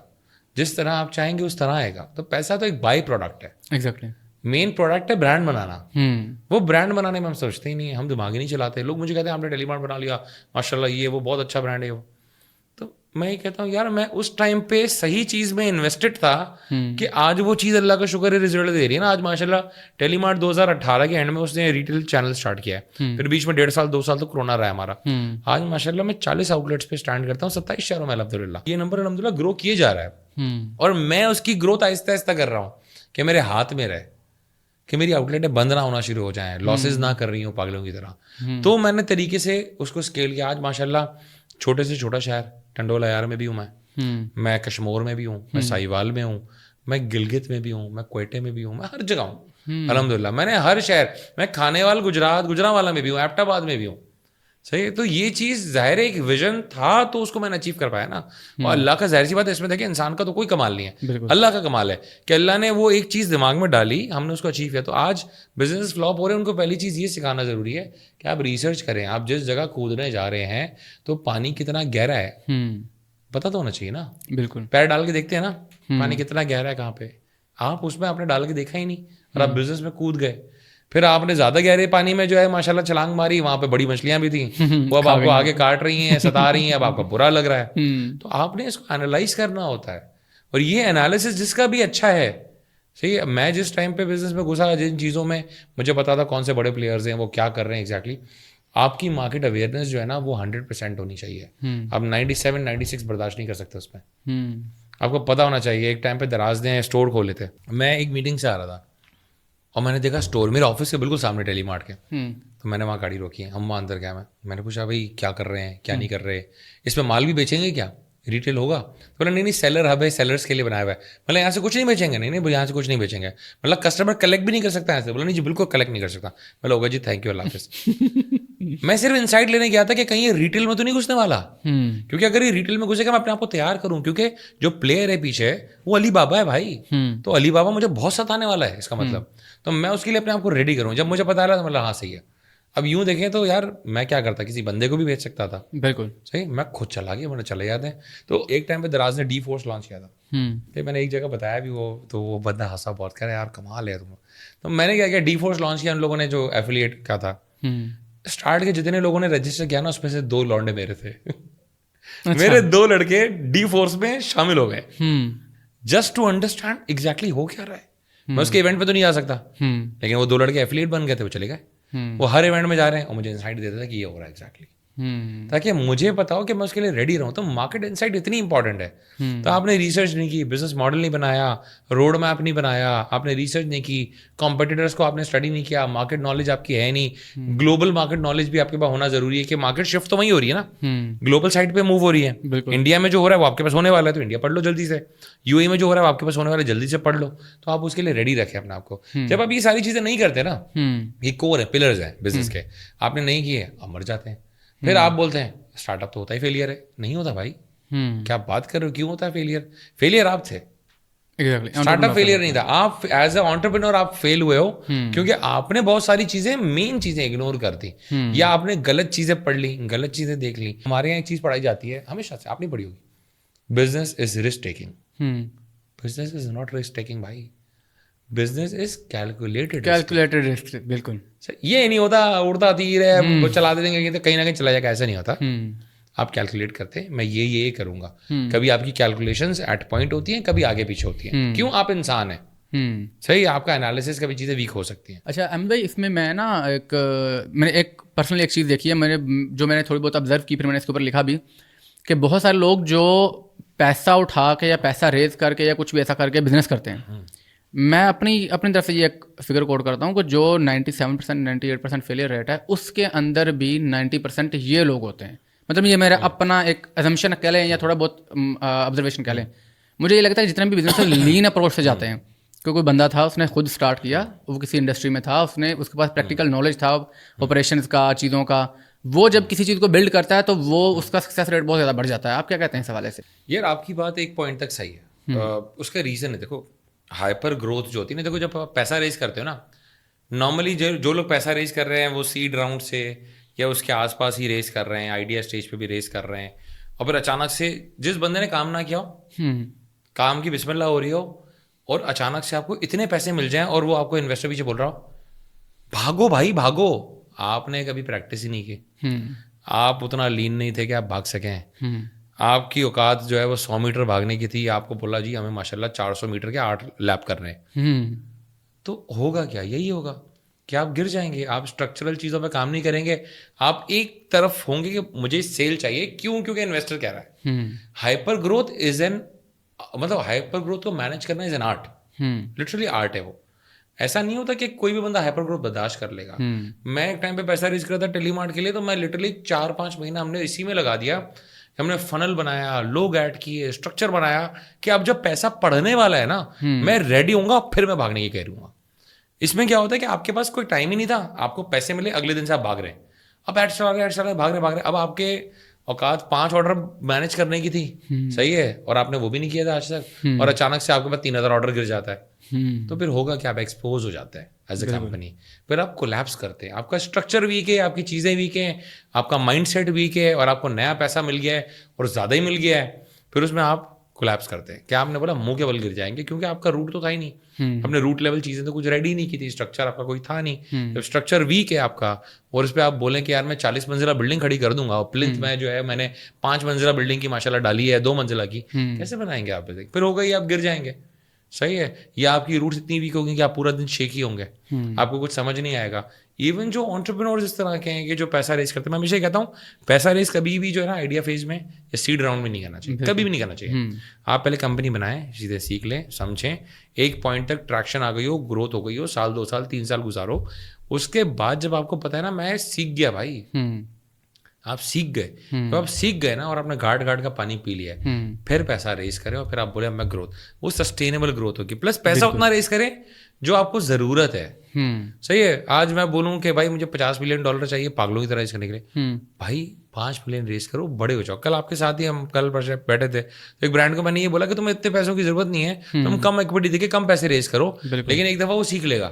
جس طرح آپ چاہیں گے اس طرح آئے گا. تو پیسہ تو ایک بائی پروڈکٹ ہے. ایگزیکٹلی. مین پروڈکٹ ہے برانڈ بنانا. وہ برانڈ بنانے میں ہم سوچتے ہی نہیں ہیں, ہم دماغ ہی نہیں چلاتے. لوگ مجھے کہتے ہیں آپ نے ٹیلی مارٹ بنا لیا, ماشاء اللہ یہ وہ بہت اچھا برانڈ ہے وہ. تو میں یہ کہتا ہوں یار میں اس ٹائم پہ صحیح چیز میں انویسٹڈ تھا کہ آج وہ چیز اللہ کا شکر ہے ریزلٹ دے رہی ہے نا. آج ماشاء اللہ ٹیلی مارٹ 2018 کے اینڈ میں اس نے ریٹیل چینل اسٹارٹ کیا ہے, پھر بیچ میں 1.5 سال 2 سال تو کرونا رہا ہے ہمارا. آج ماشاء اللہ میں 40 آؤٹ لیٹس پہ اسٹینڈ کرتا ہوں 27 شہروں میں الحمد للہ. یہ نمبر الحمد للہ گرو کیے جا رہا ہے, اور میں اس کی گروتھ آہستہ آہستہ کر رہا ہوں کہ میرے ہاتھ میں رہے, کہ میری آؤٹ لیٹیں بند نہ ہونا شروع ہو جائیں, لاسز نہ کر رہی ہوں پاگلوں کی طرح. تو میں نے طریقے سے اس کو اسکیل کیا. آج ماشاء اللہ چھوٹے سے چھوٹا شہر ٹنڈول عیار میں بھی ہوں, میں کشمور میں بھی ہوں, میں ساہیوال میں ہوں, میں گلگت میں بھی ہوں, میں کوئٹے میں بھی ہوں, میں ہر جگہ ہوں الحمد للہ. میں نے ہر شہر, میں کھانے وال گجرانوالا میں بھی ہوں, ایبٹ آباد میں بھی ہوں. صحیح. تو یہ چیز ظاہر ہے ایک ویژن تھا تو اس کو میں نے اچیو کر پایا نا. اور اللہ کا ظاہر سی بات ہے اس میں دیکھیں انسان کا تو کوئی کمال نہیں ہے, اللہ کا کمال ہے کہ اللہ نے وہ ایک چیز دماغ میں ڈالی, ہم نے اس کو اچیو کیا. تو آج بزنس فلاپ ہو رہے ہیں, ان کو پہلی چیز یہ سکھانا ضروری ہے کہ آپ ریسرچ کریں. آپ جس جگہ کودنے جا رہے ہیں تو پانی کتنا گہرا ہے پتہ تو ہونا چاہیے نا. بالکل. پیر ڈال کے دیکھتے ہیں نا پانی کتنا گہرا ہے کہاں پہ, آپ اس میں آپ نے ڈال کے دیکھا ہی نہیں, اور آپ بزنس میں کود گئے. پھر آپ نے زیادہ گہرے پانی میں جو ہے ماشاء اللہ چھلانگ ماری, وہاں پہ بڑی مچھلیاں بھی تھیں, وہ اب آپ کو آگے کاٹ رہی ہیں, ستا رہی ہیں, اب آپ کو برا لگ رہا ہے. تو آپ نے اس کو انالائز کرنا ہوتا ہے, اور یہ انالیسس جس کا بھی اچھا ہے. صحیح ہے. میں جس ٹائم پہ بزنس میں گھسا, جن چیزوں میں مجھے پتا تھا کون سے بڑے پلیئرز ہیں, وہ کیا کر رہے ہیں ایگزیکٹلی, آپ کی مارکیٹ اویئرنیس جو ہے نا وہ 100% ہونی چاہیے. آپ 97-96 برداشت نہیں کر سکتے اس میں. آپ کو پتا ہونا چاہیے. ایک ٹائم پہ دراز دیں اسٹور کھولے تھے, میں ایک میٹنگ سے آ رہا تھا اور میں نے دیکھا اسٹور میرے آفس کے بالکل سامنے ٹیلی مارٹ کے. تو میں نے وہاں گاڑی روکی ہے, ہم وہاں اندر گیا, میں نے پوچھا بھائی کیا کر رہے ہیں, کیا نہیں کر رہے, اس میں مال بھی بیچیں گے کیا, ریٹیل ہوگا؟ بولا نہیں سیلر ہب ہے, سیلرس کے لیے بنایا ہوا ہے. مطلب یہاں سے کچھ نہیں بیچیں گے؟ نہیں یہاں سے کچھ نہیں بیچیں گے. مطلب کسٹمر کلیکٹ بھی نہیں کر سکتا ایسے؟ بولا نہیں جی بالکل کلیکٹ نہیں کر سکتا. میں ہوگا جی تھینک یو اللہ حافظ. میں صرف انسائٹ لینے گیا تھا کہ کہیں یہ ریٹیل میں تو نہیں گھسنے والا, کیونکہ اگر یہ ریٹیل میں گھسے گا میں اپنے آپ کو تیار کروں, کیونکہ جو پلیئر ہے پیچھے وہ علی بابا ہے بھائی. تو علی بابا مجھے بہت ستانے والا ہے اس کا مطلب, تو میں اس کے لیے اپنے آپ کو ریڈی کروں. جب مجھے پتا رہا تو مطلب ہاں صحیح ہے, اب یوں دیکھیں تو یار میں کیا کرتا, کسی بندے کو بھی بیچ سکتا تھا, بالکل صحیح, میں خود چلا گیا, ورنہ چلے جاتے ہیں. تو ایک ٹائم پہ دراز نے ڈی فورس لانچ کیا تھا, پھر میں نے ایک جگہ بتایا بھی وہ, تو وہ بندہ ہنسا بہت, کہہ رہا یار کمال ہے تم. تو میں نے کیا کیا, ڈی فورس لانچ کیا ان لوگوں نے جو ایفیلیٹ کا تھا. اسٹارٹ کے جتنے لوگوں نے رجسٹر کیا نا, اس میں سے 2 لونڈے میرے تھے. میرے 2 لڑکے ڈی فورس میں شامل ہو گئے, جسٹ ٹو انڈرسٹینڈ ایگزیکٹلی ہو کیا رہا ہے. میں اس کے ایونٹ پہ تو نہیں آ سکتا, لیکن وہ 2 لڑکے ایفیلیٹ بن گئے تھے, وہ چلے گئے, وہ ہر ایونٹ میں جا رہے ہیں, اور مجھے انسائٹ دیتا تھا کہ یہ ہو رہا ہے ایگزیکٹلی, تاکہ مجھے پتا ہو کہ میں اس کے لیے ریڈی رہوں. تو مارکیٹ انسائٹ اتنی امپورٹنٹ ہے. تو آپ نے ریسرچ نہیں کی, بزنس ماڈل نہیں بنایا, روڈ میپ نہیں بنایا, آپ نے ریسرچ نہیں کی, کمپیٹیٹرس کو آپ نے اسٹڈی نہیں کیا, مارکیٹ نالج آپ کی ہے نہیں. گلوبل مارکیٹ نالج بھی آپ کے پاس ہونا ضروری ہے, کہ مارکیٹ شفٹ تو وہیں ہو رہی ہے نا, گلوبل سائڈ پہ موو ہو رہی ہے. انڈیا میں جو ہو رہا ہے وہ آپ کے پاس ہونے والا ہے, تو انڈیا پڑھ لو جلدی سے. UAE میں جو ہو رہا ہے وہ آپ کے پاس ہونے والا ہے, جلدی سے پڑھ لو. تو آپ اس کے لیے ریڈی رکھیں اپنے آپ کو. جب آپ یہ ساری چیزیں نہیں کرتے نا, یہ کور ہے, پلرز ہیں بزنس کے, آپ نے نہیں کیے, آپ مر جاتے ہیں. پھر آپ بولتے ہیں اسٹارٹ اپ تو ہوتا ہی فیلئر ہے. نہیں ہوتا بھائی, کیا بات کر رہے ہو, کیوں ہوتا ہے فیلئر؟ فیلئر آپ تھے, اسٹارٹ اپ فیلئر نہیں تھا. آپ ایز اے انٹرپرینور آپ فیل ہوئے ہو کیونکہ آپ نے بہت ساری چیزیں, مین چیزیں اگنور کر دی, یا آپ نے غلط چیزیں پڑھ لی, غلط چیزیں دیکھ لی. ہمارے یہاں ایک چیز پڑھائی جاتی ہے ہمیشہ سے, آپ نہیں پڑھی ہوگی, business is risk taking. Business is not risk taking بھائی, بزنس از کیلکولیٹڈ رسک. بالکل, یہ نہیں ہوتا اڑتا تیر ہے چلا دیں گے کہیں نہ کہیں چلا جائے گا, ایسا نہیں ہوتا. آپ کیلکولیٹ کرتے ہیں, میں یہ کروں گا. کبھی آپ کی کیلکولیشنز ایٹ پوائنٹ ہوتی ہیں, کبھی آگے پیچھے ہوتی ہیں. کیوں؟ آپ انسان ہیں, صحیح, آپ کا انالیسس کبھی چیزیں ویک ہو سکتی ہیں. اچھا احمد بھائی, اس میں میں نا میں نے ایک پرسنلی ایک چیز دیکھی ہے, جو میں نے تھوڑی بہت آبزرو کی, پھر میں نے اس کے اوپر لکھا بھی, کہ بہت سارے لوگ جو پیسہ اٹھا کے یا پیسہ ریز کر کے یا کچھ بھی ایسا کر کے بزنس کرتے ہیں, میں اپنی طرف سے یہ ایک فگر کوٹ کرتا ہوں کہ جو 97% 98% فیلئر ریٹ ہے, اس کے اندر بھی 90% یہ لوگ ہوتے ہیں. مطلب یہ میرا اپنا ایک ایزمپشن کہہ لیں یا تھوڑا بہت آبزرویشن کہہ لیں. مجھے یہ لگتا ہے جتنے بھی بزنس لین اپروچ سے جاتے ہیں, کہ کوئی بندہ تھا, اس نے خود اسٹارٹ کیا, وہ کسی انڈسٹری میں تھا, اس کے پاس پریکٹیکل نالج تھا آپریشنس کا, چیزوں کا, وہ جب کسی چیز کو بلڈ کرتا ہے تو وہ اس کا سکسیس ریٹ بہت زیادہ بڑھ جاتا ہے. آپ کیا کہتے ہیں اس حوالے سے؟ یار آپ کی بات ایک پوائنٹ تک صحیح ہے, اس کا ریزن ہے. دیکھو ہائپر گروتھ جو ہوتی ہے نا, دیکھو جب آپ پیسہ ریز کرتے ہو نا, نارملی جو لوگ پیسہ ریز کر رہے ہیں وہ سیڈ راؤنڈ سے یا اس کے آس پاس ہی ریز کر رہے ہیں, آئیڈیا اسٹیج پہ بھی ریز کر رہے ہیں, اور پھر اچانک سے جس بندے نے کام نہ کیا ہو, کام کی بسم اللہ ہو رہی ہو, اور اچانک سے آپ کو اتنے پیسے مل جائیں, اور وہ آپ کو انویسٹر پیچھے بول رہا ہو بھاگو بھائی بھاگو. آپ نے کبھی پریکٹس ہی نہیں کی, آپ اتنا لین نہیں تھے کہ آپ بھاگ سکیں. آپ کی اوقات جو ہے وہ 100 میٹر بھاگنے کی تھی, آپ کو بولا جی ہمیں ماشاء اللہ 400 میٹر کے 8 لیپ کرنے ہیں, تو ہوگا کیا؟ یہی ہوگا کہ آپ گر جائیں گے. آپ اسٹرکچرل چیزوں پہ کام نہیں کریں گے, آپ ایک طرف ہوں گے کہ مجھے سیل چاہیے. کیوں؟ کیونکہ انویسٹر کہہ رہا ہے. ہائپر گروتھ از این, مطلب ہائپر گروتھ کو مینیج کرنا is an art, literally art ہے وہ. ایسا نہیں ہوتا کہ کوئی بھی بندہ ہائپر گروتھ برداشت کر لے گا. میں ایک ٹائم پہ پیسہ ریز کرا تھا ٹیلی مارٹ کے لیے, تو میں لٹرلی 4-5 مہینہ ہم نے اسی میں لگا دیا. ہم نے فنل بنایا, لوگ ایڈ کیے, اسٹرکچر بنایا, کہ اب جب پیسہ پڑھنے والا ہے نا, میں ریڈی ہوں گا, پھر میں بھاگنے کی کہہ رہوں گا. اس میں کیا ہوتا ہے کہ آپ کے پاس کوئی ٹائم ہی نہیں تھا, آپ کو پیسے ملے, اگلے دن سے آپ بھاگ رہے ہیں, اب ایڈ چلا رہے بھاگ رہے. اب آپ کے اوقات 5 آرڈر مینیج کرنے کی تھی, صحیح ہے, اور آپ نے وہ بھی نہیں کیا تھا آج تک, اور اچانک سے آپ کے پاس 3000 آرڈر گر جاتا ہے, تو پھر ہوگا کہ آپ ایکسپوز ہو جاتے ہیں ایز اے کمپنی. پھر آپ کولیپس کرتے ہیں, آپ کا اسٹرکچر ویک ہے, آپ کی چیزیں ویک ہیں, آپ کا مائنڈ سیٹ ویک ہے, اور آپ کو نیا پیسہ مل گیا ہے اور زیادہ ہی مل گیا ہے, پھر اس میں آپ کولیپس کرتے ہیں. کیا آپ نے بولا منہ کے بل گر جائیں گے, کیونکہ آپ کا روٹ تو تھا ہی نہیں, آپ نے روٹ لیول چیزیں تو کچھ ریڈی نہیں کی تھی, اسٹرکچر آپ کا کوئی تھا نہیں. جب اسٹرکچر ویک ہے آپ کا, اور اس پہ آپ بولیں کہ یار میں 40 منزلہ بلڈنگ کھڑی کر دوں گا, اور پلنتھ میں جو ہے میں نے 5 منزلہ بلڈنگ کی ماشاء اللہ ڈالی ہے 2 منزلہ کی, کیسے بنائیں گے آپ؟ پھر ہوگا ہی آپ گر جائیں گے, صحیح ہے. یا آپ کی روٹس اتنی ویک ہوگی کہ آپ پورا دن شیکی ہوں گے, آپ کو کچھ سمجھ نہیں آئے گا. ایون جو انٹرپرینورز اس طرح کے ہیں کہ جو پیسہ ریز کرتے ہیں, میں ہمیشہ کہتا ہوں پیسہ ریز کبھی بھی جو ہے نا آئیڈیا فیز میں یا سیڈ راؤنڈ میں نہیں کرنا چاہیے, کبھی بھی نہیں کرنا چاہیے. آپ پہلے کمپنی بنائیں, چیزیں سیکھ لیں, سمجھیں, ایک پوائنٹ تک ٹریکشن آ گئی ہو, گروتھ ہو گئی ہو, 1 سال 2 سال 3 سال گزارو. اس کے بعد جب آپ کو پتا ہے نا میں سیکھ گیا بھائی, آپ سیکھ گئے, تو آپ سیکھ گئے نا, اور آپ نے گھاٹ کا پانی پی لیا ہے, پھر پیسہ ریز کریں, اور پھر آپ بولے میں گروتھ, وہ سسٹینیبل گروتھ ہوگی. پلس پیسہ اتنا ریز کریں جو آپ کو ضرورت ہے, صحیح ہے. آج میں بولوں کہ بھائی مجھے $50 ملین چاہیے پاگلوں کی طرح ریز کرنے کے لیے, بھائی 5 ملین ریز کرو, بڑے ہو جاؤ. کل آپ کے ساتھ ہی ہم کل بیٹھے تھے, تو ایک برانڈ کو میں نے یہ بولا کہ تمہیں اتنے پیسوں کی ضرورت نہیں ہے, تم کم ایکوٹی دے کے کم پیسے ریز کرو, لیکن ایک دفعہ وہ سیکھ لے گا.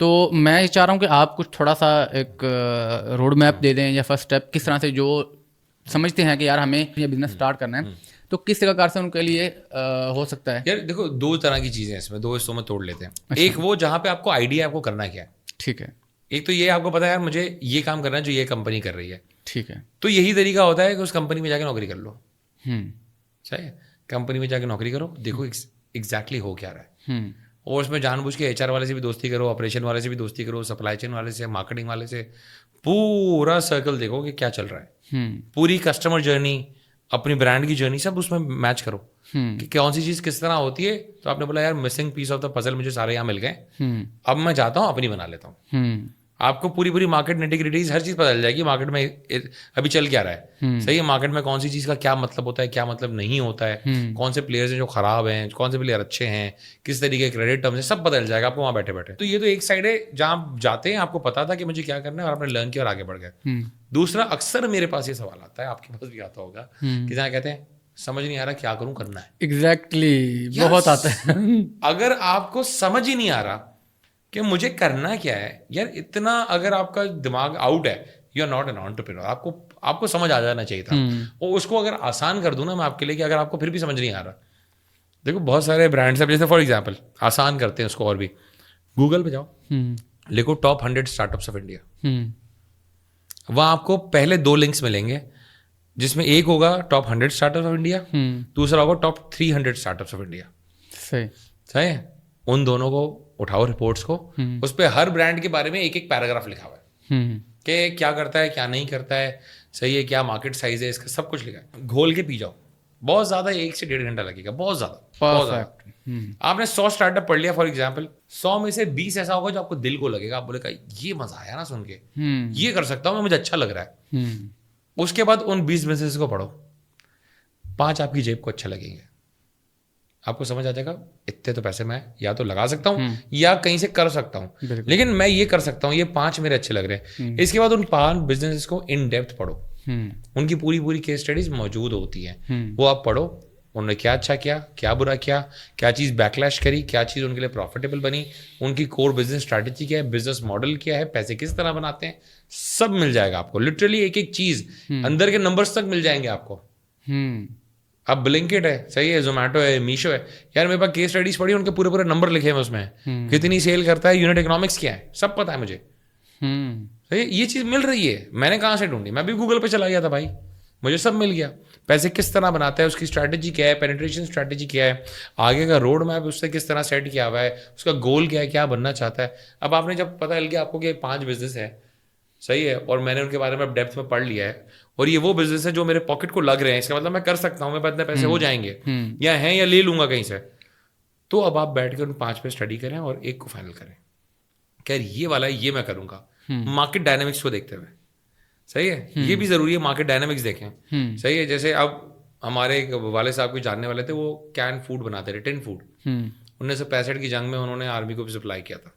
تو میں یہ چاہ رہا ہوں کہ آپ کچھ تھوڑا سا ایک روڈ میپ دے دیں یا فرسٹ اسٹیپ کس طرح سے جو سمجھتے ہیں کہ یار ہمیں یہ بزنس اسٹارٹ کرنا ہے تو کس طرح کار سے ان کے لیے ہو سکتا ہے. یار دیکھو 2 طرح کی چیزیں اس میں 2 حصوں میں توڑ لیتے ہیں. ایک وہ جہاں پہ آپ کو آئیڈیا ہے آپ کو کرنا کیا ہے. ٹھیک ہے. ایک تو یہ آپ کو پتا ہے یار مجھے یہ کام کرنا ہے جو یہ کمپنی کر رہی ہے. ٹھیک ہے. تو یہی طریقہ ہوتا ہے کہ اس کمپنی میں جا کے نوکری کر لو. صحیح ہے. کمپنی میں جا کے نوکری کرو, دیکھو ایگزیکٹلی ہو کیا رہا ہے, اور اس میں جان بوجھ کے HR والے سے بھی دوستی کرو, آپریشن والے سے بھی دوستی کرو, سپلائی چین والے سے, مارکیٹنگ والے سے, پورا سرکل دیکھو کہ کیا چل رہا ہے. پوری کسٹمر جرنی, اپنی برانڈ کی جرنی سب اس میں میچ کرو کہ کون سی چیز کس طرح ہوتی ہے. تو آپ نے بولا یار missing piece of the puzzle مجھے سارے یہاں مل گئے, اب میں جاتا ہوں اپنی بنا لیتا ہوں. آپ کو پوری مارکیٹ نیٹیگریٹیز ہر چیز پتہ چل جائے گی, مارکیٹ میں ابھی چل کیا رہا ہے. صحیح ہے. مارکیٹ میں کون سی چیز کا کیا مطلب ہوتا ہے, کیا مطلب نہیں ہوتا ہے, کون سے پلیئرز ہیں جو خراب ہیں, کون سے پلیئر اچھے ہیں, کس طریقے کے کریڈٹ ٹرمز ہیں, سب پتہ چل جائے گا آپ کو وہاں بیٹھے بیٹھے. تو یہ تو ایک سائڈ ہے جہاں آپ جاتے ہیں, آپ کو پتا تھا کہ مجھے کیا کرنا ہے اور آپ نے لرن کیا اور آگے بڑھ گئے. دوسرا اکثر میرے پاس یہ سوال آتا ہے, آپ کے پاس بھی آتا ہوگا, کہ جہاں کہتے ہیں سمجھ نہیں آ رہا کیا کروں, کرنا ہے. ایگزیکٹلی بہت آتا ہے. اگر آپ کو سمجھ ہی نہیں آ رہا کہ مجھے کرنا کیا ہے, یار اتنا اگر آپ کا دماغ آؤٹ ہے, you are not an entrepreneur. آپ کو سمجھ آ جانا چاہیے تھا. اور اس کو اگر آسان کر دوں نا میں آپ کے لیے, کہ اگر آپ کو پھر بھی سمجھ نہیں آ رہا, دیکھو بہت سارے برانڈس ہیں, جیسے فار ایگزامپل آسان کرتے ہیں اس کو اور بھی. گوگل پہ جاؤ, لکھو top 100 startups of India. وہاں آپ کو پہلے 2 لنکس ملیں گے, جس میں ایک ہوگا top 100 startups of India, دوسرا ہوگا top 300 start ups of India. صحیح ہے. ان دونوں کو اٹھاؤ رپورٹس کو, اس پہ ہر برانڈ کے بارے میں ایک پیراگراف لکھا ہوا ہے کہ کیا کرتا ہے کیا نہیں کرتا ہے, صحیح ہے, کیا مارکیٹ سائز ہے, اس کا سب کچھ لکھا ہے. گھول کے پی جاؤ, بہت زیادہ 1 سے 1.5 گھنٹہ لگے گا, بہت زیادہ. آپ نے 100 اسٹارٹ اپ پڑھ لیا فار ایگزامپل, 100 میں سے 20 ایسا ہوگا جو آپ کو دل کو لگے گا, آپ بولے گا یہ مزہ آیا نا سن کے, یہ کر سکتا ہوں میں, مجھے اچھا لگ رہا ہے. اس کے بعد ان 20 بزنس کو پڑھو, 5 آپ کی جیب کو اچھا لگیں گے. آپ کو سمجھ آ جائے گا اتنے تو پیسے میں یا تو لگا سکتا ہوں یا کہیں سے کر سکتا ہوں, لیکن میں یہ کر سکتا ہوں, یہ 5 میرے اچھے لگ رہے ہیں. اس کے بعد ان 5 بزنس کو ان ڈیپتھ پڑھو, ان کی پوری کیس اسٹڈیز موجود ہوتی ہیں, وہ آپ پڑھو. انہوں نے کیا اچھا کیا, کیا برا کیا, کیا چیز بیکلیش کری, کیا چیز ان کے لیے پروفیٹیبل بنی, ان کی کور بزنس اسٹریٹجی کیا ہے, بزنس ماڈل کیا ہے, پیسے کس طرح بناتے ہیں, سب مل جائے گا آپ کو. لٹرلی ایک چیز اندر کے نمبرز تک مل جائیں گے آپ کو. اب بلنکٹ ہے, صحیح ہے, زومیٹو ہے, میشو ہے, یار میرے پاس کیس اسٹڈیز پڑھی, ان کے پورے نمبر لکھے ہیں اس میں, کتنی سیل کرتا ہے, یونٹ اکنامکس کیا ہے, سب پتا ہے مجھے. صحیح, یہ چیز مل رہی ہے. میں نے کہاں سے ڈھونڈی, میں بھی گوگل پہ چلا گیا تھا بھائی, مجھے سب مل گیا. پیسے کس طرح بناتا ہے, اس کی اسٹریٹجی کیا ہے, پینیٹریشن اسٹریٹجی کیا ہے, آگے کا روڈ میپ اس سے کس طرح سیٹ کیا ہوا ہے, اس کا گول کیا ہے, کیا بننا چاہتا ہے. اب آپ نے جب پتہ چل گیا آپ کو کہ 5 بزنس ہے, صحیح ہے, اور میں نے ان کے بارے میں ڈیپتھ میں پڑھ لیا ہے, اور یہ وہ بزنس ہے جو میرے پاکٹ کو لگ رہے ہیں, اس کا مطلب میں کر سکتا ہوں, میرے پاس اتنے پیسے ہو جائیں گے یا ہیں یا لے لوں گا کہیں سے. تو اب آپ بیٹھ کے ان 5 پہ اسٹڈی کریں اور ایک کو فائنل کریں کہ یہ والا ہے, یہ میں کروں گا, مارکیٹ ڈائنامکس کو دیکھتے ہوئے. صحیح ہے, یہ بھی ضروری ہے, مارکیٹ ڈائنامکس دیکھیں. صحیح ہے, جیسے اب ہمارے والد صاحب کو جاننے والے تھے, وہ کین فوڈ بناتے تھے, ٹن فوڈ. 1965 کی جنگ میں انہوں نے آرمی کو بھی سپلائی کیا تھا.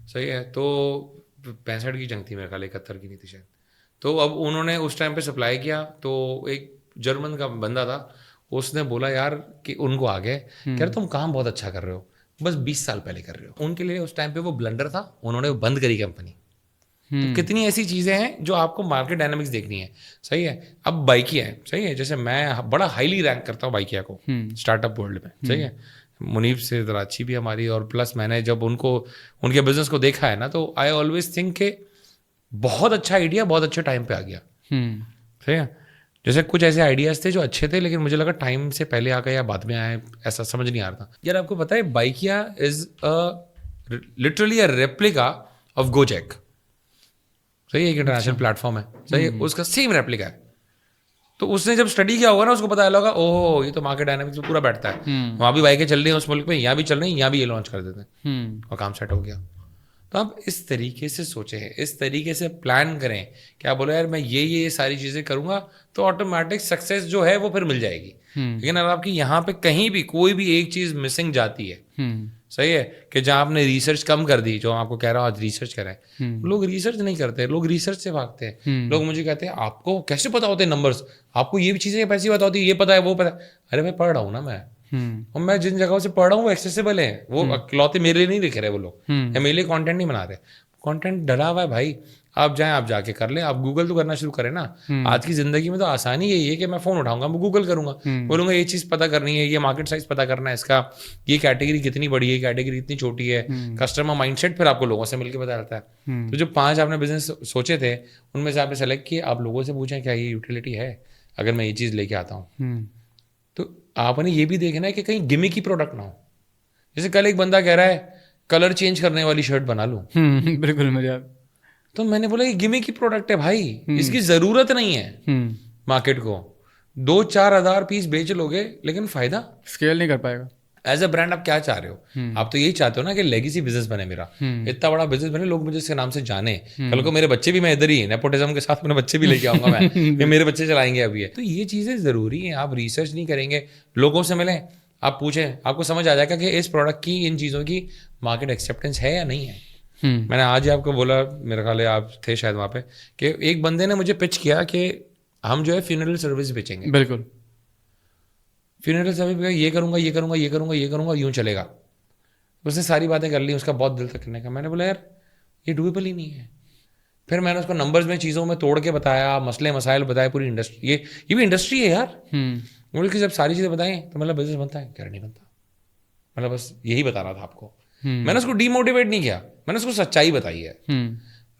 صحیح ہے, تو 65 کی جنگ تھی میرے خیال, 71 کی نہیں تھی شاید. تو اب انہوں نے اس ٹائم پہ سپلائی کیا, تو ایک جرمن کا بندہ تھا, اس نے بولا یار کہ ان کو آگے کہ یار تم کام بہت اچھا کر رہے ہو, بس 20 سال پہلے کر رہے ہو. ان کے لیے اس ٹائم پہ وہ بلنڈر تھا, انہوں نے بند کری کمپنی. تو کتنی ایسی چیزیں ہیں جو آپ کو مارکیٹ ڈائنامکس دیکھنی ہے. صحیح ہے. اب بائکیا ہے, صحیح ہے, جیسے میں بڑا ہائیلی رینک کرتا ہوں بائکیا کو اسٹارٹ اپ ورلڈ میں. صحیح ہے, منیب سے ذرا اچھی بھی ہماری, اور پلس میں نے جب ان کے بزنس کو دیکھا ہے نا, تو آئی آلویز تھنک کہ بہت اچھا آئیڈیا بہت اچھے ٹائم پہ آ گیا. صحیح ہے, جیسے کچھ ایسے آئیڈیاز تھے جو اچھے تھے, لیکن مجھے لگا ٹائم سے پہلے آ گئے یا بعد میں آئے, ایسا سمجھ نہیں آ رہا تھا. یار آپ کو پتا ہے Bykea is literally a replica of Gojek. صحیح ہے, ایک انٹرنیشنل پلیٹ فارم ہے, صحیح ہے, اس کا سیم ریپلیکا ہے. تو اس نے جب اسٹڈی کیا ہوگا نا, اس کو پتا لگا اوہ یہ تو مارکیٹ ڈائنامکس میں پورا بیٹھتا ہے, وہاں بھی بائکیں چل رہی ہیں اس ملک میں, یہاں بھی چل رہی ہیں, یہاں بھی یہ لانچ کر دیتے ہیں, اور کام سیٹ ہو گیا. تو آپ اس طریقے سے سوچیں, اس طریقے سے پلان کریں کہ آپ بولے یار میں یہ ساری چیزیں کروں گا, تو آٹومیٹک سکسیز جو ہے وہ پھر مل جائے گی. لیکن اگر آپ کی یہاں پہ کہیں بھی کوئی بھی ایک چیز مسنگ جاتی ہے, صحیح ہے, کہ جہاں آپ نے ریسرچ کم کر دی, جو آپ کو کہہ رہا ہوں آج ریسرچ کریں, لوگ ریسرچ نہیں کرتے, لوگ ریسرچ سے بھاگتے ہیں. لوگ مجھے کہتے ہیں آپ کو کیسے پتا ہوتے ہیں نمبرس, آپ کو یہ بھی چیزیں پیسی پتا ہوتی ہے, یہ پتا ہے وہ پتا ہے. ارے میں پڑھ رہا ہوں نا, میں اور میں جن جگہوں سے پڑھ رہا ہوں وہ ایکسیسیبل ہے, وہ اکلوتے میرے لیے نہیں لکھ رہے وہ لوگ, یا میرے لیے کانٹینٹ نہیں بنا رہے. کانٹینٹ ڈلا ہوا ہے بھائی, آپ جائیں, آپ جا کے کر لیں, آپ گوگل تو کرنا شروع کریں نا. آج کی زندگی میں تو آسانی یہی ہے کہ میں فون اٹھاؤں گا, میں گوگل کروں گا, بولوں گا یہ چیز پتہ کرنی ہے, یہ مارکیٹ سائز پتہ کرنا ہے اس کا, یہ کیٹیگری کتنی بڑی ہے, کیٹیگری کتنی چھوٹی ہے, کسٹمر مائنڈ سیٹ پھر آپ کو لوگوں سے مل کے پتہ چلتا ہے. تو جو 5 آپ نے بزنس سوچے تھے ان میں سے آپ نے سلیکٹ کیے, آپ لوگوں سے پوچھیں کیا یہ یوٹیلیٹی ہے اگر میں یہ چیز لے کے آتا ہوں. تو آپ نے یہ بھی دیکھنا ہے کہ کہیں گیمک کی پروڈکٹ نہ ہو. جیسے کل ایک بندہ کہہ رہا ہے کلر چینج کرنے والی شرٹ بنا لوں, بالکل مجھے, تو میں نے بولا یہ گیمک کی پروڈکٹ ہے بھائی, اس کی ضرورت نہیں ہے مارکیٹ کو. 2-4 ہزار پیس بیچ لو گے لیکن فائدہ اسکیل نہیں کر پائے گا. ایز اے برانڈ آپ کیا چاہ رہے ہو؟ آپ تو یہی چاہتے ہو نا کہ لیگیسی بزنس بنے, میرا اتنا بڑا بزنس بنے, لوگ مجھے اس کے نام سے جانے. کل کو میرے بچے بھی, میں ادھر ہی نیپوٹزم کے ساتھ اپنے بچے بھی لے کے آؤں گا میں, کہ میرے بچے چلائیں گے ابھی. تو یہ چیزیں ضروری ہیں. آپ ریسرچ نہیں کریں گے, لوگوں سے ملیں, آپ پوچھیں, آپ کو سمجھ آ جائے گا کہ اس پروڈکٹ کی, ان چیزوں کی مارکیٹ ایکسیپٹینس ہے یا نہیں ہے. میں نے آج آپ کو بولا, میرا خیال ہے آپ تھے شاید وہاں پہ, کہ ایک بندے نے مجھے پچ کیا کہ ہم جو ہے فیونرل سروس بیچیں گے. بالکل, فیونرل سروس, یہ کروں گا, یہ کروں گا, یہ کروں گا, یہ کروں گا, یوں چلے گا. اس نے ساری باتیں کر لی, اس کا بہت دل تک کرنے کا. میں نے بولا یار یہ ڈویبل ہی نہیں ہے. پھر میں نے اس کو نمبرز میں چیزوں میں توڑ کے بتایا, مسئلے مسائل بتائے, پوری انڈسٹری, یہ بھی انڈسٹری ہے یار. ملک کی جب ساری چیزیں بتائیں تو مطلب بزنس بنتا ہے کیا نہیں بنتا. مطلب بس یہی بتا رہا تھا آپ کو. میں نے اس کو ڈی موٹیویٹ نہیں کیا, میں نے اس کو سچائی بتائی ہے.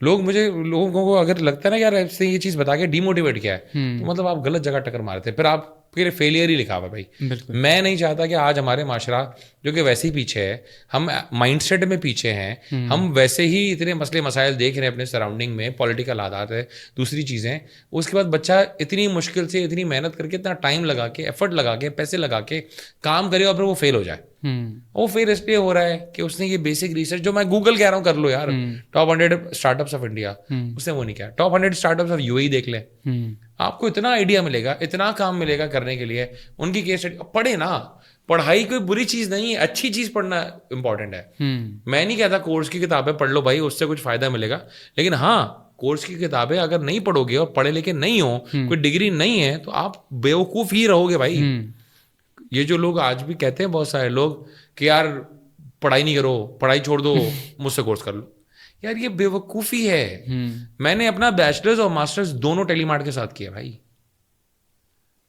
لوگوں کو اگر لگتا ہے نا یار اس نے یہ چیز بتا کے ڈی موٹیویٹ کیا ہے, تو مطلب آپ غلط جگہ ٹکر مارتے, پھر آپ پھر فیلئر ہی لکھا ہوا بھائی. میں نہیں چاہتا کہ آج ہمارے معاشرہ جو کہ ویسے ہی پیچھے ہے, ہم مائنڈ سیٹ میں پیچھے ہیں, ہم ویسے ہی اتنے مسئلے مسائل دیکھ رہے ہیں اپنے سراؤنڈنگ میں, پولیٹیکل حالات ہے, دوسری چیزیں. اس کے بعد بچہ اتنی مشکل سے اتنی محنت کر کے, اتنا ٹائم لگا کے, ایفرٹ لگا کے, پیسے لگا کے کام کرے اور پھر وہ فیل ہو جائے. وہ فیل اس لیے ہو رہا ہے کہ اس نے یہ بیسک ریسرچ, جو میں گوگل کہہ رہا ہوں کر لو یار, top 100 startups of India, اس نے وہ نہیں کیا. Top 100 startups of U A دیکھ لیں, آپ کو اتنا آئیڈیا ملے گا, اتنا کام ملے گا کرنے کے لیے. ان کی کیس اسٹڈی پڑھے نا, پڑھائی کوئی بری چیز نہیں ہے, اچھی چیز پڑھنا امپورٹنٹ ہے. میں نہیں کہتا کورس کی کتابیں پڑھ لو بھائی, اس سے کچھ فائدہ ملے گا, لیکن ہاں کورس کی کتابیں اگر نہیں پڑھو گے اور پڑھے لکھے نہیں ہو, کوئی ڈگری نہیں ہے, تو آپ بیوقوف ہی رہو گے بھائی. یہ جو لوگ آج بھی کہتے ہیں بہت سارے لوگ کہ یار پڑھائی نہیں کرو, پڑھائی چھوڑ دو, مجھ سے کورس کر لو, یار یہ بے وقوفی ہے. میں نے اپنا بیچلرز اور ماسٹرز دونوں ٹیلی مارٹ کے ساتھ کیا بھائی.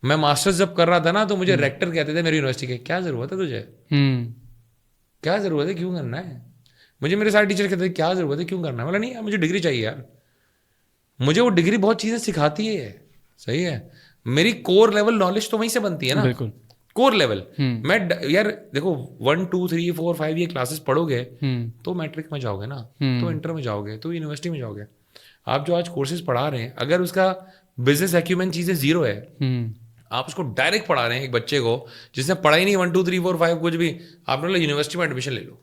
میں ماسٹرز جب کر رہا تھا نا, تو مجھے ریکٹر کہتے تھے میری یونیورسٹی کے, کیا ضرورت ہے تجھے, کیا ضرورت ہے, کیوں کرنا ہے. مجھے میرے سارے ٹیچر کہتے تھے کیا ضرورت ہے, کیوں کرنا ہے. بولا نہیں یار مجھے ڈگری چاہیے یار, مجھے وہ ڈگری بہت چیزیں سکھاتی ہے. صحیح ہے, میری کور لیول نالج تو وہیں سے بنتی ہے نا. بالکل کور لیول. میں یار دیکھو 1 2 3 4 5 یہ کلاسز پڑھو گے تو میٹرک میں جاؤ گے نا, تو انٹر میں جاؤ گے, تو یونیورسٹی میں جاؤ گے. آپ جو آج کورسز پڑھا رہے ہیں, اگر اس کا بزنس ایکیومن چیزیں زیرو ہے, آپ اس کو ڈائریکٹ پڑھا رہے ہیں ایک بچے کو جس نے پڑھا ہی نہیں 1 2 3 4 5 کچھ بھی, آپ نے یونیورسٹی میں ایڈمیشن لے لو,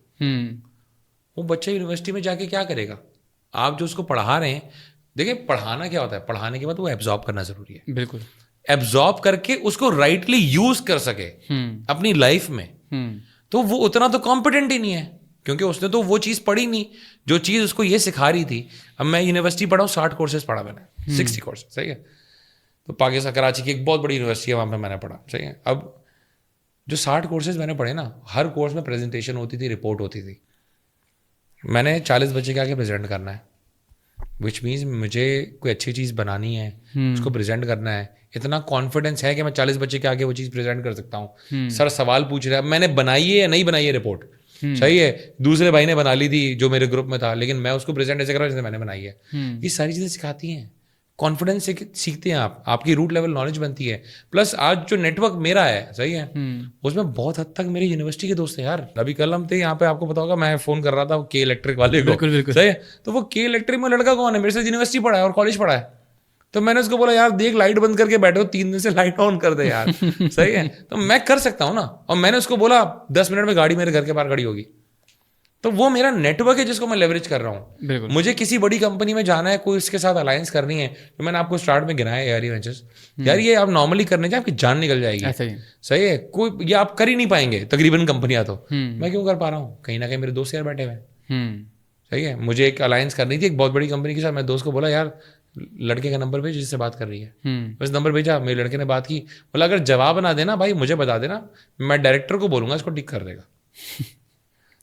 وہ بچہ یونیورسٹی میں جا کے کیا کرے گا. آپ جو اس کو پڑھا رہے ہیں, دیکھیں پڑھانا کیا ہوتا ہے, پڑھانے کے بعد وہ ایبزارب کرنا ضروری ہے. بالکل ایبزارب کر کے اس کو رائٹلی یوز کر سکے اپنی لائف میں, تو وہ اتنا تو کمپیٹنٹ ہی نہیں ہے, کیونکہ اس نے تو وہ چیز پڑھی نہیں جو چیز اس کو یہ سکھا رہی تھی. اب میں یونیورسٹی پڑھا ہوں, 60 کورسز پڑھا میں نے, 60 کورسز. صحیح ہے, تو پاکستان کراچی کی ایک بہت بڑی یونیورسٹی ہے, وہاں پہ میں نے پڑھا. صحیح ہے, اب جو 60 کورسز میں نے پڑھے نا, ہر کورس میں پریزنٹیشن ہوتی تھی, رپورٹ ہوتی تھی. میں نے 40 بچے کے آگے پریزنٹ کرنا ہے, وچ مینس مجھے کوئی اچھی چیز بنانی ہے, اس کو پریزنٹ کرنا ہے. اتنا کانفیڈینس ہے کہ میں 40 بچے کے آگے وہ چیز پریزنٹ کر سکتا ہوں. سر سوال پوچھ رہا ہے, میں نے بنائی ہے یا نہیں بنائی ہے رپورٹ. صحیح ہے, دوسرے بھائی نے بنا لی تھی جو میرے گروپ میں تھا, لیکن میں اس کو پریزنٹ ایسے کر رہا ہوں جیسے میں نے بنائی ہے. یہ ساری چیزیں سکھاتی ہیں, کانفیڈینس سے سیکھتے ہیں آپ کی روٹ لیول نالج بنتی ہے. پلس آج جو نیٹ ورک میرا ہے, صحیح ہے, اس میں بہت حد تک میرے یونیورسٹی کے دوست ہیں یار. ابھی کل ہم تھے یہاں پہ, آپ کو پتا ہوگا, میں فون کر رہا تھا کے الیکٹرک والے کو. صحیح ہے, تو وہ کے الیکٹرک میں لڑکا کون ہے, میرے سے یونیورسٹی پڑھا ہے اور کالج پڑھا ہے. تو میں نے اس کو بولا یار دیکھ لائٹ بند کر کے بیٹھو, 3 دن سے لائٹ آن کر دے یار. صحیح ہے, تو میں کر سکتا ہوں نا. اور میں نے اس کو بولا 10 منٹ میں گاڑی میرے گھر کے باہر کھڑی ہوگی. تو وہ میرا نیٹ ورک ہے جس کو میں لیوریج کر رہا ہوں. مجھے کسی بڑی کمپنی میں جانا ہے, کوئی اس کے ساتھ الائنس کرنی ہے, تو میں نے آپ کو اسٹارٹ میں گنایا یار یہ وینچرز, یار یہ آپ نارملی کرنے جائیں آپ کی جان نکل جائے گی. صحیح ہے, کوئی یہ آپ کر ہی نہیں پائیں گے تقریباً کمپنیاں. تو میں کیوں کر پا رہا ہوں, کہیں نہ کہیں میرے دوست یار بیٹھے ہوئے ہیں. صحیح ہے, مجھے ایک الائنس کرنی تھی ایک بہت بڑی کمپنی کے ساتھ. میں دوست کو بولا یار لڑکے کا نمبر بھیج جس سے بات کر رہی ہے. بس نمبر بھیجا, میرے لڑکے نے بات کی, بولا اگر جواب نہ دینا بھائی مجھے بتا دینا, میں ڈائریکٹر کو بولوں گا اس کو ٹھیک کر دے گا.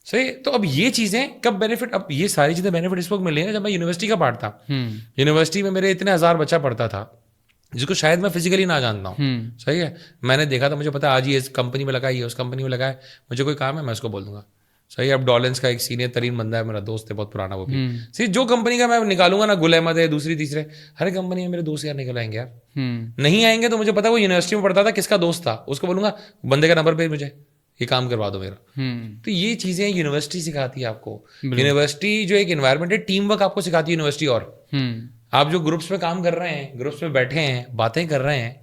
صحیح. تو اب یہ چیزیں کب بینیفٹ, اب یہ ساری چیزیں بینیفٹ اس وقت مل رہی ہیں جب میں یونیورسٹی کا پارٹ تھا. یونیورسٹی میں میرے اتنے 1000 بچہ پڑھتا تھا جس کو شاید میں فزیکلی نہ جانتا ہوں. صحیح ہے. میں نے دیکھا تھا, مجھے پتا آج یہ اس کمپنی میں لگا, یہ اس کمپنی میں لگا ہے, مجھے کوئی کام ہے میں اس کو بول دوں گا. صحیح ہے. اب ڈالنس کا ایک سینئر ترین بندہ ہے, میرا دوست ہے بہت پرانا, وہ بھی صحیح. جو کمپنی کا میں نکالوں گا نا, گل احمد ہے, دوسری تیسرے, ہر کمپنی میں میرے دوست یار نکل آئیں گے یار. نہیں آئیں گے تو مجھے پتا وہ یونیورسٹی میں پڑھتا تھا, کس کا دوست تھا, اس کو بولوں گا بندے کا نمبر بھیج مجھے, یہ کام کروا دو میرا. تو یہ چیزیں یونیورسٹی سکھاتی ہے آپ کو. یونیورسٹی جو ایک انوائرمنٹ ہے, ٹیم ورک آپ کو سکھاتی ہے یونیورسٹی. اور آپ جو گروپس میں کام کر رہے ہیں, گروپس میں بیٹھے ہیں, باتیں کر رہے ہیں,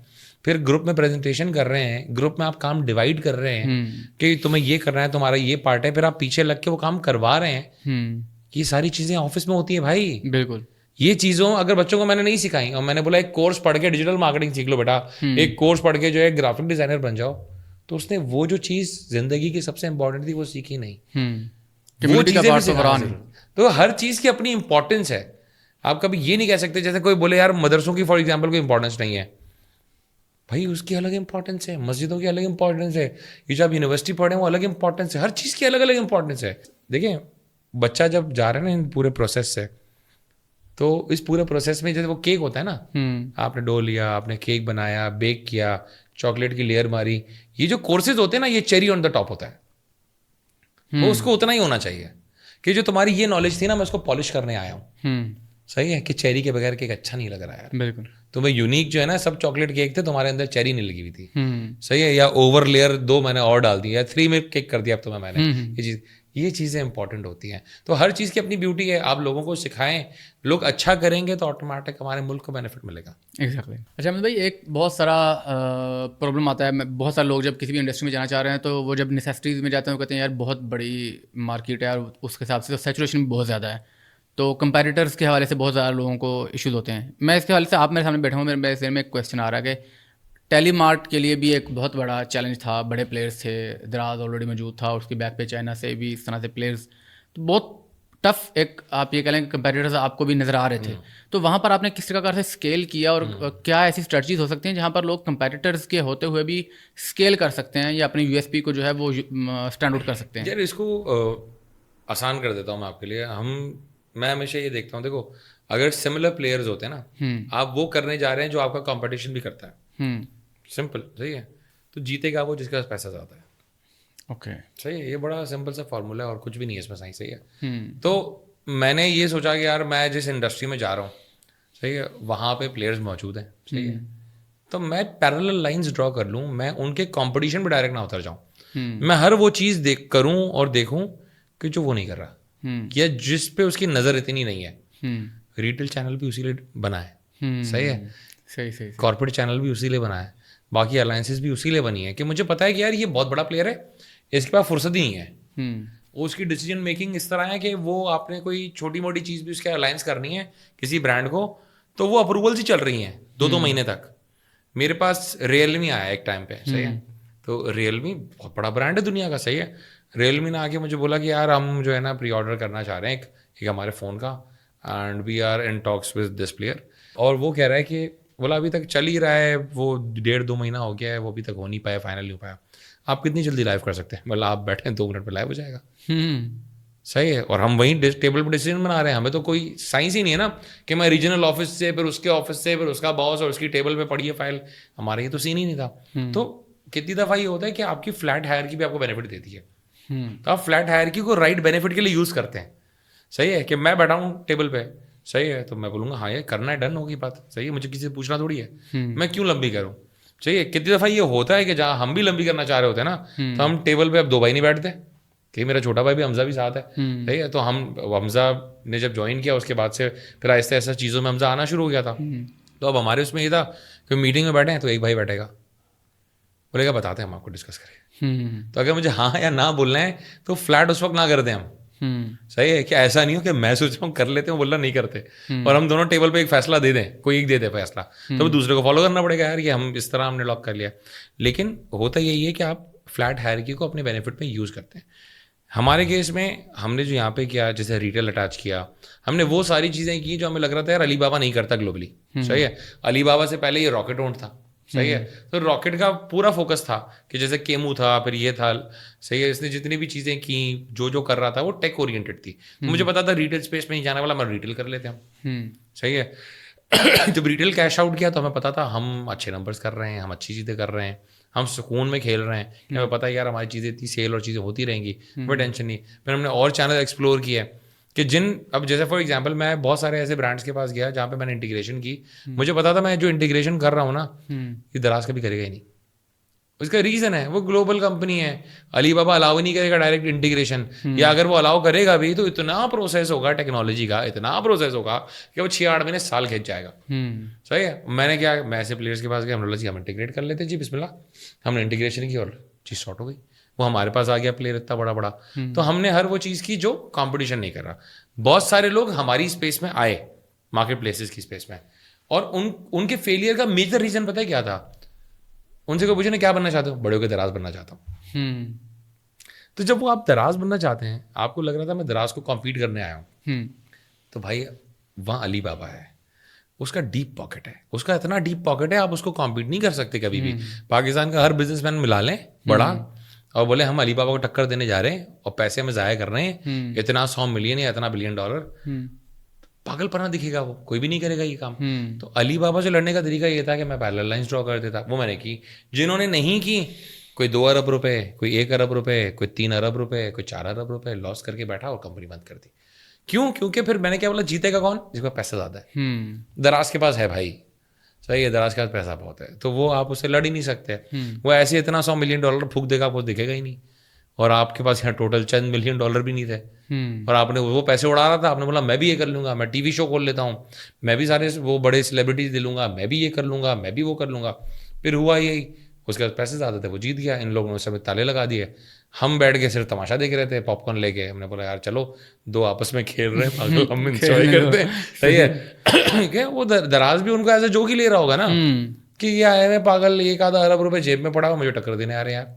پھر گروپ میں پریزنٹیشن کر رہے ہیں, گروپ میں آپ کام ڈیوائڈ کر رہے ہیں کہ تمہیں یہ کرنا ہے, تمہارا یہ پارٹ ہے, پھر آپ پیچھے لگ کے وہ کام کروا رہے ہیں. یہ ساری چیزیں آفس میں ہوتی ہیں بھائی. بالکل. یہ چیزوں اگر بچوں کو میں نے نہیں سکھائی, اور میں نے بولا ایک کورس پڑھ کے ڈیجیٹل مارکیٹنگ سیکھ لو بیٹا, ایک کورس پڑھ کے جو ہے گرافک ڈیزائنر بن جاؤ, تو اس نے وہ جو چیز زندگی کی سب سے امپورٹنٹ تھی وہ سیکھی نہیں. وہ چیزیں بھی سکھانا. تو ہر چیز کی اپنی امپورٹنس ہے. آپ کبھی یہ نہیں کہہ سکتے جیسے کوئی بولے یار مدرسوں کی فار ایگزامپل کوئی امپورٹنس نہیں ہے. بھائی اس کی الگ امپورٹنس ہے, مسجدوں کی الگ امپورٹنس ہے, یہ جو آپ یونیورسٹی پڑھیں وہ الگ امپورٹنس ہے, ہر چیز کی الگ الگ امپورٹنس ہے. دیکھیں بچہ جب جا رہا ہے نا ان پورے پروسیس سے, تو اس پورے پروسیس میں جیسے وہ کیک ہوتا ہے نا, آپ نے ڈو لیا, آپ نے کیک بنایا, بیک کیا, چاکلیٹ کی لیئر ماری, یہ جو کورسز ہوتے ہیں نا یہ چیری آن دا ٹاپ ہوتا ہے. وہ اس کو اتنا ہی ہونا چاہیے کہ جو تمہاری یہ نالج تھی نا, میں اس کو پالش کرنے آیا ہوں. صحیح ہے کہ چیری کے بغیر کیک اچھا نہیں لگ رہا ہے. بالکل. تمہیں یونیک جو ہے نا, سب چاکلیٹ کیک تھے, تمہارے اندر چیری نہیں لگی ہوئی تھی. صحیح ہے. یا اوور لیئر 2 میں نے اور ڈال دی, یا 3 میں کیک کر دیا اب تمہیں میں نے. یہ چیزیں امپورٹنٹ ہوتی ہیں. تو ہر چیز کی اپنی بیوٹی ہے. آپ لوگوں کو سکھائیں, لوگ اچھا کریں گے تو آٹومیٹک ہمارے ملک کو بینیفٹ ملے گا. ایگزیکٹلی. اچھا احمد بھائی, ایک بہت سارا پرابلم آتا ہے, بہت سارے لوگ جب کسی بھی انڈسٹری میں جانا چاہ رہے ہیں تو وہ جب نیسیسٹیز میں جاتے ہیں وہ کہتے ہیں یار بہت بڑی مارکیٹ ہے, اور اس کے حساب سے سیچوریشن بھی بہت زیادہ ہے, تو کمپیٹیٹرس کے حوالے سے بہت زیادہ لوگوں کو ایشوز ہوتے ہیں. میں اس کے حوالے سے, آپ میرے سامنے بیٹھے ہوں, میرے ذہن میں ایک کویشچن آ رہا ہے کہ ٹیلی مارٹ کے لیے بھی ایک بہت بڑا چیلنج تھا, بڑے پلیئرس تھے, دراز آلریڈی موجود تھا, اور اس کے بیک پہ چائنا سے بھی اس طرح سے پلیئرس, تو بہت ٹف ایک آپ یہ کہہ لیں کہ کمپیٹیٹرز آپ کو بھی نظر آ رہے تھے. تو وہاں پر آپ نے کس طرح سے اسکیل کیا, اور کیا ایسی اسٹریٹجیز ہو سکتی ہیں جہاں پر لوگ کمپیٹیٹرز کے ہوتے ہوئے بھی اسکیل کر سکتے ہیں, یا اپنی USB کو جو ہے وہ اسٹینڈ آؤٹ کر سکتے ہیں؟ یار اس کو آسان کر دیتا ہوں میں آپ کے لیے. میں ہمیشہ یہ دیکھتا ہوں, دیکھو اگر سملر پلیئرز ہوتے ہیں نا, آپ وہ کرنے جا رہے ہیں جو آپ کا کمپٹیشن بھی کرتا ہے. سمپل. صحیح ہے. تو جیتے گا وہ جس کا پیسہ زیادہ ہے. اوکے. صحیح ہے. یہ بڑا سمپل سا فارمولا ہے, اور کچھ بھی نہیں ہے اس میں سائنس. صحیح ہے. تو میں نے یہ سوچا کہ یار میں جس انڈسٹری میں جا رہا ہوں, صحیح ہے, وہاں پہ پلیئرز موجود ہیں. صحیح ہے. تو میں پیرالل لائنز ڈرا کر لوں, میں ان کے کمپٹیشن میں ڈائریکٹ نہ اتر جاؤں. میں ہر وہ چیز کروں اور دیکھوں کہ جو وہ نہیں کر رہا, یا جس پہ اس کی نظر اتنی نہیں ہے. ریٹیل چینل بھی اسی لیے بنا ہے. صحیح ہے. صحیح. کارپوریٹ چینل بھی اسی لیے بنا ہے, باقی الائنسز بھی اسی لیے بنی ہے کہ مجھے پتا ہے کہ یار یہ بہت بڑا پلیئر ہے, اس کے پاس فرصت ہی نہیں ہے. اس کی ڈیسیجن میکنگ اس طرح ہے کہ وہ آپ نے کوئی چھوٹی موٹی چیز بھی اس کے الائنس کرنی ہے کسی برانڈ کو, تو وہ اپروولس ہی چل رہی ہیں 2 مہینے تک. میرے پاس ریئلمی آیا ایک ٹائم پہ. صحیح ہے. تو ریئلمی بہت بڑا برانڈ ہے دنیا کا. صحیح ہے. ریئلمی نے آ کے مجھے بولا کہ یار ہم جو ہے نا پری آرڈر کرنا چاہ رہے ہیں ایک ہمارے فون کا, and we are in talks with this player. اور وہ کہہ رہا ہے کہ بولا ابھی تک چل ہی رہا ہے, وہ 1.5-2 مہینہ ہو گیا ہے, وہ ابھی تک ہو نہیں پایا, فائنل نہیں ہو پایا. آپ کتنی جلدی لائیو کر سکتے ہیں؟ مطلب آپ بیٹھے 2 منٹ پہ لائیو ہو جائے گا. صحیح ہے. اور ہم وہیں ٹیبل پہ ڈیسیجن بنا رہے ہیں. ہمیں تو کوئی سائنس ہی نہیں ہے نا کہ میں ریجنل آفس سے, پھر اس کے آفس سے, پھر اس کا باس, اور اس کی ٹیبل پہ پڑھی ہے فائل. ہمارے یہ تو سین ہی نہیں تھا. تو کتنی دفعہ یہ ہوتا ہے کہ آپ کی فلیٹ ہائرکی بھی آپ کو بینیفٹ دیتی ہے, تو آپ فلیٹ ہائرکی کو رائٹ بینیفٹ کے لیے یوز کرتے ہیں. صحیح ہے. کہ میں بیٹھا ہوں ٹیبل پہ, صحیح ہے, تو میں بولوں گا ہاں یہ کرنا ہے, ڈن ہوگی بات. صحیح ہے. مجھے کسی سے پوچھنا تھوڑی ہے, میں کیوں لمبی کروں. صحیح ہے. کتنی دفعہ یہ ہوتا ہے کہ جہاں ہم بھی لمبی کرنا چاہ رہے ہوتے ہیں نا, تو ہم ٹیبل پہ اب 2 بھائی نہیں بیٹھتے, کہ میرا چھوٹا بھائی بھی حمزہ بھی ساتھ ہے. صحیح ہے. تو حمزہ نے جب جوائن کیا اس کے بعد سے پھر آہستہ آہستہ چیزوں میں حمزہ آنا شروع ہو گیا تھا. تو اب ہمارے اس میں یہ تھا کہ میٹنگ میں بیٹھے ہیں تو ایک بھائی بیٹھے گا, بولے گا بتاتے ہیں ہم آپ کو ڈسکس کریں. تو اگر مجھے ہاں یا نہ بولنا ہے تو فلیٹ اس وقت نہ کر دیں ہم. صحیح ہے. کہ ایسا نہیں ہو کہ میں سوچ رہا ہوں کر لیتے ہوں, بولنا نہیں کرتے, اور ہم دونوں ٹیبل پہ ایک فیصلہ دے دیں, کوئی ایک دے دے فیصلہ, تو دوسرے کو فالو کرنا پڑے گا. یار یہ ہم اس طرح ہم نے لاک کر لیا. لیکن ہوتا یہی ہے کہ آپ فلیٹ ہائرکی کو اپنے بینیفٹ میں یوز کرتے ہیں. ہمارے کیس میں ہم نے جو یہاں پہ کیا, جیسے ریٹیل اٹیچ کیا, ہم نے وہ ساری چیزیں کی جو ہمیں لگ رہا تھا یار علی بابا نہیں کرتا گلوبلی. صحیح ہے, علی بابا سے پہلے یہ راکٹ اونٹ تھا. صحیح ہے, تو راکٹ کا پورا فوکس تھا کہ جیسے کیمو تھا, پھر یہ تھا. صحیح ہے, اس نے جتنی بھی چیزیں کی جو کر رہا تھا وہ ٹیک اورینٹڈ تھی. مجھے پتا تھا ریٹیل اسپیس میں نہیں جانے والا, میں ریٹیل کر لیتے ہم. صحیح ہے, جب ریٹیل کیش آؤٹ کیا تو ہمیں پتا تھا ہم اچھے نمبرز کر رہے ہیں, ہم اچھی چیزیں کر رہے ہیں, ہم سکون میں کھیل رہے ہیں. ہمیں پتا ہے یار ہماری چیزیں اتنی سیل اور چیزیں ہوتی رہیں گی, کوئی ٹینشن نہیں. پھر ہم نے اور چینل ایکسپلور کیا کہ اب جیسے فار ایگزامپل میں بہت سارے ایسے برانڈس کے پاس گیا جہاں پہ میں نے انٹیگریشن کی. مجھے پتا تھا میں جو انٹیگریشن کر رہا ہوں نا یہ دراز کبھی کرے گا ہی نہیں. اس کا ریزن ہے وہ گلوبل کمپنی ہے, علی بابا الاؤ نہیں کرے گا ڈائریکٹ انٹیگریشن, یا اگر وہ الاؤ کرے گا بھی تو اتنا پروسیس ہوگا ٹیکنالوجی کا, اتنا پروسیس ہوگا کہ وہ 6-8 مہینے سال کھینچ جائے گا. صحیح ہے, میں نے کیا, میں ایسے پلیئرس کے پاس گیا, ہم نے ہم انٹیگریٹ کر لیتے جی بسم اللہ, ہم نے انٹیگریشن کی اور چیز شارٹ ہو گئی. وہ ہمارے پاس آ گیا پلیئر اتنا بڑا, تو ہم نے ہر وہ چیز کی جو کمپٹیشن نہیں کر رہا. بہت سارے لوگ ہماری اسپیس میں آئے, مارکیٹ پلیسز کی اسپیس میں, اور ان کے فیلئر کا میجر ریزن پتہ ہے کیا تھا. ان سے کوئی پوچھے نا کیا بننا چاہتے ہو, بڑے ہو کے دراز بننا چاہتا ہوں. تو جب وہ آپ دراز بننا چاہتے ہیں, آپ کو لگ رہا تھا میں دراز کو کمپیٹ کرنے آیا ہوں, تو بھائی وہاں علی بابا ہے, اس کا ڈیپ پاکٹ ہے, اس کا اتنا ڈیپ پاکٹ ہے آپ اس کو کمپیٹ نہیں کر سکتے کبھی بھی. پاکستان کا ہر بزنس مین ملا لیں بڑا اور بولے ہم علی بابا کو ٹکر دینے جا رہے ہیں اور پیسے ہمیں ضائع کر رہے ہیں, اتنا 100 ملین یا اتنا $1 بلین, پاگل پنا دکھے گا, وہ کوئی بھی نہیں کرے گا یہ کام. تو علی بابا سے لڑنے کا طریقہ یہ تھا کہ میں پیرلل لائنس ڈرا کر دیتا. وہ میں نے کی. جنہوں نے نہیں کی, کوئی 2 ارب روپے, کوئی 1 ارب روپے, کوئی 3 ارب روپے, کوئی 4 ارب روپے لاس کر کے بیٹھا اور کمپنی بند کر دی. کیوں؟ کیونکہ پھر میں نے کیا بولا, جیتے گا کون, جس کا پیسہ زیادہ ہے. دراز کے پاس ہے بھائی, صحیح ہے, دراز کے پاس پیسہ بہت ہے, تو وہ آپ اس سے لڑ ہی نہیں سکتے. وہ ایسے اتنا $100 ملین پھونک دے گا, وہ دکھے گا ہی نہیں. اور آپ کے پاس یہاں ٹوٹل $10 ملین بھی نہیں تھے, اور آپ نے وہ پیسے اڑا رہا تھا. آپ نے بولا میں بھی یہ کر لوں گا, میں ٹی وی شو کھول لیتا ہوں, میں بھی سارے وہ بڑے سیلیبریٹیز دے لوں گا, میں بھی یہ کر لوں گا, میں بھی وہ کر لوں گا. پھر ہوا یہی, اس کے پاس پیسے زیادہ تھے, وہ جیت گیا. ان لوگوں نے سب تالے لگا دیے. ہم بیٹھ کے صرف تماشا دیکھ رہے تھے پاپ کارن لے کے. ہم نے بولا یار چلو, دو آپس میں کھیل رہے ہیں, ہم انجوائے کرتے ہیں. صحیح ہے کہ وہ دراز بھی ان کو ایسے جو ہی لے رہا ہوگا نا کہ یہ آئے ہوئے پاگل 1-2 ارب روپے جیب میں پڑا ہوا, مجھے ٹکر دینے آ رہے ہیں یار.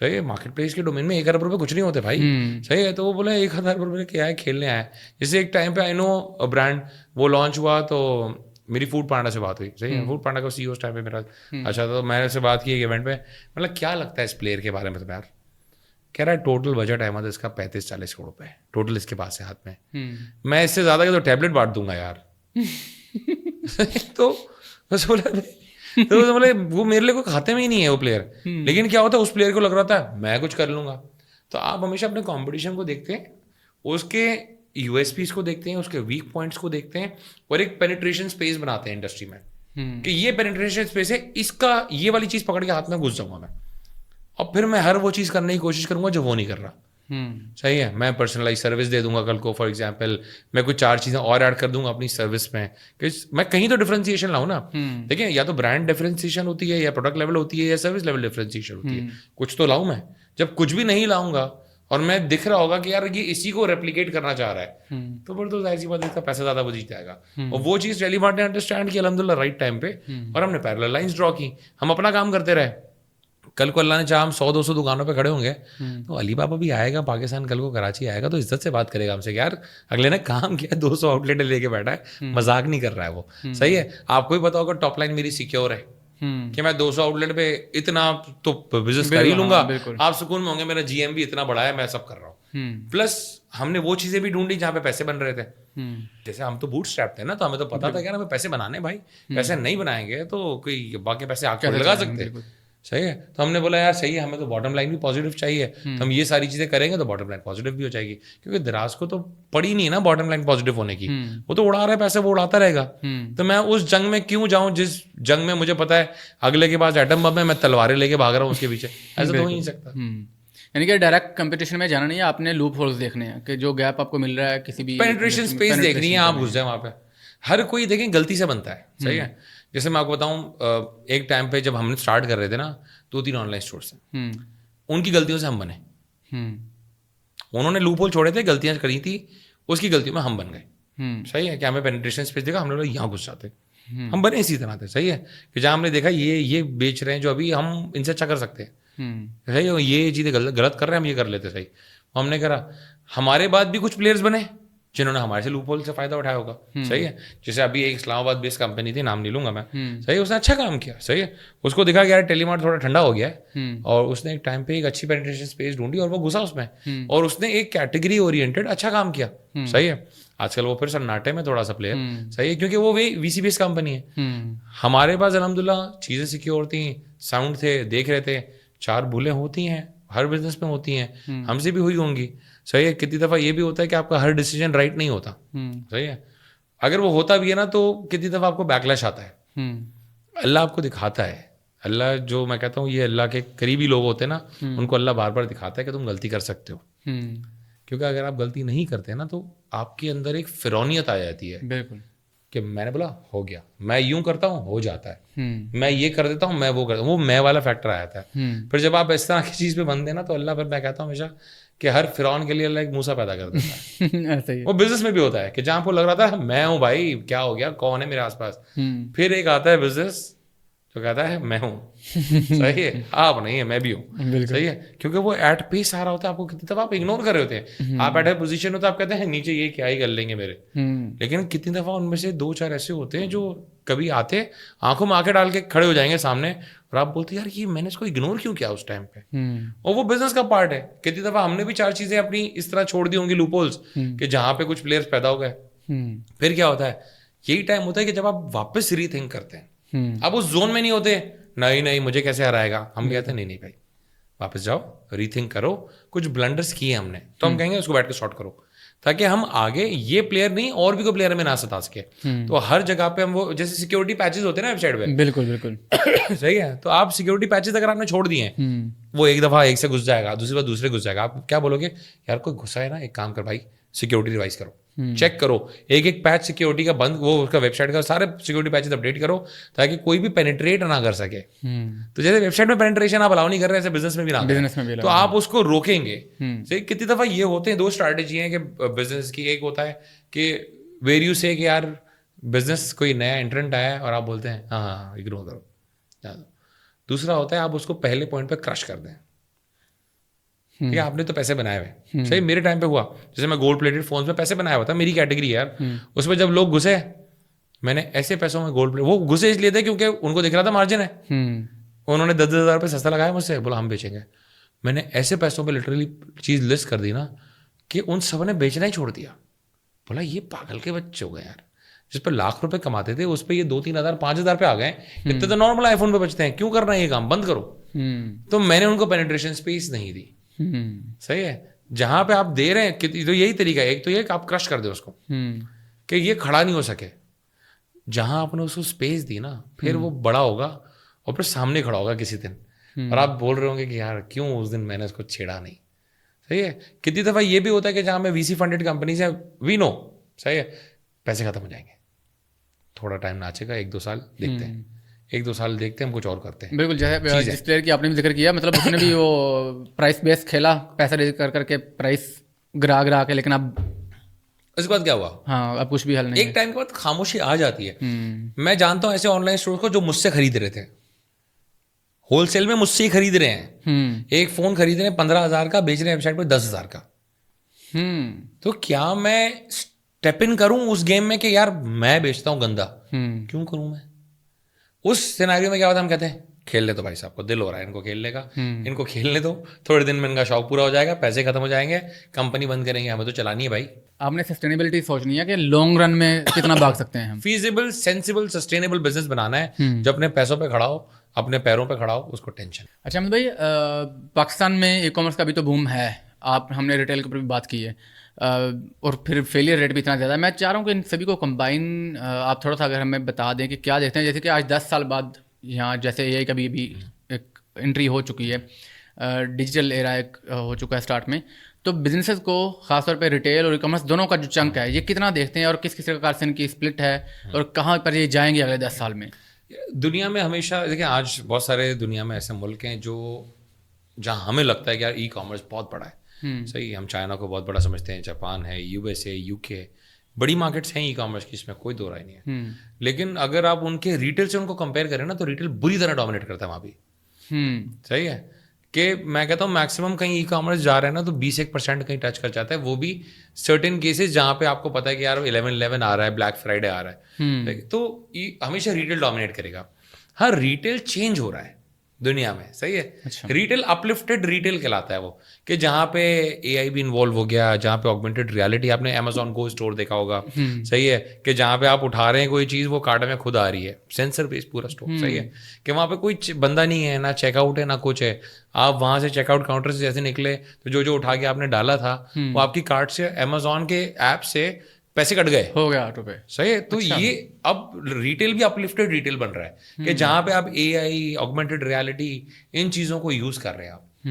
صحیح ہے, مارکیٹ پلیس کے ڈومین میں 1 ارب روپے کچھ نہیں ہوتے بھائی. صحیح ہے, تو وہ بولے 1 ارب روپے کیا ہے, کھیلنے آئے. جیسے ایک ٹائم پہ آئی نو برانڈ وہ لانچ ہوا, تو میری فوڈ پانڈا سے بات ہوئی. صحیح ہے, فوڈ پانڈا کا سی او اس ٹائم پہ میرا اچھا, تو میں نے سے بات کی ایک ایونٹ پہ. مطلب کیا لگتا ہے اس پلیئر کے بارے میں تمہیں یار؟ کہہ رہا ہے ٹوٹل بجٹ احمد اس کا 35-40 کروڑ روپے ٹوٹل اس کے پاس ہے ہاتھ میں. میں اس سے زیادہ کہ تو ٹیبلٹ بانٹ دوں گا یار. تو بولے وہ میرے لیے کوئی کھاتے میں ہی نہیں ہے وہ پلیئر, لیکن کیا ہوتا ہے اس پلیئر کو لگ رہا تھا میں کچھ کر لوں گا. تو آپ ہمیشہ اپنے کمپٹیشن کو دیکھتے ہیں, اس کے یو ایس پیز کو دیکھتے ہیں, اس کے ویک پوائنٹس کو دیکھتے ہیں, اور ایک پینیٹریشن اسپیس بناتے ہیں انڈسٹری میں کہ یہ پینیٹریشن اسپیس ہے, اس کا یہ والی چیز پکڑ کے ہاتھ میں گھس جاؤں گا میں, اور پھر میں ہر وہ چیز کرنے کی کوشش کروں گا جو وہ نہیں کر رہا. صحیح ہے, میں پرسنلائز سروس دے دوں گا کل کو. فار ایگزامپل میں کوئی 4 چیزیں اور ایڈ کر دوں گا اپنی سروس میں, کہ میں کہیں تو ڈفرینسیشن لاؤں نا. دیکھیں, یا تو برانڈ ڈفرینسیشن ہوتی ہے, یا پروڈکٹ لیول ہوتی ہے, یا سروس لیول ڈفرینسیشن ہوتی ہے. کچھ تو لاؤں میں. جب کچھ بھی نہیں لاؤں گا اور میں دکھ رہا ہوگا کہ یار یہ اسی کو ریپلیکیٹ کرنا چاہ رہا ہے, تو پھر تو ظاہر سی بات ہے اس کا پیسہ زیادہ وہ جیت جائے گا. اور وہ چیز ٹیلی مارٹ نے انڈرسٹینڈ کی الحمد للہ رائٹ ٹائم پہ, اور ہم نے پیرلل لائنس ڈرا کی, ہم اپنا کام کرتے رہے. کل کو اللہ نے چاہا ہم 100-200 دکانوں پہ کھڑے ہوں گے, تو علی بابا بھی آئے گا پاکستان, کل کو کراچی آئے گا, تو عزت سے بات کرے گا ہم سے کہ یار اگلے نے کام کیا, 200 آؤٹ لیٹ لے کے بیٹھا ہے, مذاق نہیں کر رہا ہے وہ. صحیح ہے, آپ کو بھی پتا ہوگا ٹاپ لائن میری سیکیور ہے کہ میں 200 آؤٹ لیٹ پہ اتنا تو بزنس کر ہی لوں گا, آپ سکون میں ہوں گے, میرا جی ایم بھی اتنا بڑا ہے, میں سب کر رہا ہوں. پلس ہم نے وہ چیزیں بھی ڈھونڈی جہاں پہ پیسے بن رہے تھے. جیسے ہم تو بوٹ اسٹریپ تھے نا, تو ہمیں تو پتا تھا کہ ہمیں پیسے بنانے بھائی, پیسے نہیں بنائیں گے تو کوئی باقی پیسے آگ پر لگا سکتے. صحیح ہے, تو ہم نے بولا یار صحیح ہے, ہمیں تو باٹم لائن بھی پازیٹیو چاہیے, تو ہم یہ ساری چیزیں کریں گے تو باٹم لائن پازیٹیو بھی ہو جائے گی. کیونکہ دراز کو تو پڑی نہیں ہے نا باٹم لائن پازیٹیو ہونے کی, وہ تو اڑا رہا ہے پیسے, وہ اڑاتا رہے گا. تو میں اس جنگ میں کیوں جاؤں جس جنگ میں مجھے پتا ہے اگلے کے پاس ایٹم بم ہے, میں تلواریں لے کے بھاگ رہا ہوں اس کے پیچھے, ایسا تو ہو ہی نہیں سکتا. یعنی کہ ڈائریکٹ کمپٹیشن میں جانا نہیں ہے, آپ نے لوپ ہولز دیکھنے ہیں کہ جو گیپ آپ کو مل رہا ہے کسی بھی پینیٹریشن اسپیس دیکھنی ہے, آپ گھس جائیں وہاں پہ. ہر کوئی دیکھیں غلطی سے بنتا ہے. صحیح ہے, جیسے میں آپ کو بتاؤں, ایک ٹائم پہ جب ہم نے اسٹارٹ کر رہے تھے نا, 2-3 آن لائن اسٹورس ہیں, ان کی غلطیوں سے ہم بنے. انہوں نے لوپ ہول چھوڑے تھے, غلطیاں کری تھی, اس کی غلطیوں میں ہم بن گئے. صحیح ہے, کہ ہمیں پینیٹریشن اسپیس دیکھا, ہم نے یہاں گھس جاتے, ہم بنے اسی طرح تھے. صحیح ہے, کہ جہاں ہم نے دیکھا یہ بیچ رہے ہیں جو ابھی ہم ان سے اچھا کر سکتے ہیں, صحیح ہے, یہ چیزیں غلط کر رہے ہیں, ہم یہ کر لیتے. صحیح, ہم نے کرا, ہمارے بعد بھی کچھ پلیئرز بنے جنہوں نے ہمارے سے لوپ ہول سے فائدہ اٹھایا ہوگا. صحیح ہے, جیسے ابھی ایک اسلام آباد بیس کمپنی تھی, نام نہیں لوں گا میں, صحیح ہے, اس نے اچھا کام کیا. صحیح ہے, اس کو دکھا کہ یار ٹیلی مارٹ تھوڑا ٹھنڈا ہو گیا ہے, اور اس نے ایک ٹائم پہ ایک اچھی پینیٹریشن اسپیس ڈھونڈی اور وہ گھسا اس میں, اور اس نے ایک کیٹیگری اورینٹڈ اچھا کام کیا. صحیح ہے, آج کل وہ پھر سناٹے میں تھوڑا سا پلیئر. صحیح ہے, کیونکہ وہ وی سی بیس کمپنی ہے. ہمارے پاس الحمدللہ چیزیں سیکیور تھیں, ساؤنڈ تھے, دیکھ رہے تھے. 4 بھولیں ہوتی ہیں, ہر بزنس میں ہوتی ہیں, ہم سے بھی ہوئی ہوں گی. صحیح ہے, کتنی دفعہ یہ بھی ہوتا ہے کہ آپ کا ہر ڈیسیجن رائٹ نہیں ہوتا. صحیح ہے, اگر وہ ہوتا بھی ہے نا تو کتنی دفعہ آپ کو بیکلیش آتا ہے. اللہ آپ کو دکھاتا ہے, اللہ جو میں کہتا ہوں یہ اللہ کے قریبی لوگ ہوتے ہیں نا, ان کو اللہ بار بار دکھاتا ہے کہ تم غلطی کر سکتے ہو. کیونکہ اگر آپ غلطی نہیں کرتے نا تو آپ کے اندر ایک فرونیت آ جاتی ہے. بالکل, کہ میں نے بولا ہو گیا, میں یوں کرتا ہوں ہو جاتا ہے, میں یہ کر دیتا ہوں, میں وہ کرتا ہوں, وہ میں والا فیکٹر آ جاتا ہے. پھر جب آپ اس طرح کی چیز پہ بندے نا تو اللہ, پھر میں کہتا ہوں ہمیشہ کہ ہر فرعون کے لیے اللہ ایک موسیٰ پیدا کر دیتا ہے. وہ بزنس میں بھی ہوتا ہے کہ جہاں پہ لگ رہا تھا میں ہوں بھائی, کیا ہو گیا, کون ہے میرے آس پاس, پھر ایک آتا ہے بزنس جو کہتا ہے میں ہوں. صحیح ہے, آپ نہیں ہے, میں بھی ہوں. صحیح ہے, کیونکہ وہ ایٹ پیس آ رہا ہوتا ہے, آپ کو کتنی دفعہ آپ اگنور کر رہے ہوتے ہیں, آپ ایٹ اے پوزیشن ہوتا ہے, آپ کہتے ہیں نیچے یہ کیا ہی کر لیں گے میرے. لیکن کتنی دفعہ ان میں سے 2-4 ایسے ہوتے ہیں جو کبھی آتے آنکھوں میں آنکھیں ڈال کے کھڑے ہو جائیں گے سامنے, اور آپ بولتے یار یہ میں نے اس کو اگنور کیوں کیا اس ٹائم پہ, اور وہ بزنس کا پارٹ ہے. کتنی دفعہ ہم نے بھی 4 چیزیں اپنی اس طرح چھوڑ دی ہوں گی لوپ ہولز کہ جہاں پہ کچھ پلیئرز پیدا ہو گئے. پھر کیا ہوتا ہے, یہی ٹائم ہوتا ہے کہ جب آپ واپس ری تھنک کرتے ہیں, آپ اس زون میں نہیں ہوتے نہیں مجھے کیسے ہرائے گا. ہم کہتے ہیں نہیں بھائی واپس جاؤ, ری تھنک کرو, کچھ بلنڈرس کیے ہم نے تو ہم کہیں گے اس کو بیٹھ کے سارٹ کرو, تاکہ ہم آگے یہ پلیئر نہیں اور بھی کوئی پلیئر میں نہ ستا سکے. تو ہر جگہ پہ ہم وہ جیسے سیکورٹی پیچز ہوتے ہیں نا ویب سائٹ پہ, بالکل صحیح ہے, تو آپ سیکورٹی پیچز اگر آپ نے چھوڑ دیے ہیں, وہ ایک دفعہ ایک سے گھس جائے گا, دوسری بار دوسرے گھس جائے گا. آپ کیا بولو گے, یار کوئی گھسا ہے نا, ایک کام کر بھائی سیکورٹی ریوائز کرو, چیک کرو, ایک پیچ سیکورٹی کا بند, وہ اس کا ویب سائٹ کا سارے سیکورٹی پیچز اپڈیٹ کرو تاکہ کوئی بھی پینیٹریٹ نہ کر سکے. تو جیسے ویب سائٹ میں پینیٹریشن آپ الاؤ نہیں کر رہے, ایسے بزنس میں بھی نہ, تو آپ اس کو روکیں گے. کتنی دفعہ یہ ہوتے ہیں 2 اسٹریٹجی ہیں کہ بزنس کی, ایک ہوتا ہے کہ ویر یو سے کہ یار بزنس کوئی نیا انٹرنٹ آیا ہے اور آپ بولتے ہیں ہاں اگنور کرو. دوسرا ہوتا ہے آپ اس کو پہلے پوائنٹ پہ کرش کر دیں کہ آپ نے تو پیسے بنائے ہوئے. صحیح, میرے ٹائم پہ ہوا, جیسے میں گولڈ پلیٹڈ فونس میں پیسے بنایا ہوا تھا, میری کیٹیگری ہے یار, اس میں جب لوگ گھسے میں نے ایسے پیسوں میں گولڈ پلیٹ, وہ گھسے اس لیے تھے کیونکہ ان کو دکھ رہا تھا مارجن ہے, انہوں نے 10,000 روپے سستا لگایا مجھ سے, بولا ہم بیچیں گے. میں نے ایسے پیسوں پہ لٹرلی چیز لسٹ کر دی نا کہ ان سب نے بیچنا ہی چھوڑ دیا. بولا یہ پاگل کے بچے ہو گئے یار, جس پہ لاکھ روپے کماتے تھے اس پہ یہ 2-3 ہزار 5,000 پہ آ گئے, اتنے تو نارمل آئی فون پہ بچتے ہیں, کیوں کرنا ہے یہ کام, بند کرو. تو میں نے ان کو پینیٹریشن اسپیس نہیں دی. صحیح ہے, جہاں پہ آپ دے رہے ہیں تو یہی طریقہ ہے, ایک تو یہ کہ آپ کرش کر دیں اس کو کہ یہ کھڑا نہیں ہو سکے. جہاں آپ نے اس کو اسپیس دی نا, پھر وہ بڑا ہوگا اور پھر سامنے کھڑا ہوگا کسی دن, اور آپ بول رہے ہوں گے کہ یار کیوں اس دن میں نے اس کو چھیڑا نہیں. صحیح ہے, کتنی دفعہ یہ بھی ہوتا ہے کہ جہاں میں وی سی فنڈیڈ کمپنیز ہیں, وی نو, صحیح ہے, پیسے ختم ہو جائیں گے, تھوڑا ٹائم ناچے گا, 1-2 سال دیکھتے ہیں, 1-2 سال دیکھتے ہیں, ہم کچھ اور کرتے ہیں. بالکل, جیسے جس پلیئر کی آپ نے بھی ذکر کیا, مطلب اس نے بھی وہ پرائس بیس کھیلا, پیسہ ریز کر کے پرائس گرا کے, لیکن اب اس کے بعد کیا ہوا, ہاں اب کچھ بھی حل نہیں, ایک ٹائم کے بعد خاموشی آ جاتی ہے. میں جانتا ہوں ایسے آن لائن اسٹور کو جو مجھ سے خرید رہے تھے, ہول سیل میں مجھ سے ہی خرید رہے ہیں, ایک فون خرید رہے ہیں 15,000 کا, بیچ رہے ہیں ویب سائٹ پہ 10,000 کا. تو کیا میں اسٹیپ ان کروں اس گیم میں کہ یار میں بیچتا ہوں گندا, کیوں کروں میں. اس سیناریو میں کیا ہوتا ہے, ہم کہتے ہیں کھیل لے تو بھائی صاحب کو دل ہو رہا ہے ان کو کھیلنے کا, ان کو کھیلنے دو, تھوڑے دن میں ان کا شوق پورا ہو جائے گا, پیسے ختم ہو جائیں گے, کمپنی بند کریں گے, ہمیں تو چلانی ہے بھائی. آپ نے سسٹینیبلٹی سوچنی ہے کہ لانگ رن میں کتنا بھاگ سکتے ہیں ہم. فیزیبل, سینسیبل, سسٹینیبل بزنس بنانا ہے جو اپنے پیسوں پہ کھڑا ہو, اپنے پیروں پہ کھڑا ہو, اس کو ٹینشن. اچھا احمد بھائی, پاکستان میں ای کامرس کا بھی تو بوم ہے, ہم نے ریٹیل کے اوپر بھی بات کی ہے, اور پھر فیلئر ریٹ بھی اتنا زیادہ ہے. میں چاہ رہا ہوں کہ ان سبھی کو کمبائن آپ تھوڑا سا اگر ہمیں بتا دیں کہ کیا دیکھتے ہیں, جیسے کہ آج 10 سال بعد یہاں جیسے اے آئی کا بھی ایک انٹری ہو چکی ہے, ڈیجیٹل ایرا ایک ہو چکا ہے اسٹارٹ میں, تو بزنسز کو خاص طور پہ ریٹیل اور ای کامرس دونوں کا جو چنک ہے یہ کتنا دیکھتے ہیں, اور کس کس طرح سے ان کی اسپلٹ ہے, اور کہاں پر یہ جائیں گے اگلے 10 سال میں. دنیا میں ہمیشہ دیکھیں, آج بہت سارے دنیا میں ایسے ملک ہیں جو جہاں ہمیں لگتا ہے کہ یار ای کامرس بہت بڑا ہے, صحیح, ہم چائنا کو بہت بڑا سمجھتے ہیں, جاپان ہے, USA, UK, بڑی مارکیٹس ہیں ای کامرس کی, اس میں کوئی دو رائے نہیں ہے. لیکن اگر آپ ان کے ریٹیل سے ان کو کمپیئر کریں نا, تو ریٹیل بری طرح ڈومینیٹ کرتا ہے وہاں بھی. صحیح ہے, کہ میں کہتا ہوں میکسیمم کہیں ای کامرس جا رہا ہے نا تو 21% کہیں ٹچ کر جاتا ہے, وہ بھی سرٹن کیسز جہاں پہ آپ کو پتا ہے کہ یار 11/11 آ رہا ہے, بلیک فرائیڈے آ رہا ہے, تو ہمیشہ ریٹیل ڈومینیٹ کرے گا. ہاں ریٹیل چینج ہو رہا ہے دنیا میں, صحیح ہے. ریٹیل اپلفٹڈ ریٹیل کہلاتا ہے وہ, کہ جہاں پہ اے آئی بھی انوالو ہو گیا, جہاں پہ آگمنٹڈ ریالٹی, آپ نے امیزون گو اسٹور دیکھا ہوگا, صحیح ہے, کہ جہاں پہ آپ اٹھا رہے ہیں کوئی چیز وہ کارٹ میں خود آ رہی ہے, سینسر بیس پورا اسٹور, صحیح ہے, کہ وہاں پہ کوئی بندہ نہیں ہے, نہ چیک آؤٹ ہے نہ کچھ ہے. آپ وہاں سے چیک آؤٹ کاؤنٹر سے جیسے نکلے تو جو اٹھا کے آپ نے ڈالا تھا وہ آپ کی کارٹ سے امیزون کے ایپ سے پیسے کٹ گئے, ہو گیا آٹو پے, صحیح ہے. تو یہ اب ریٹیل بھی اپلفٹڈ ریٹیل بن رہا ہے, کہ جہاں پہ آپ اے آئی, آگمنٹڈ ریالٹی, ان چیزوں کو یوز کر رہے ہیں آپ,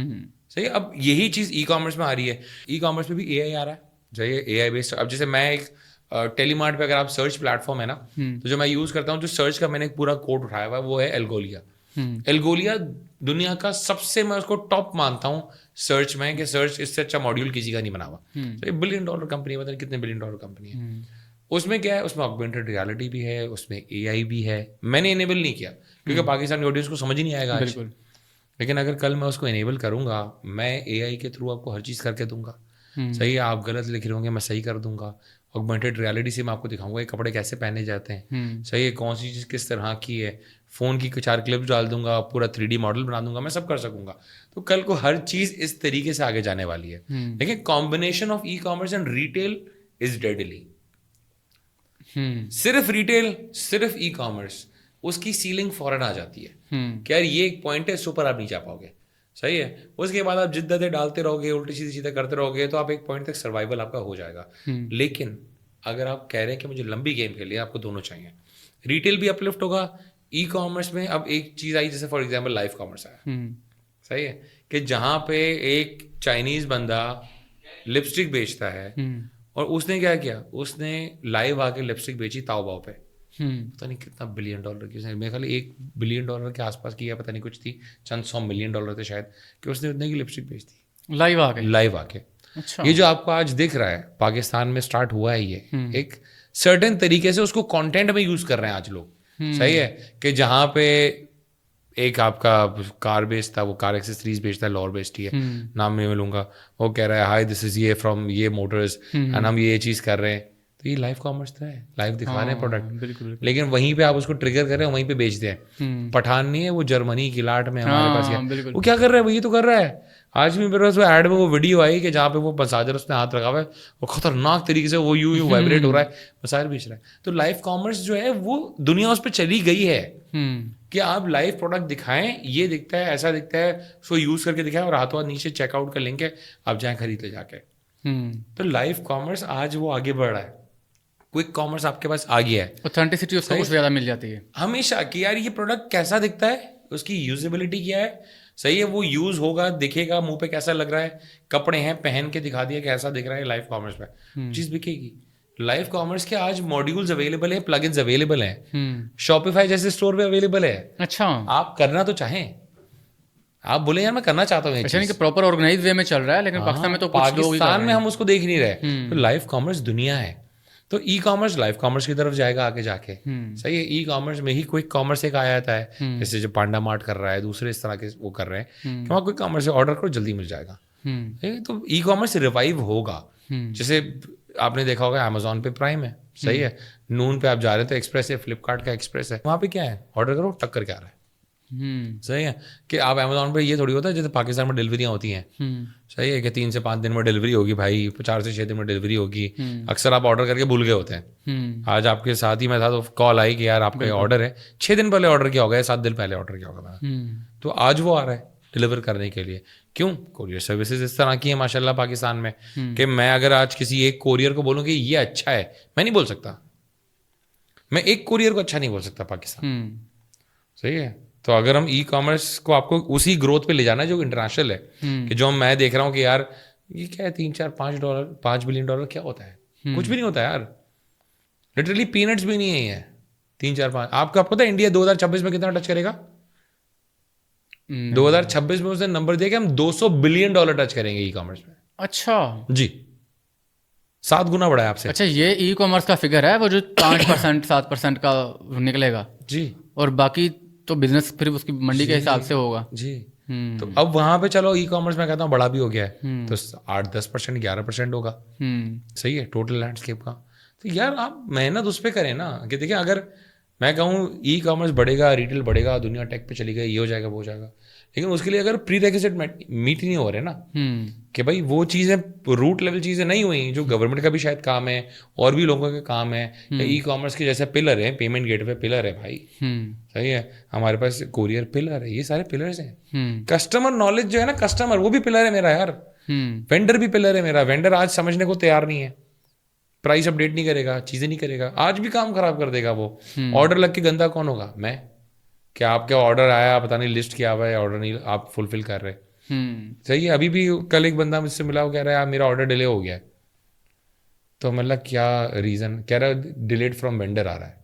صحیح ہے. اب یہی چیز ای کامرس میں آ رہی ہے. ای کامرس میں بھی اے آئی آ رہا ہے, صحیح ہے, اے آئی بیسڈ. اب جیسے میں ایک ٹیلی مارٹ پہ اگر آپ سرچ پلیٹ فارم ہے نا, تو جو میں یوز کرتا ہوں, جو سرچ کا میں نے ایک پورا کوڈ اٹھایا ہوا ہے وہ ہے الگولیا. الگولیا دنیا کا سب سے, میں اس کو ٹاپ مانتا ہوں سرچ میں, کہ سرچ اس سے اچھا ماڈیول کسی کا نہیں بنا ہوا. $1 بلین کمپنی ہے, پتہ نہیں کتنے $1 بلین کمپنی ہے. اس میں کیا ہے, اس میں آگمنٹڈ ریالٹی بھی ہے, اس میں اے آئی بھی ہے. میں نے انیبل نہیں کیا کیونکہ پاکستان کی آڈینس کو سمجھ ہی نہیں آئے گا آج, لیکن اگر کل میں اس کو انیبل کروں گا, میں اے آئی کے تھرو آپ کو ہر چیز کر کے دوں گا, صحیح ہے. آپ غلط لکھ رہے ہوں گے, میں صحیح کر دوں گا. آگمنٹڈ ریالٹی سے میں آپ کو دکھاؤں گا یہ کپڑے کیسے پہنے جاتے ہیں, صحیح ہے, کون سی چیز کس طرح کی ہے, فون کی 4 کلپس ڈال دوں گا, پورا 3D ماڈل بنا دوں گا, میں سب کر سکوں گا. تو کل کو ہر چیز اس طریقے سے آگے جانے والی ہے. لیکن combination of e commerce and retail is deadly. صرف ریٹیل, صرف ای کامرس, اس کی سیلنگ فوراً آ جاتی ہے کہ یار یہ ایک پوائنٹ ہے, اس اوپر آپ نہیں جا پاؤ گے, صحیح ہے. اس کے بعد آپ جدتیں ڈالتے رہو گے, الٹی سیدھی چیزیں کرتے رہو گے, تو آپ ایک پوائنٹ تک سروائیول آپ کا ہو جائے گا. لیکن اگر آپ کہہ رہے ہیں کہ مجھے لمبی گیم کے لیے, آپ کو دونوں چاہیے. ریٹیل بھی اپلفٹ ہوگا, ای کامرس میں اب ایک چیز آئی جیسے فار ایگزامپل لائف کامرس آیا, صحیح ہے, کہ جہاں پہ ایک چائنیز بندہ لپسٹک بیچتا ہے, اور اس نے کیا کیا, اس نے لائیو آ کے لپسٹک بیچی تاؤ باؤ پہ, پتہ نہیں کتنا $1 بلین کی, اس نے میرے خیال $1 بلین کے آس پاس کی ہے, پتہ نہیں کچھ تھی, چند $100 ملین تھے شاید, کہ اس نے اتنے کی لپسٹک بیچ دی لائیو آ کے. یہ جو آپ کو آج دکھ رہا ہے پاکستان میں اسٹارٹ ہوا ہے, یہ ایک سرٹن طریقے سے اس کو کانٹینٹ میں یوز کر رہے ہیں آج لوگ, صحیح ہے, کہ جہاں پہ ایک آپ کا کار بیس تھا, وہ کار ایکسیسریز بیچتا ہے, لاہور بیسڈ ہی ہے, نام نہیں میں لوں گا, وہ کہہ رہا ہے ہائی دس از یہ فرام یہ موٹرز اینڈ ہم یہ چیز کر رہے ہیں. تو یہ لائف کامرس تو ہے, لائف دکھا رہے ہیں پروڈکٹ, لیکن وہیں پہ آپ اس کو ٹریگر کر رہے ہیں, وہیں پہ بیچ دیں. پٹھان نہیں ہے وہ, جرمنی کی لاٹ میں ہمارے پاس ہے, وہ کیا کر رہا ہے, وہی تو کر رہا ہے. آج بھی میرے پاس وہ ایڈ میں وہ ویڈیو آئی کہ جہاں پہ وہ مساجر اس نے ہاتھ رکھا ہوا ہے, وہ خطرناک طریقے سے وہ یوں وائبریٹ ہو رہا ہے, مسائل بیچ رہا ہے. تو لائف کامرس جو ہے وہ دنیا اس پہ چلی گئی ہے کہ آپ لائف پروڈکٹ دکھائیں, یہ دکھتا ہے, ایسا دکھتا ہے, اس کو یوز کر کے دکھائیں, اور ہاتھوں ہاتھ نیچے چیک آؤٹ کا لنک ہے, آپ جائیں خرید لے جا کے. تو لائف کامرس آج وہ آگے بڑھ رہا ہے. کوئک کامرس آپ کے پاس آ گیا ہے, اوتھینٹسٹی اس کو کچھ زیادہ مل جاتی ہے ہمیشہ, کہ یار یہ پروڈکٹ کیسا دکھتا ہے, اس کی یوزیبلٹی کیا ہے, صحیح ہے, وہ یوز ہوگا, دکھے گا, منہ پہ کیسا لگ رہا ہے, کپڑے ہیں پہن کے دکھا دیا کیسا دکھ رہا ہے. لائف کامرس میں چیز بکے گی. لائف کامرس کے آج ماڈیولز اویلیبل ہیں, پلگنز اویلیبل ہیں, شاپیفائی جیسے اسٹور پہ اویلیبل ہے. اچھا, آپ کرنا تو چاہیں, آپ بولیں یار میں کرنا چاہتا ہوں, اچھا نہیں کہ پراپر آرگنائز وے میں چل رہا ہے, لیکن پاکستان میں تو پاکستان میں ہم اس کو دیکھ نہیں رہے. تو لائف کامرس دنیا ہے, تو ای کامرس لائف کامرس کی طرف جائے گا آگے جا کے, صحیح ہے. ای کامرس میں ہی کوئی کامرس ایک آیا جاتا ہے, جیسے جو پانڈا مارٹ کر رہا ہے, دوسرے اس طرح کے وہ کر رہے ہیں, کہ وہاں کوئی کامرس سے آرڈر کرو جلدی مل جائے گا. تو ای کامرس ریوائیو ہوگا. جیسے آپ نے دیکھا ہوگا امیزون پہ پرائم ہے, صحیح ہے, نون پہ آپ جا رہے تھے ایکسپریس ہے, فلپکارٹ کا ایکسپریس ہے, وہاں پہ کیا ہے, آرڈر کرو ٹکر کیا رہا ہے, صحیح ہے. کہ آپ امیزون پہ یہ تھوڑی ہوتا ہے جیسے پاکستان میں ڈلیوریاں ہوتی ہیں, صحیح ہے, کہ 3 سے 5 دن میں ڈلیوری ہوگی بھائی, 4 سے 6 دن میں ڈلیوری ہوگی. اکثر آپ آرڈر کر کے بھول گئے ہوتے ہیں. آج آپ کے ساتھ ہی میں تھا تو کال آئی کہ یار آپ کا آرڈر ہے, 6 دن پہلے آرڈر کیا ہوگا یا 7 دن پہلے آرڈر کیا ہوگا, تو آج وہ آ رہا ہے ڈلیور کرنے کے لیے. کیوں, کوریئر سروسز اس طرح کی ہیں ماشاء اللہ پاکستان میں, کہ میں اگر آج کسی ایک کوریئر کو بولوں کہ یہ اچھا ہے, میں نہیں بول سکتا, میں ایک کوریئر کو اچھا نہیں بول سکتا پاکستان, صحیح ہے. تو اگر ہم ای کامرس کو آپ کو اسی گروتھ پہ لے جانا ہے جو انٹرنیشنل ہے, کہ جو میں دیکھ رہا ہوں کہ یار یہ کیا ہے, $3-4-5 $5 بلین کیا ہوتا ہے, کچھ بھی نہیں ہوتا یار, لٹرلی پینٹس بھی نہیں ہے. 3-4-5 آپ کو پتا ہے انڈیا 2026 میں کتنا ٹچ کرے گا, 2026 میں اس نے نمبر دیا کہ ہم $200 بلین ٹچ کریں گے ای کامرس میں. اچھا جی, 7 گنا بڑا ہے آپ سے. اچھا, یہ ای کامرس کا فگر ہے وہ جو 5% 7% کا نکلے گا, جی, اور باقی تو بزنس پھر اس کی منڈی کے حساب سے ہوگا. جی, تو اب وہاں پہ چلو ای کامرس میں کہتا ہوں بڑا بھی ہو گیا ہے تو 8-10% 11% ہوگا. صحیح ہے ٹوٹل لینڈسکیپ کا. تو یار آپ محنت اس پہ کریں نا کہ دیکھیں اگر میں کہوں ای کامرس بڑھے گا, ریٹیل بڑھے گا, دنیا ٹیک پہ چلی گئی, یہ ہو جائے گا وہ ہو جائے گا, لیکن اس کے لیے اگر پری ریکوزٹ میٹ نہیں ہو رہے نا کہ بھائی وہ چیزیں روٹ لیول چیزیں نہیں ہوئیں جو گورنمنٹ کا بھی شاید کام ہے اور بھی لوگوں کا کام ہے. ای کامرس کے جیسے پلر ہے, پیمنٹ گیٹ وے پلر ہے بھائی, صحیح ہے, ہمارے پاس کوریئر پلر ہے, یہ سارے پلرز ہیں. کسٹمر نالج جو ہے نا, کسٹمر وہ بھی پلر ہے میرا یار, وینڈر بھی پلر ہے میرا. وینڈر آج سمجھنے کو تیار نہیں ہے, پرائز اپڈیٹ نہیں کرے گا, چیزیں نہیں کرے گا, آج بھی کام خراب کر دے گا وہ. آرڈر لگ کے گندا کون ہوگا؟ میں. کہ آپ کا آرڈر آیا, پتہ نہیں لسٹ کیا ہوا ہے, آرڈر نہیں آپ فلفل کر رہے. صحیح ہے. ابھی بھی کل ایک بندہ مجھ سے ملا, وہ کہہ رہا ہے میرا آرڈر ڈیلے ہو گیا ہے. تو مطلب کیا ریزن؟ کہہ رہا ہے ڈیلیڈ فرام وینڈر آ رہا ہے.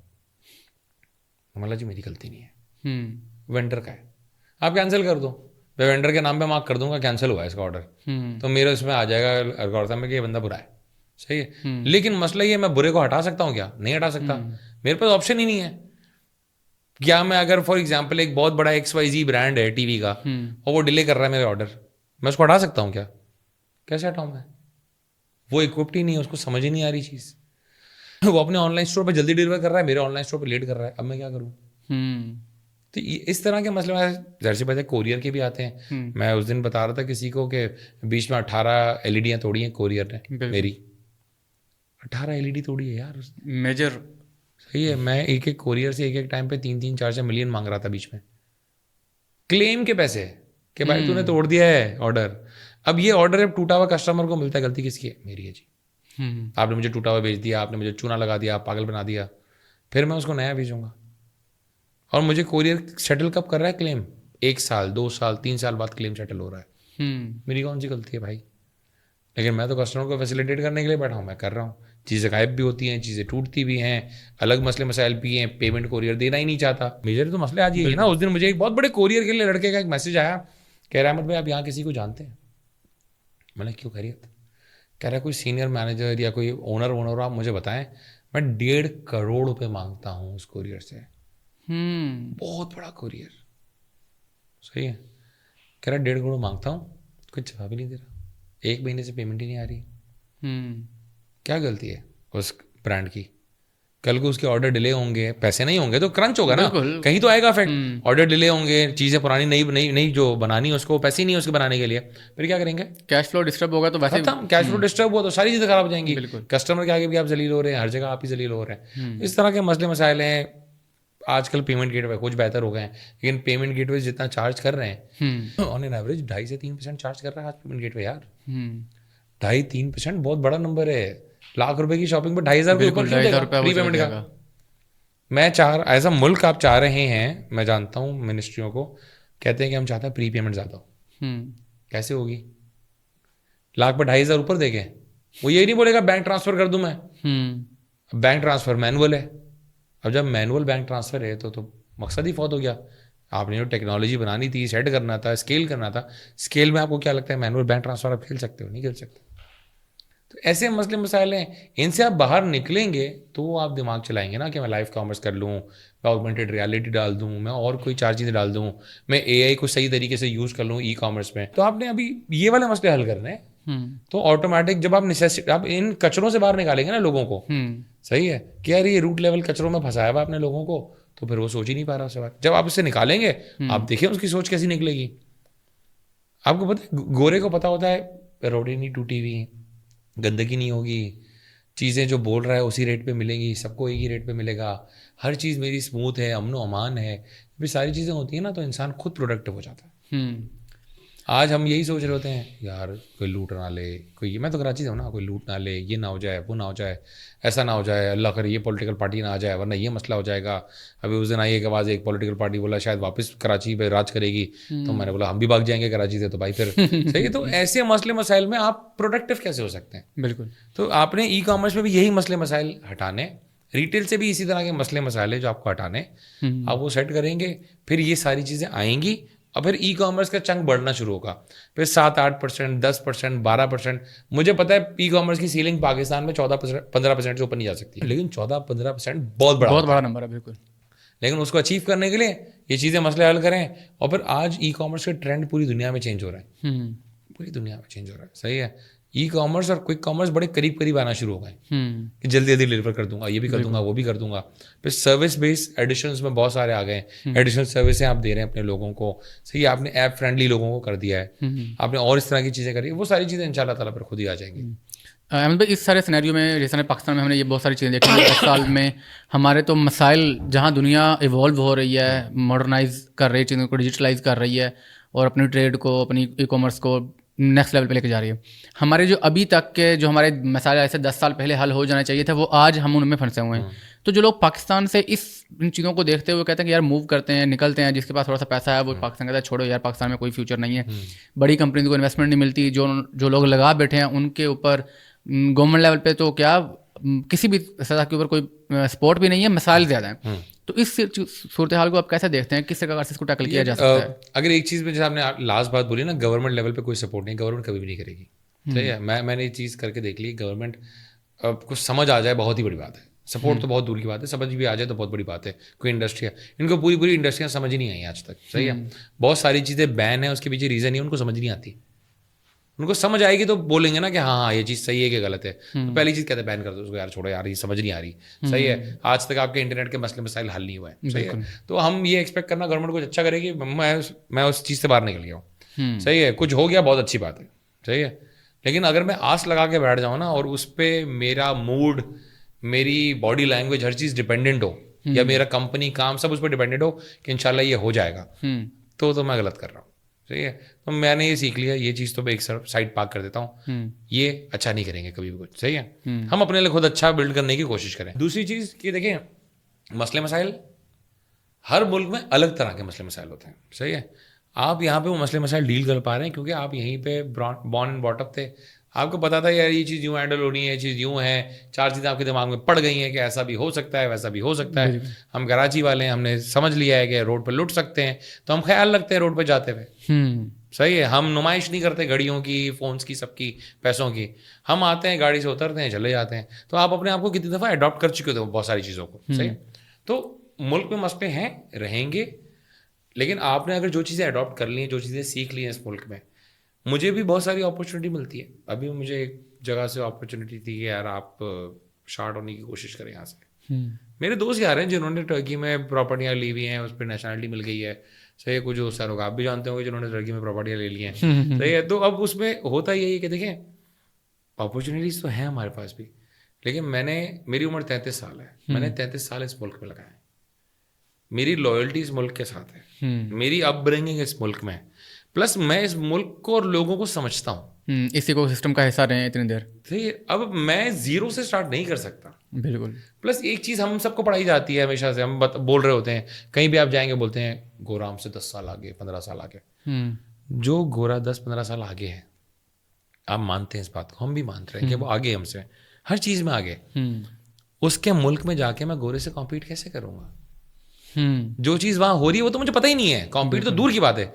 مطلب جی میری غلطی نہیں ہے, وینڈر کا ہے, آپ کینسل کر دو. میں وینڈر کے نام پہ مارک کر دوں گا کینسل ہوا ہے اس کا آرڈر, تو میرے اس میں آ جائے گا الگورتھم میں کہ یہ بندہ برا ہے. صحیح ہے. لیکن مسئلہ یہ میں برے کو ہٹا سکتا ہوں کیا؟ نہیں ہٹا سکتا. میرے پاس آپشن ہی نہیں ہے. کیا میں اگر فار ایگزامپل ایک بہت بڑا XYZ برانڈ ہے ٹی وی کا اور وہ ڈیلے کر رہا ہے میرے آرڈر, میں اس کو ہٹا سکتا ہوں کیا؟ کیسے ہٹاؤں میں؟ وہ اکوپڈ ہی نہیں ہے, اس کو سمجھ ہی نہیں آ رہی چیز. وہ اپنے آن لائن اسٹور پہ جلدی ڈیلیور کر رہا ہے, میرے آن لائن اسٹور پہ لیٹ کر رہا ہے, اب میں کیا کروں؟ تو اس طرح کے مسئلے میں ظاہر سی بات ہے کوریئر کے بھی آتے ہیں. میں اس دن بتا رہا تھا کسی کو کہ بیچ میں 18 LED توڑی ہیں کوریئر نے میری. 18 LED توڑی ہے یار, میجر. صحیح ہے. میں ایک کوریئر سے ایک ٹائم پہ 3-4 ملین مانگ رہا تھا بیچ میں, کلیم کے پیسے کہ بھائی تو نے توڑ دیا ہے آرڈر. اب یہ آرڈر اب ٹوٹا ہوا کسٹمر کو ملتا ہے, غلطی کس کی ہے؟ میری ہے جی. آپ نے مجھے ٹوٹا ہوا بھیج دیا, آپ نے مجھے چونا لگا دیا, آپ پاگل بنا دیا, پھر میں اس کو نیا بھیجوں گا. اور مجھے کوریئر سیٹل کب کر رہا ہے کلیم؟ 1 سال 2 سال 3 سال بعد کلیم سیٹل ہو رہا ہے. میری کون سی غلطی ہے بھائی؟ لیکن میں تو کسٹمر کو فیسیلیٹیٹ کرنے کے لیے بیٹھا ہوں, میں کر رہا ہوں. چیزیں غائب بھی ہوتی ہیں, چیزیں ٹوٹتی بھی ہیں, الگ مسئلے مسائل بھی ہیں. پیمنٹ کوریئر دینا ہی نہیں چاہتا. میجر تو مسئلہ آج یہ ہے نا. اس دن مجھے ایک بہت بڑے کوریئر کے لیے لڑکے کا ایک میسج آیا, کہہ رہا ہے احمد بھائی آپ یہاں کسی کو جانتے ہیں؟ میں نے کیوں خیریت؟ کہہ رہا ہے کوئی سینئر مینیجر یا کوئی اونر آپ مجھے بتائیں, میں 1.5 کروڑ روپے مانگتا ہوں اس کوریئر سے. بہت بڑا کوریئر. صحیح ہے. کہہ رہا 1.5 کروڑ مانگتا ہوں, کوئی جواب ہی نہیں دے رہا, 1 مہینے سے پیمنٹ ہی نہیں آ رہی. کیا غلطی ہے اس برانڈ کی؟ کل کو اس کے آرڈر ڈیلے ہوں گے, پیسے نہیں ہوں گے تو کرنچ ہوگا نا, کہیں تو آئے گا افیکٹ. آرڈر ڈیلے ہوں گے, چیزیں پرانی نئی جو بنانی ہے اس کو پیسے ہی نہیں اس کے بنانے کے لیے, پھر کیا کریں گے؟ کیش فلو ڈسٹرب ہوگا تو ویسے کیش فلو ڈسٹرب ہوا تو ساری چیزیں خراب ہو جائیں گی. کسٹمر کے آگے بھی آپ ذلیل ہو رہے ہیں, ہر جگہ آپ ہی ذلیل ہو رہے ہیں. اس طرح کے مسئلے مسائل ہیں. آج کل پیمنٹ گیٹ وے کچھ بہتر ہو گئے ہیں, لیکن پیمنٹ گیٹ وے جتنا چارج کر رہے ہیں آن این ایوریج 2.5 سے 3% چارج کر رہا ہے آج پیمنٹ گیٹ وے یار. 2.5-3% بہت بڑا نمبر ہے.1,00,000 روپے کی شاپنگ پہ 2,500 پری پیمنٹ کا. میں ایز اے ملک آپ چاہ رہے ہیں, میں جانتا ہوں منسٹریوں کو کہتے ہیں کہ ہم چاہتے ہیں پری پیمنٹ زیادہ ہو. کیسے ہوگی؟ 1,00,000 پہ 2,500 اوپر دے کے وہ یہی نہیں بولے گا بینک ٹرانسفر کر دوں میں. بینک ٹرانسفر مینول ہے. اب جب مینول بینک ٹرانسفر ہے تو مقصد ہی فوت ہو گیا. آپ نے جو ٹیکنالوجی بنانی تھی, سیٹ کرنا تھا, اسکیل کرنا تھا, اسکیل میں آپ کو کیا لگتا ہے مینول بینک ٹرانسفر آپ کھیل سکتے ہو؟ نہیں کھیل سکتے. تو ایسے مسئلے مسائل ہیں, ان سے آپ باہر نکلیں گے تو آپ دماغ چلائیں گے نا کہ میں لائف کامرس کر لوں, میں آگمنٹیڈ ریالٹی ڈال دوں, میں اور کوئی 4 چیزیں ڈال دوں, میں AI کو صحیح طریقے سے یوز کر لوں ای کامرس میں. تو آپ نے ابھی یہ والے مسئلے حل کرنے ہیں. تو آٹومیٹک جب آپ ان کچروں سے باہر نکالیں گے نا لوگوں کو, صحیح ہے, کہ یار یہ روٹ لیول کچروں میں پھنسایا ہوا آپ نے لوگوں کو, تو پھر وہ سوچ ہی نہیں پا رہا اس بات. جب آپ اس سے نکالیں گے آپ دیکھیں اس کی سوچ کیسی نکلے گی. آپ کو پتہ ہے گورے کو پتہ ہوتا ہے روڈی نہیں ٹوٹی ہوئی, گندگی نہیں ہوگی, چیزیں جو بول رہا ہے اسی ریٹ پہ ملیں گی, سب کو ایک ہی ریٹ پہ ملے گا, ہر چیز میری اسموتھ ہے, امن و امان ہے. یہ ساری چیزیں ہوتی ہیں نا تو انسان خود پروڈکٹیو ہو جاتا ہے. آج ہم یہی سوچ رہے ہوتے ہیں یار کوئی لوٹ نہ لے, کوئی, میں تو کراچی سے ہوں نا, کوئی لوٹ نہ لے, یہ نہ ہو جائے, وہ نہ ہو جائے, ایسا نہ ہو جائے, اللہ کرے یہ پولیٹیکل پارٹی نہ آ جائے ورنہ یہ مسئلہ ہو جائے گا. ابھی اس دن آئی ہے کہ بعض ایک پولیٹیکل پارٹی بولا شاید واپس کراچی پہ راج کرے گی, تو میں نے بولا ہم بھی بھاگ جائیں گے کراچی سے, تو بھائی پھر صحیح ہے. تو ایسے مسئلے مسائل میں آپ پروڈکٹیو کیسے ہو سکتے ہیں؟ بالکل. تو آپ نے ای کامرس میں بھی یہی مسئلے مسائل ہٹانے, ریٹیل سے بھی اسی طرح کے مسئلے مسائل ہیں جو آپ کو ہٹانے, آپ وہ سیٹ کریں گے, پھر یہ ساری چیزیں آئیں گی, اور پھر ای کامرس کا چنک بڑھنا شروع ہوگا. پھر 7-8%, 10%, 12%. مجھے پتا ہے ای کامرس کی سیلنگ پاکستان میں 14-15% سے اوپر نہیں جا سکتی, لیکن 14-15% بہت بڑا نمبر ہے. بالکل. لیکن اس کو اچیو کرنے کے لیے یہ چیزیں مسئلے حل کریں. اور پھر آج ای کامرس کا ٹرینڈ پوری دنیا میں چینج ہو رہا ہے, پوری دنیا میں چینج ہو رہا ہے. صحیح ہے, ای کامرس اور کوئک کامرس بڑے قریب قریب آنا شروع ہو گئے کہ جلدی جلدی ڈلیور کر دوں گا, یہ بھی کر دوں گا, وہ بھی کر دوں گا. پھر سروس بیس ایڈیشنس میں بہت سارے آ گئے ہیں, ایڈیشنل سروسیں آپ دے رہے ہیں اپنے لوگوں کو. صحیح ہے, آپ نے ایپ فرینڈلی لوگوں کو کر دیا ہے, آپ نے اور اس طرح کی چیزیں کری, وہ ساری چیزیں ان شاء اللہ تعالیٰ پر خود ہی آ جائیں گی. احمد بھائی, اس سارے سینیریو میں جیسے پاکستان میں ہم نے یہ بہت ساری چیزیں دیکھی 10 سال میں ہمارے تو مسائل, جہاں دنیا ایوالو ہو رہی ہے, ماڈرنائز کر رہی ہے چیزوں کو, ڈیجیٹلائز کر رہی ہے اور اپنی ٹریڈ کو, اپنی ای کامرس کو نیکسٹ لیول پہ لے کے جا رہی ہے. ہمارے جو ابھی تک کے جو ہمارے مسائل ایسے 10 سال پہلے حل ہو جانا چاہیے تھے, وہ آج ہم ان میں پھنسے ہوئے ہیں. تو جو لوگ پاکستان سے ان چیزوں کو دیکھتے ہوئے کہتے ہیں کہ یار موو کرتے ہیں, نکلتے ہیں, جس کے پاس تھوڑا سا پیسہ ہے وہ پاکستان کہتا ہے چھوڑو یار پاکستان میں کوئی فیوچر نہیں ہے, بڑی کمپنیز کو انویسٹمنٹ نہیں ملتی, جو لوگ لگا بیٹھے ہیں ان کے اوپر گورنمنٹ لیول پہ تو کیا کسی بھی سطح کے اوپر کوئی سپورٹ بھی نہیں ہے, مسائل زیادہ ہیں. تو اس صورتحال کو آپ کیسے دیکھتے ہیں, کس طرح سے اس کو ٹیکل کیا جا سکتا ہے؟ اگر ایک چیز میں جیسے آپ نے لاسٹ بات بولی نا, گورنمنٹ لیول پہ کوئی سپورٹ نہیں, گورنمنٹ کبھی بھی نہیں کرے گی. صحیح ہے, میں نے یہ چیز کر کے دیکھ لی. گورنمنٹ کو سمجھ آ جائے بہت ہی بڑی بات ہے, سپورٹ تو بہت دور کی بات ہے, سمجھ بھی آ جائے تو بہت بڑی بات ہے. کوئی انڈسٹری ہے, ان کو پوری انڈسٹریاں سمجھ ہی نہیں آئی آج تک. صحیح ہے, بہت ساری چیزیں بین ہیں, اس کے پیچھے ریزن ہی ان کو سمجھ نہیں آتی. ان کو سمجھ آئے گی تو بولیں گے نا کہ ہاں یہ چیز صحیح ہے کہ غلط ہے. تو پہلی چیز کہتے ہیں بین کر دو اس کو, یار چھوڑو یار, یہ سمجھ نہیں آ رہی. صحیح ہے, آج تک آپ کے انٹرنیٹ کے مسئلے مسائل حل نہیں ہوئے ہیں. صحیح ہے, تو ہم یہ ایکسپیکٹ کرنا گورنمنٹ کچھ اچھا کرے گی, میں اس چیز سے باہر نکل گیا ہوں. صحیح ہے, کچھ ہو گیا بہت اچھی بات ہے. صحیح ہے, لیکن اگر میں آس لگا کے بیٹھ جاؤں نا اور اس پہ میرا موڈ, میری باڈی لینگویج, ہر چیز ڈپینڈنٹ ہو, یا میرا کمپنی کام سب اس پہ ڈپینڈنٹ ہو کہ انشاءاللہ یہ ہو جائے گا, تو میں غلط کر رہا ہوں. صحیح ہے, تو میں نے یہ سیکھ لیا, یہ چیز تو میں ایک سائڈ پارک کر دیتا ہوں, یہ اچھا نہیں کریں گے کبھی بھی کچھ. صحیح ہے, ہم اپنے لیے خود اچھا بلڈ کرنے کی کوشش کریں. دوسری چیز کہ دیکھیں, مسئلے مسائل ہر ملک میں الگ طرح کے مسئلے مسائل ہوتے ہیں. صحیح ہے, آپ یہاں پہ وہ مسئلے مسائل ڈیل کر پا رہے ہیں کیونکہ آپ یہیں پہ بورن اینڈ باٹ اپ تھے, آپ کو پتا تھا یار یہ چیز یوں ہینڈل ہونی ہے, یہ چیز یوں ہے, 4 چیزیں آپ کے دماغ میں پڑ گئی ہیں کہ ایسا بھی ہو سکتا ہے, ویسا بھی ہو سکتا ہے. ہم کراچی والے ہیں, ہم نے سمجھ لیا ہے کہ روڈ پہ لٹ سکتے ہیں, تو ہم خیال رکھتے ہیں روڈ پہ جاتے ہوئے. صحیح ہے, ہم نمائش نہیں کرتے گھڑیوں کی, فونس کی, سب کی, پیسوں کی. ہم آتے ہیں, گاڑی سے اترتے ہیں, چلے جاتے ہیں. تو آپ اپنے آپ کو کتنی دفعہ اڈاپٹ کر چکے ہو بہت ساری چیزوں کو. صحیح ہے, تو ملک میں مسئلے ہیں, رہیں گے, لیکن آپ نے اگر جو چیزیں اڈاپٹ کر لی ہیں, جو چیزیں سیکھ لی ہیں اس ملک میں, مجھے بھی بہت ساری اپرچونیٹی ملتی ہے. ابھی مجھے ایک جگہ سے اپرچونیٹی تھی کہ یار آپ شارٹ ہونے کی کوشش کریں یہاں سے. میرے دوست یار ہیں جنہوں نے ٹرکی میں پراپرٹیاں لی ہوئی ہیں, اس پہ نیشنلٹی مل گئی ہے. صحیح ہے, کچھ سر ہوگا آپ بھی جانتے ہوں گے جنہوں نے ٹرکی میں پراپرٹیاں لے لی ہیں. صحیح ہے, تو اب اس میں ہوتا یہی ہے کہ دیکھیں اپرچونیٹیز تو ہیں ہمارے پاس بھی, لیکن میری عمر 33 سال ہے, میں نے 33 سال اس ملک میں لگائے. میری لائلٹی اس ملک کے ساتھ ہے, میری اپ برنگنگ اس ملک میں, پلس میں اس ملک کو اور لوگوں کو سمجھتا ہوں, اسی کو سسٹم کا حصہ رہے ہیں اتنی دیر. صحیح, اب میں زیرو سے اسٹارٹ نہیں کر سکتا. بالکل. پلس ایک چیز ہم سب کو پڑھائی جاتی ہے ہمیشہ سے, ہم بول رہے ہوتے ہیں, کہیں بھی آپ جائیں گے بولتے ہیں گورا ہم سے 10 سال آگے, 15 سال آگے. جو گورا 10-15 سال آگے ہے, آپ مانتے ہیں اس بات کو, ہم بھی مانتے ہیں کہ وہ آگے ہم سے ہر چیز میں آگے, اس کے ملک میں جا کے میں گورے سے کمپیٹ کیسے کروں گا؟ جو چیز وہاں ہو رہی ہے وہ تو مجھے پتہ ہی نہیں ہے. کمپیٹ تو دور کی بات ہے,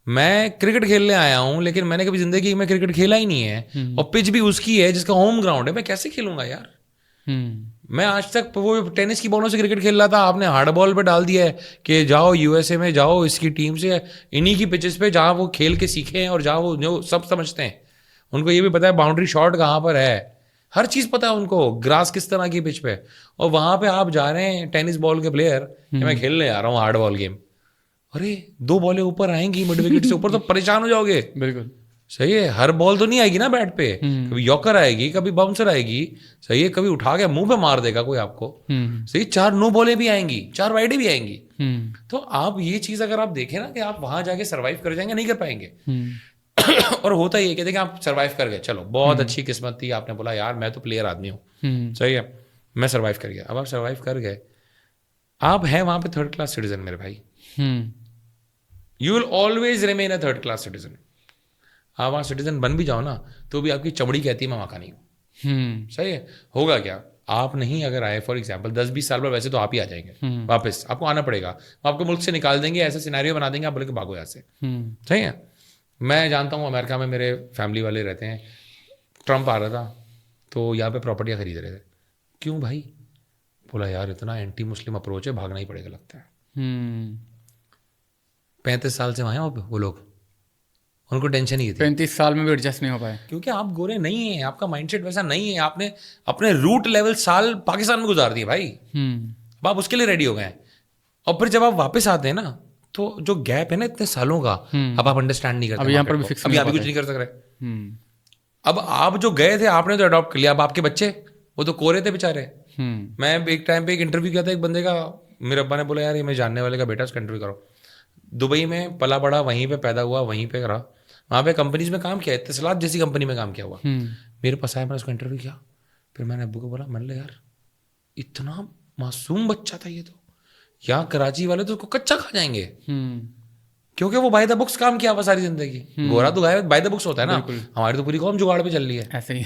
میں کرکٹ کھیلنے آیا ہوں, لیکن میں نے کبھی زندگی میں کرکٹ کھیلا ہی نہیں ہے, اور پچ بھی اس کی ہے جس کا ہوم گراؤنڈ ہے, میں کیسے کھیلوں گا یار؟ میں آج تک وہ ٹینس کی بالوں سے کرکٹ کھیل رہا تھا, آپ نے ہارڈ بال پہ ڈال دیا ہے کہ جاؤ USA میں جاؤ, اس کی ٹیم سے انہی کی پچز پہ جہاں وہ کھیل کے سیکھیں, اور جہاں وہ جو سب سمجھتے ہیں, ان کو یہ بھی پتا ہے باؤنڈری شاٹ کہاں پر ہے, ہر چیز پتا ہے ان کو, گراس کس طرح کی پچ پہ. اور وہاں پہ آپ جا رہے ہیں ٹینس بال کے پلیئر, میں کھیلنے آ رہا ہوں ہارڈ بال گیم, ارے 2 بالیں اوپر آئیں گی مڈ وکٹ سے اوپر, تو پریشان ہو جاؤ گے. بالکل صحیح ہے, ہر بال تو نہیں آئے گی نا بیٹ پہ, کبھی یوکر آئے گی, کبھی باؤنسر آئے گی. صحیح ہے, کبھی اٹھا کے منہ پہ مار دے گا کوئی آپ کو. صحیح, 4 نو بالیں بھی آئیں گی, 4 وائڈیں بھی آئیں گی. تو آپ یہ چیز اگر آپ دیکھیں نا کہ آپ وہاں جا کے سروائیو کر جائیں گے, نہیں کر پائیں گے. اور ہوتا یہ کہ دیکھیں آپ سروائیو کر گئے, چلو بہت اچھی قسمت تھی, آپ نے بولا یار میں تو پلیئر آدمی ہوں. صحیح ہے, میں سروائیو کر گیا. اب آپ سروائیو کر گئے, آپ ہیں وہاں پہ 3rd کلاس سٹیزن میرے بھائی. You will always remain a 3rd class citizen. آپ وہاں سٹیزن بن بھی جاؤ نا تو بھی آپ کی چمڑی کہتی ہے میں وہاں کا نہیں ہوں. صحیح ہے, ہوگا کیا, آپ نہیں اگر آئے فار ایگزامپل 10-20 سال بعد, ویسے تو آپ ہی آ جائیں گے واپس, آپ کو آنا پڑے گا, آپ کو ملک سے نکال دیں گے, ایسا سینیریو بنا دیں گے, آپ بولے کہ بھاگو یہاں سے. صحیح ہے, میں جانتا ہوں امریکہ میں میرے فیملی والے رہتے ہیں, ٹرمپ آ رہا تھا تو یہاں پہ پراپرٹیاں خرید رہے تھے. کیوں بھائی؟ بولا یار اتنا اینٹی مسلم اپروچ ہے, بھاگنا ہی پڑے گا لگتا ہے. 35 سال سے وہاں ہیں وہ لوگ, ان کو ٹینشن ہی تھی. 35 سال میں بھی ایڈجسٹ نہیں ہو پائے, کیونکہ آپ گورے نہیں ہیں, آپ کا مائنڈ سیٹ ویسا نہیں ہے, آپ نے اپنے روٹ لیول سال پاکستان میں گزار دیے بھائی, اب آپ اس کے لیے ریڈی ہو گئے ہیں. اور پھر جب آپ واپس آتے ہیں نا تو جو گیپ ہے نا اتنے سالوں کا, اب آپ انڈرسٹینڈ نہیں کرتے, اب یہاں پر بھی فکس, اب یہاں بھی کچھ نہیں کر سک رہے. اب آپ جو گئے تھے آپ نے تو اڈاپٹ کر لیا, اب آپ کے بچے وہ تو کورے تھے بےچارے. میں ایک ٹائم پہ ایک انٹرویو کیا تھا ایک بندے کا, میرے ابا نے بولا یار یہ میرے جاننے والے کا بیٹا, اس کا انٹرویو کرو. دبئی میں پلا بڑا, وہیں پہ پیدا ہوا, وہیں پہ رہا, وہاں پہ کمپنیز میں کام کیا, اتصالات جیسی کمپنی میں کام کیا ہوا. میرے پاس آیا, میں نے اس کو انٹرویو کیا, پھر میں نے ابو کو بولا, میں نے یار اتنا معصوم بچہ تھا یہ, تو یہاں کراچی والے تو اس کو کچا کھا جائیں گے, کیونکہ وہ بائی دا بکس کام کیا ہوا ساری زندگی. گورا تو گائے بائی دا بکس ہوتا ہے نا, ہماری تو پوری قوم جگاڑ پہ چل رہی ہے ایسے ہی.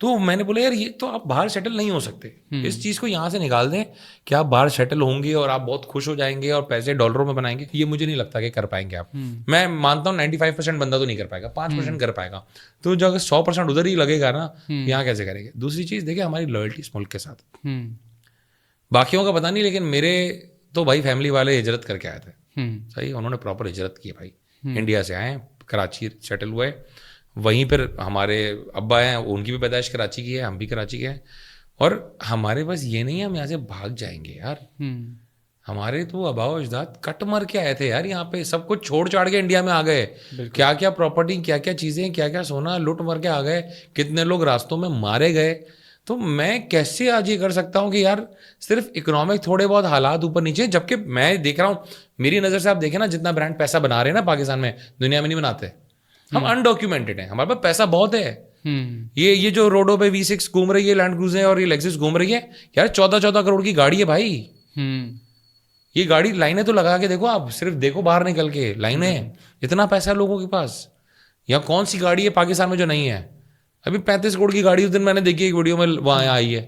تو میں نے بولا یار یہ تو آپ باہر سیٹل نہیں ہو سکتے, اس چیز کو یہاں سے نکال دیں کہ آپ باہر سیٹل ہوں گے اور آپ بہت خوش ہو جائیں گے اور پیسے ڈالروں میں بنائیں گے, یہ مجھے نہیں لگتا کہ کر پائیں گے آپ. میں مانتا ہوں 95% بندہ تو نہیں کر پائے گا, 5% کر پائے گا, تو جو اگر 100% ادھر ہی لگے گا نا, یہاں کیسے کریں گے. دوسری چیز دیکھیں ہماری لائلٹی اس ملک کے ساتھ, باقیوں کا پتہ نہیں, لیکن میرے تو بھائی فیملی والے ہجرت کر کے آئے تھے, صحیح, انہوں نے پراپر ہجرت کی بھائی, انڈیا سے آئے, کراچی سیٹل ہوئے, وہیں پھر ہمارے ابا ہیں ان کی بھی پیدائش کراچی کی ہے, ہم بھی کراچی کے ہیں, اور ہمارے پاس یہ نہیں ہے ہم یہاں سے بھاگ جائیں گے یار. ہمارے تو آبا و اجداد کٹ مر کے آئے تھے یار, یہاں پہ سب کچھ چھوڑ چھاڑ کے انڈیا میں آ گئے, کیا کیا پراپرٹی, کیا کیا چیزیں, کیا کیا سونا لوٹ مر کے آ گئے, کتنے لوگ راستوں میں مارے گئے. تو میں کیسے آج یہ کر سکتا ہوں کہ یار صرف اکنامک تھوڑے بہت حالات اوپر نیچے, جبکہ میں دیکھ رہا ہوں میری نظر سے, آپ دیکھیں نا جتنا برانڈ پیسہ بنا رہے ہیں نا پاکستان میں, دنیا میں نہیں بناتے. ہم انڈاکیومنٹڈ ہیں, ہمارے پاس پیسہ بہت ہے. یہ جو روڈوں پہ V6 گھوم رہی ہے, لینڈ کروزر اور یہ لیکسس گھوم رہی ہے یار, 14 کروڑ کی گاڑی ہے بھائی. یہ گاڑی لائنیں تو لگا کے دیکھو آپ, صرف دیکھو باہر نکل کے لائنیں, اتنا پیسہ لوگوں کے پاس. یہاں کون سی گاڑی ہے پاکستان میں جو نہیں ہے؟ ابھی 35 کروڑ کی گاڑی اس دن میں نے دیکھی ایک ویڈیو میں وہاں آئی ہے,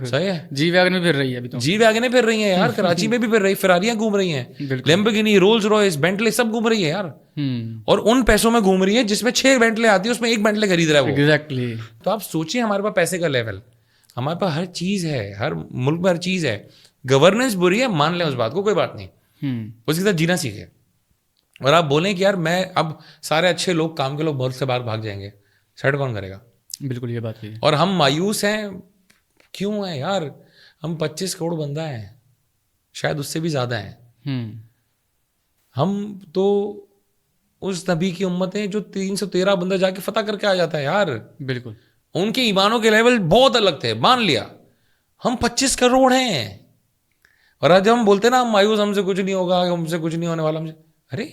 صحیح ہے, جی ویگن پھر رہی ہے ابھی تو, جی ویگنیں پھر رہی ہیں یار, کراچی میں بھی پھر رہی, فراریاں گھوم رہی ہیں, لیمبورگینی, رولز رائس, بینٹلے سب گھوم رہی ہے یار, اور ان پیسوں میں گھوم رہی ہے جس میں 6 بینٹلے آتی ہے, اس میں 1 بینٹلے خرید رہا ہے وہ. ایگزیکٹلی. تو آپ سوچیں ہمارے پاس پیسے کا لیول, ہمارے پاس ہر چیز ہے, ہر ملک میں ہر چیز ہے. گورننس بری ہے, مان لیں اس بات کو, کوئی بات نہیں, اس کے ساتھ جینا سیکھے. اور آپ بولیں کہ یار میں اب سارے اچھے لوگ, کام کے لوگ ملک سے باہر بھاگ جائیں گے, سیٹ کون کرے گا؟ بالکل یہ بات ہے. اور ہم مایوس ہیں, کیوں ہیں یار؟ ہم 25 کروڑ بندہ ہیں, شاید اس سے بھی زیادہ ہیں. ہم تو اس نبی کی امت ہیں جو 313 بندہ جا کے فتح کر کے آ جاتا ہے یار. بالکل, ان کے ایمانوں کے لیول بہت الگ تھے, مان لیا. ہم 25 کروڑ ہیں, اور آج ہم بولتے نا ہم مایوس, ہم سے کچھ نہیں ہوگا, ہم سے کچھ نہیں ہونے والا. ارے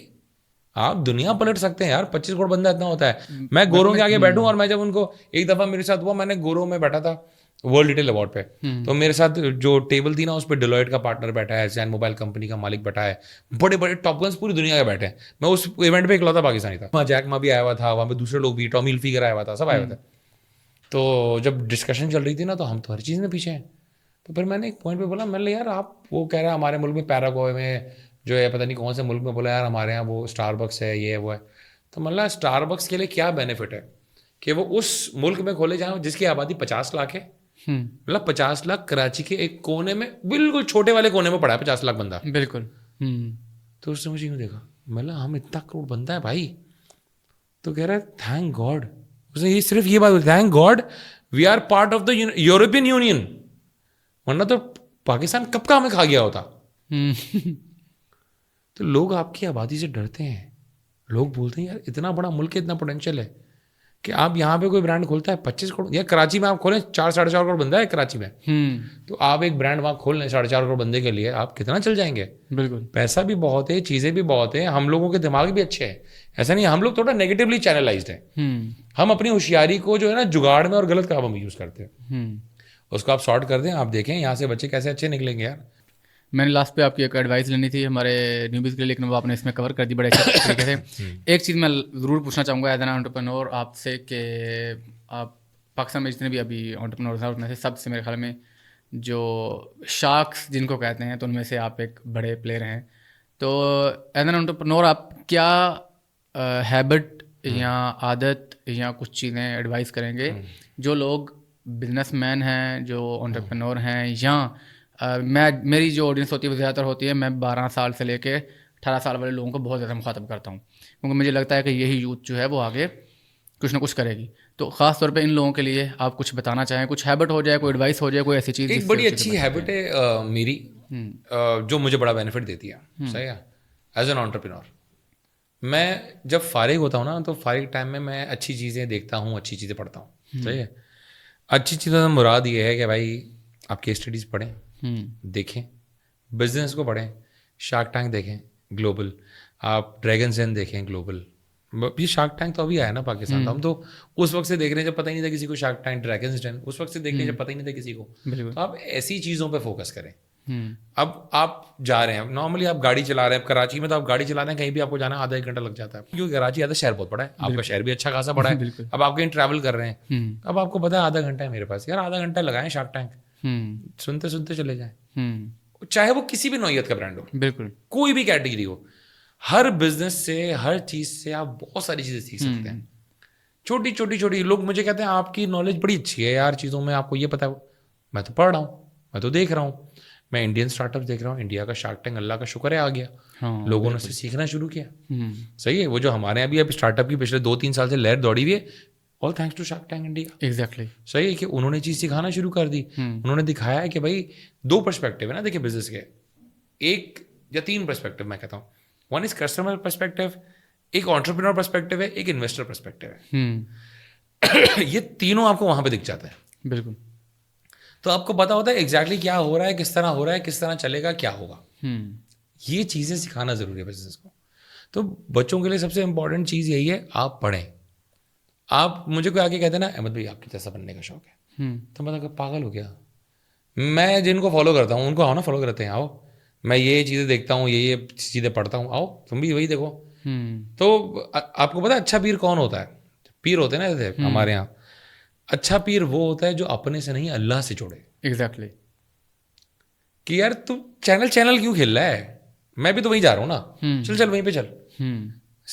آپ دنیا پلٹ سکتے ہیں یار, 25 کروڑ بندہ اتنا ہوتا ہے. میں گوروں کے آگے بیٹھوں, اور میں جب ان کو, ایک دفعہ میرے ساتھ ہوا, میں نے گوروں میں بیٹھا تھا ورلڈ ریٹیل ایوارڈ پہ, تو میرے ساتھ جو ٹیبل تھی نا اس پہ ڈیلائٹ کا پارٹنر بیٹھا ہے, زین موبائل کمپنی کا مالک بیٹھا ہے, بڑے بڑے ٹاپ گنس پوری دنیا کے بیٹھے ہیں. میں اس ایونٹ پہ اکلوتا پاکستانی تھا, وہاں جیک ما بھی آیا ہوا تھا, وہاں پہ دوسرے لوگ بھی, ٹامی ہلفگر آیا ہوا تھا, سب آئے ہوئے تھے. تو جب ڈسکشن چل رہی تھی نا, تو ہم تو ہر چیز میں پیچھے ہیں. تو پھر میں نے ایک پوائنٹ پہ بولا, میں نے یار آپ, وہ کہہ رہا ہے ہمارے ملک میں پیراگوئے میں جو ہے پتہ نہیں کون سے ملک میں, بولا یار ہمارے یہاں وہ اسٹار بکس ہے, یہ ہے وہ ہے. تو مطلب اسٹار بکس کے لیے کیا بینیفٹ ہے کہ وہ اس ملک میں کھولے جائیں جس کی آبادی 50 لاکھ ہے. مطلب 50 لاکھ کراچی کے ایک کونے میں, بالکل چھوٹے والے کونے میں پڑا ہے 50 لاکھ بندہ. بالکل. تو اس نے مجھے یوں دیکھا, مطلب ہم اتنا کروڑ بندہ ہے بھائی. تو کہہ رہا ہے تھینک گاڈ, اس نے یہ صرف یہ بات بولی, thank God we are part of the European Union, ورنہ تو پاکستان کب کا ہمیں کھا گیا ہوتا. تو لوگ آپ کی آبادی سے ڈرتے ہیں, لوگ بولتے ہیں یار اتنا بڑا ملک ہے, اتنا پوٹینشیل ہے کہ آپ یہاں پہ کوئی برانڈ کھولتا ہے 25 کروڑ, یا کراچی میں آپ کھولیں 4-4.5 کروڑ بندہ ہے کراچی میں, تو آپ ایک برانڈ وہاں کھول لیں 4.5 کروڑ بندے کے لیے, آپ کتنا چل جائیں گے. بالکل, پیسہ بھی بہت ہے, چیزیں بھی بہت ہیں, ہم لوگوں کے دماغ بھی اچھے ہیں, ایسا نہیں, ہم لوگ تھوڑا نیگیٹولی چینلائزڈ ہیں. ہم اپنی ہوشیاری کو جو ہے نا جگاڑ میں اور غلط کام میں یوز کرتے ہیں. اس کو آپ سارٹ کر دیں, آپ دیکھیں یہاں سے بچے کیسے اچھے نکلیں گے یار. میں نے لاسٹ پہ آپ کی ایک ایڈوائس لینی تھی ہمارے نیوبیز کے لیے, لیکن وہ آپ نے اس میں کور کر دی بڑے اچھے طریقے سے. ایک چیز میں ضرور پوچھنا چاہوں گا ایز این انٹرپرینور آپ سے, کہ آپ پاکستان میں جتنے بھی ابھی انٹرپرینورز ہیں اس میں سے سب سے میرے خیال میں جو شارکس جن کو کہتے ہیں, تو ان میں سے آپ ایک بڑے پلیئر ہیں. تو ایز این انٹرپرینور آپ کیا ہیبٹ یا عادت یا کچھ چیزیں ایڈوائز کریں گے جو لوگ بزنس مین ہیں, جو انٹرپرینور ہیں, یا میری جو آڈینس ہوتی ہے وہ زیادہ تر ہوتی ہے، میں 12 سال سے لے کے 18 سال والے لوگوں کو بہت زیادہ مخاطب کرتا ہوں، کیونکہ مجھے لگتا ہے کہ یہی یوتھ جو ہے وہ آگے کچھ نہ کچھ کرے گی. تو خاص طور پہ ان لوگوں کے لیے آپ کچھ بتانا چاہیں، کچھ ہیبٹ ہو جائے، کوئی ایڈوائس ہو جائے، کوئی ایسی چیز. ایک بڑی اچھی ہیبٹ ہے میری جو مجھے بڑا بینیفٹ دیتی ہے، صحیح ہے. ایز این انٹرپرینور میں جب فارغ ہوتا ہوں نا تو فارغ ٹائم میں اچھی چیزیں دیکھتا ہوں، اچھی چیزیں پڑھتا ہوں. صحیح ہے. اچھی چیزوں سے مراد یہ ہے کہ بھائی آپ کیس اسٹڈیز پڑھیں، دیکھیں، بزنس کو پڑھیں، شارک ٹینک دیکھیں گلوبل، آپ ڈریگنز ڈین دیکھیں گلوبل. یہ شارک ٹینک تو ابھی آیا نا پاکستان، تو ہم تو اس وقت سے دیکھ رہے ہیں جب پتہ ہی نہیں تھا کسی کو. شارک ٹینک، ڈریگنز ڈین اس وقت سے دیکھ رہے ہیں جب پتہ ہی نہیں تھا کسی کو. تو آپ ایسی چیزوں پہ فوکس کریں. اب آپ جا رہے ہیں، نارملی آپ گاڑی چلا رہے ہیں کراچی میں، تو آپ گاڑی چلا رہے ہیں، کہیں بھی آپ کو جانا آدھا ایک گھنٹہ لگ جاتا ہے، کیونکہ کراچی آدھا شہر بہت بڑا ہے، آپ کا شہر بھی اچھا خاصا بڑا ہے. اب آپ کہیں ٹریول کر رہے ہیں، اب آپ کو پتا ہے آدھا گھنٹہ ہے میرے پاس، یار آدھا گھنٹہ لگائیں شارک ٹینک، سنتے سنتے چلے جائیں. چاہے وہ کسی بھی نوعیت کا برانڈ ہو، بالکل کوئی بھی کیٹیگری ہو، ہر بزنس سے، ہر چیز سے آپ بہت ساری چیزیں سیکھ سکتے ہیں. چھوٹی چھوٹی لوگ مجھے کہتے ہیں آپ کی نالج بڑی اچھی ہے یار چیزوں میں، آپ کو یہ پتا ہے. میں تو پڑھ رہا ہوں، میں تو دیکھ رہا ہوں، میں انڈین اسٹارٹ اپ دیکھ رہا ہوں. انڈیا کا شارک ٹینک اللہ کا شکر ہے آ گیا، لوگوں نے اس سے سیکھنا شروع کیا. صحیح ہے. وہ جو ہمارے یہاں بھی اب اسٹارٹ اپ کی پچھلے 2-3 سال سے لہر دوڑی ہوئی ہے، all thanks to Shark Tank India. Exactly صحیح ہے کہ انہوں نے چیز سکھانا شروع کر دی. انہوں نے دکھایا ہے کہ بھائی 2 پرسپیکٹیو ہے نا، دیکھیں بزنس کے 1 یا 3 پرسپیکٹیو میں کہتا ہوں. 1 از کسٹمر پرسپیکٹیو، ایک انٹرپرینور پرسپیکٹیو ہے، ایک انویسٹر پرسپیکٹیو ہے. یہ تینوں آپ کو وہاں پہ دکھ جاتا ہے. بالکل. تو آپ کو پتا ہوتا ہے ایگزیکٹلی کیا ہو رہا ہے، کس طرح ہو رہا ہے، کس طرح چلے گا، کیا ہوگا. یہ چیزیں سکھانا ضروری ہے بزنس کو. تو بچوں کے لیے سب سے امپورٹنٹ چیز یہی ہے، آپ پڑھیں. آپ مجھے کوئی آگے کہتے ہیں نا احمد بھائی آپ کی جیسا بننے کا شوق ہے، تو میں پاگل ہو گیا. میں جن کو فالو کرتا ہوں ان کو آؤ نا فالو کرتے ہیں، آؤ. میں یہ چیزیں دیکھتا ہوں، یہ چیزیں پڑھتا ہوں، آؤ تم بھی وہی دیکھو. تو آپ کو پتا اچھا پیر کون ہوتا ہے؟ پیر ہوتے ہیں نا جیسے ہمارے یہاں، اچھا پیر وہ ہوتا ہے جو اپنے سے نہیں اللہ سے جوڑے. ایگزیکٹلی. کہ یار تو چینل کیوں کھیل رہا ہے، میں بھی تو وہیں جا رہا ہوں نا، چل وہیں پہ چل.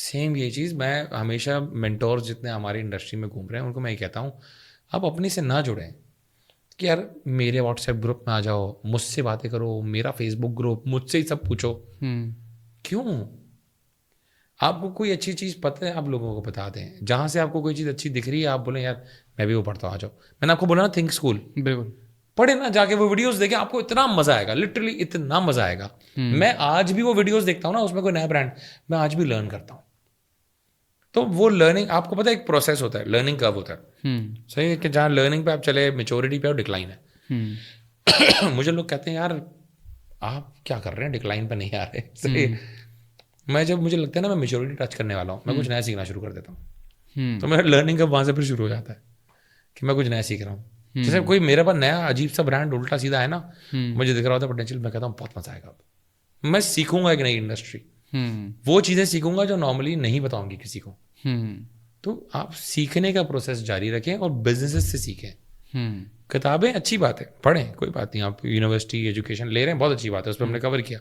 سیم یہ چیز میں ہمیشہ مینٹورز جتنے ہماری انڈسٹری میں گھوم رہے ہیں ان کو میں یہ کہتا ہوں، آپ اپنے سے نہ جڑیں کہ یار میرے واٹس ایپ گروپ میں آ جاؤ، مجھ سے باتیں کرو، میرا فیس بک گروپ، مجھ سے ہی سب پوچھو. کیوں؟ آپ کو کوئی اچھی چیز پتہ ہے آپ لوگوں کو بتا دیں. جہاں سے آپ کو کوئی چیز اچھی دکھ رہی ہے آپ بولیں یار میں بھی وہ پڑھتا ہوں، آ جاؤ. میں نے آپ کو بولا نا تھنک اسکول، بالکل پڑھے نا، جا کے وہ ویڈیوز دیکھیں، آپ کو اتنا مزہ آئے گا، لٹرلی اتنا مزہ آئے گا. میں آج بھی وہ ویڈیوز دیکھتا ہوں نا، اس میں کوئی نیا برانڈ میں آج بھی لرن کرتا ہوں. تو وہ لرننگ آپ کو پتہ ہے ایک پروسیس ہوتا ہے، لرننگ کب ہوتا ہے. صحیح ہے کہ جہاں لرننگ پہ آپ چلے، میچورٹی پہ اور ڈکلائن ہے. مجھے لوگ کہتے ہیں یار آپ کیا کر رہے ہیں، ڈکلائن پہ نہیں آ رہے. صحیح. میں جب مجھے لگتا ہے نا میں میچورٹی ٹچ کرنے والا ہوں، میں کچھ نیا سیکھنا شروع کر دیتا ہوں. تو میرا لرننگ کا وہاں سے پھر شروع ہو جاتا ہے کہ میں کچھ نیا سیکھ رہا ہوں. جیسے کوئی میرے پاس نیا عجیب سا برانڈ الٹا سیدھا ہے نا، مجھے دکھ رہا ہوتا ہے پوٹینشیل، میں کہتا ہوں بہت مزہ آئے گا. میں سیکھوں گا ایک نئی انڈسٹری، وہ چیزیں سیکھوں گا جو نارملی نہیں بتاؤں گی کسی کو. تو آپ سیکھنے کا پروسیس جاری رکھیں اور بزنس سے سیکھیں. کتابیں اچھی بات ہے، پڑھیں، کوئی بات نہیں، آپ یونیورسٹی ایجوکیشن لے رہے ہیں بہت اچھی بات ہے، اس پہ ہم نے کور کیا.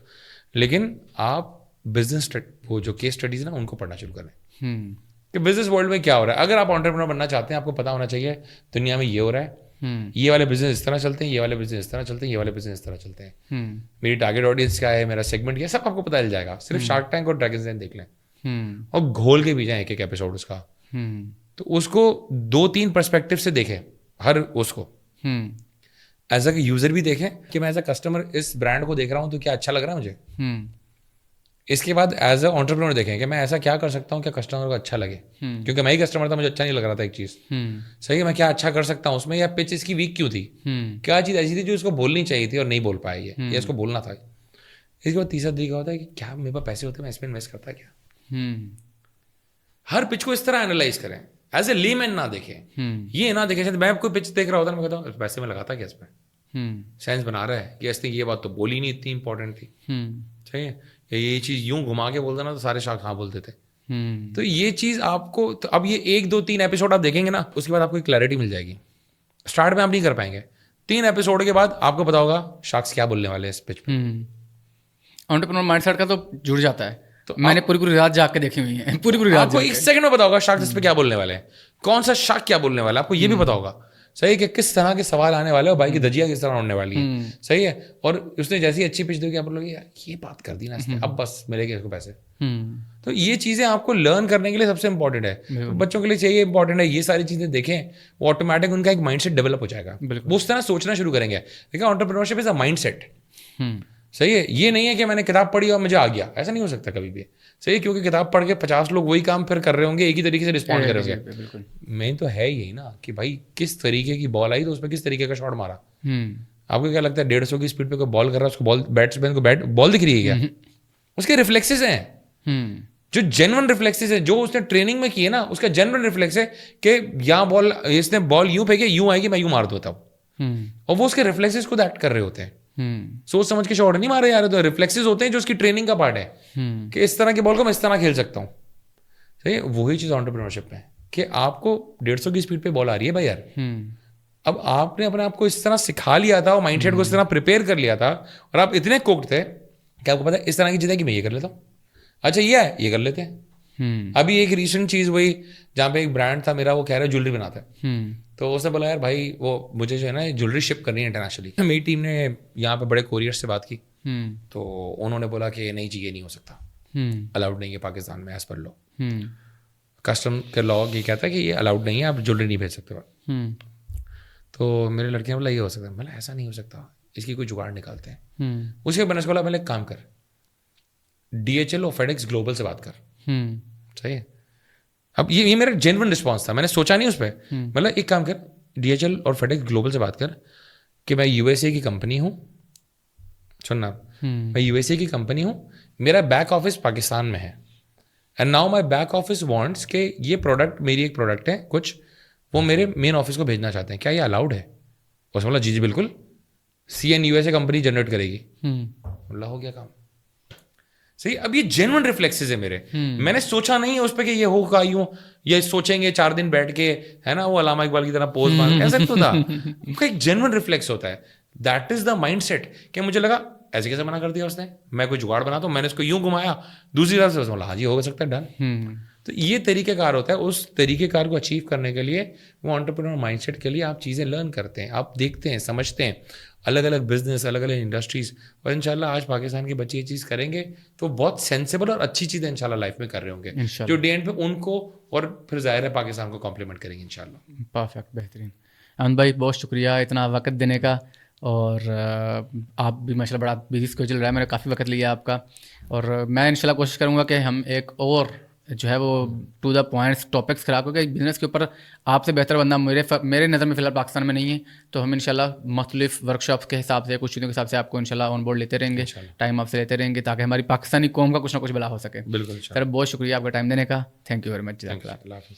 لیکن آپ بزنس وہ جو کیس اسٹڈیز نا ان کو پڑھنا شروع کریں کہ بزنس ورلڈ میں کیا ہو رہا ہے. اگر آپ انٹرپرینور بننا چاہتے ہیں آپ کو پتا ہونا چاہیے دنیا میں یہ ہو رہا ہے، یہ والے بزنس اس طرح چلتے ہیں، یہ والے بزنس اس طرح چلتے ہیں، یہ والے بزنس اس طرح چلتے ہیں. میری ٹارگیٹ آڈینس کیا ہے، میرا سیگمنٹ کیا ہے، سب آپ کو پتا چل جائے گا. صرف شارک ٹینک اور ڈریگنز ڈین دیکھ لیں اور گھول کے بھی جائیں ایک ایپیسوڈ اس کا. تو اس کو 2-3 پرسپیکٹیو سے دیکھیں، ہر اس کو ایز اے یوزر بھی دیکھیں کہ میں ایز اے کسٹمر اس برانڈ کو دیکھ رہا ہوں تو کیا اچھا لگ رہا ہے مجھے. اس کے بعد ایز اے انٹرپرینور دیکھیں کہ میں ایسا کیا کر سکتا ہوں کہ کسٹمر کو اچھا لگے، کیونکہ میں ہی کسٹمر تھا، مجھے اچھا نہیں لگ رہا تھا ایک چیز. صحیح ہے، میں کیا اچھا کر سکتا ہوں اس میں، یا پچ اس کی ویک کیوں تھی، کیا چیز ایسی تھی جو اس کو بولنی چاہیے تھی اور نہیں بول پائی ہے، یا اس کو بولنا تھا. اس کے بعد تیسرا طریقہ ہوتا ہے کہ کیا میرے پاس پیسے ہوتے ہیں، میں اس میں انویسٹ کرتا کیا. ہر پچ کو اس طرح اینالائز کریں، ایز اے لی مین نہ دیکھیں. یہ نہ دیکھیں میں کوئی پچ دیکھ رہا ہوتا ہے، میں کہتا ہوں پیسے میں لگاتا کیا اس میں، سینس بنا رہا ہے کہ اس نے یہ بات تو بولی نہیں اتنی امپورٹنٹ تھی. صحیح ہے، یہ چیز یوں گھما کے بولتا نا تو سارے شاک ہاں بولتے تھے. تو یہ چیز آپ کو اب یہ 1-2-3 ایپیسوڈ آپ دیکھیں گے نا، اس کے بعد آپ کو کلیئرٹی مل جائے گی. اسٹارٹ میں آپ نہیں کر پائیں گے، 3 ایپیسوڈ کے بعد آپ کو پتا ہوگا شارکس کیا بولنے والے ہیں اس پچ پہ. انٹرپرینور مائنڈ سیٹ کا تو جڑ جاتا ہے. تو میں نے پوری رات جا کے دیکھی ہوئی ہیں، پوری رات آپ کو 1 سیکنڈ میں پتا ہوگا شارکس اس پہ کیا بولنے والے ہیں، کون سا شارک کیا بولنے والا ہے، آپ کو یہ بھی پتا ہوگا. صحیح کہ کس طرح کے سوال آنے والے اور بھائی کی دھجیا کس طرح اڑنے والی ہے, صحیح ہے, اور اس نے جیسی اچھی پچ دی کہ آپ لوگ یہ بات کر دی نا اس نے, اب بس ملے گے اس کو پیسے. تو یہ چیزیں آپ کو لرن کرنے کے لیے سب سے امپورٹنٹ ہے. بچوں کے لیے چاہیے امپورٹنٹ ہے یہ ساری چیزیں دیکھیں, وہ آٹومیٹک ان کا ایک مائنڈ سیٹ ڈیولپ ہو جائے گا, وہ اس طرح سوچنا شروع کریں گے. دیکھیں entrepreneurship is a mindset, صحیح ہے, یہ نہیں ہے کہ میں نے کتاب پڑھی اور مجھے آ گیا, ایسا نہیں ہو سکتا کبھی بھی, صحیح ہے, کیونکہ کتاب پڑھ کے 50 لوگ وہی کام پھر کر رہے ہوں گے, ایک ہی طریقے سے رسپونڈ کر رہے ہوں گے. مین تو ہے یہی نا کہ بھائی کس طریقے کی بال آئی تو اس پہ کس طریقے کا شاٹ مارا. آپ کو کیا لگتا ہے 150 کی اسپیڈ پہ کوئی بال کر رہا ہے, اس کو بیٹسمین کو بال دکھ رہی ہے کیا؟ اس کے ریفلیکسز ہیں جو جینون ریفلیکسز ہیں, جو اس نے ٹریننگ میں کی ہے نا, اس کا جینون ریفلیکس ہے کہ یہاں بال, اس نے بال یوں پھینکے, یوں آئے گی, میں یوں مار دیتا ہوں, اور وہ اس کے ریفلیکسز خود ایکٹ کر رہے ہوتے ہیں. سوچ سمجھ کے شاٹ نہیں مارے جا رہے, تو ریفلیکسز ہوتے ہیں جو اس کی ٹریننگ کا پارٹ ہے کہ اس طرح کی بال کو میں اس طرح کھیل سکتا ہوں. صحیح, وہی چیز انٹرپرینورشپ میں کہ آپ کو 150 کی اسپیڈ پہ بال آ رہی ہے بھائی یار, اب آپ نے اپنے آپ کو اس طرح سکھا لیا تھا اور مائنڈ سیٹ کو اس طرح پریپیئر کر لیا تھا, اور آپ اتنے کوکڈ تھے کہ آپ کو پتا ہے اس طرح کی چیز ہے کہ میں یہ کر لیتا ہوں, اچھا یہ ہے یہ کر لیتے ہیں. ابھی ایک ریسنٹ چیز وہی جہاں پہ ایک برانڈ تھا میرا, وہ کہہ رہا ہے جولری بناتا ہے, تو اس نے بولا یار بھائی وہ مجھے جو ہے نا جولری شپ کرنی ہے انٹرنیشنلی. میری ٹیم نے یہاں پہ بڑے کوریئر سے بات کی, تو انہوں نے بولا کہ نہیں جی یہ نہیں ہو سکتا, الاؤڈ نہیں ہے پاکستان میں ایز پر لا, کسٹم کے لا یہ کہتا ہے کہ یہ الاؤڈ نہیں ہے, آپ جولری نہیں بھیج سکتے. تو میرے لڑکے نے بولا یہ ہو سکتا ہے, میں ایسا نہیں ہو سکتا, اس کی کوئی جگاڑ نکالتے ہیں. اس کے بنس بولا پہلے ایک کام کر, DHL اور FedEx گلوبل سے بات کر. صحیح ہے, اب یہ میرا جینون رسپانس تھا, میں نے سوچا نہیں اس پہ, مطلب ایک کام کر DHL اور FedEx گلوبل سے بات کر کہ میں USA کی کمپنی ہوں, سننا, میں USA کی کمپنی ہوں, میرا بیک آفس پاکستان میں ہے, and now my back office wants کہ یہ پروڈکٹ, میری ایک پروڈکٹ ہے کچھ, وہ میرے مین آفس کو بھیجنا چاہتے ہیں, کیا یہ الاؤڈ ہے؟ اس نے بولا جی بالکل, USA کمپنی جنریٹ کرے گی. اللہ ہو گیا کام. صحیح, اب یہ جینون ریفلیکسز ہے میرے, میں نے سوچا نہیں ہے اس پہ کہ یہ ہوگا یوں, یہ سوچیں گے 4 دن بیٹھ کے ہے نا, وہ علامہ اقبال کی طرح پوز مار, ایسا تو تھا, ان کا ایک جینون ریفلیکس ہوتا ہے. That is the mindset کہ مجھے لگا ایسے کیسے منع کر دیا اس نے, میں کوئی جگاڑ بناتا ہوں, میں نے اس کو یوں گھمایا دوسری طرف سے, بولا ہاں جی ہو سکتا ہے ڈن. تو یہ طریقہ کار ہوتا ہے, اس طریقہ کار کو اچیو کرنے کے لیے وہ انٹرپرینور مائنڈ سیٹ کے لیے آپ چیزیں لرن کرتے ہیں, آپ دیکھتے ہیں, سمجھتے ہیں, الگ الگ بزنس, الگ الگ انڈسٹریز, اور انشاءاللہ آج پاکستان کے بچے یہ چیز کریں گے تو بہت سینسیبل اور اچھی چیزیں انشاءاللہ لائف میں کر رہے ہوں گے, جو ڈے اینڈ پہ ان کو اور پھر ظاہر ہے پاکستان کو کمپلیمنٹ کریں گے انشاءاللہ. پرفیکٹ, بہترین. امن بھائی بہت شکریہ اتنا وقت دینے کا, اور آپ بھی ماشاءاللہ بڑا بزی اسکیجول رہا ہے, میں نے کافی وقت لیا آپ کا, اور میں انشاءاللہ کوشش کروں گا کہ ہم ایک اور جو ہے وہ ٹو دا پوائنٹس ٹاپکس کرا, کیونکہ بزنس کے اوپر آپ سے بہتر بندہ میرے نظر میں فی الحال پاکستان میں نہیں ہے, تو ہم انشاءاللہ مختلف ورکشاپس کے حساب سے, کچھ چیزوں کے حساب سے آپ کو انشاءاللہ آن بورڈ لیتے رہیں گے, ٹائم آپ سے لیتے رہیں گے, تاکہ ہماری پاکستانی قوم کا کچھ نہ کچھ بھلا ہو سکے. بالکل سر, بہت شکریہ آپ کا ٹائم دینے کا, تھینک یو ویری مچ. اللہ حافظ.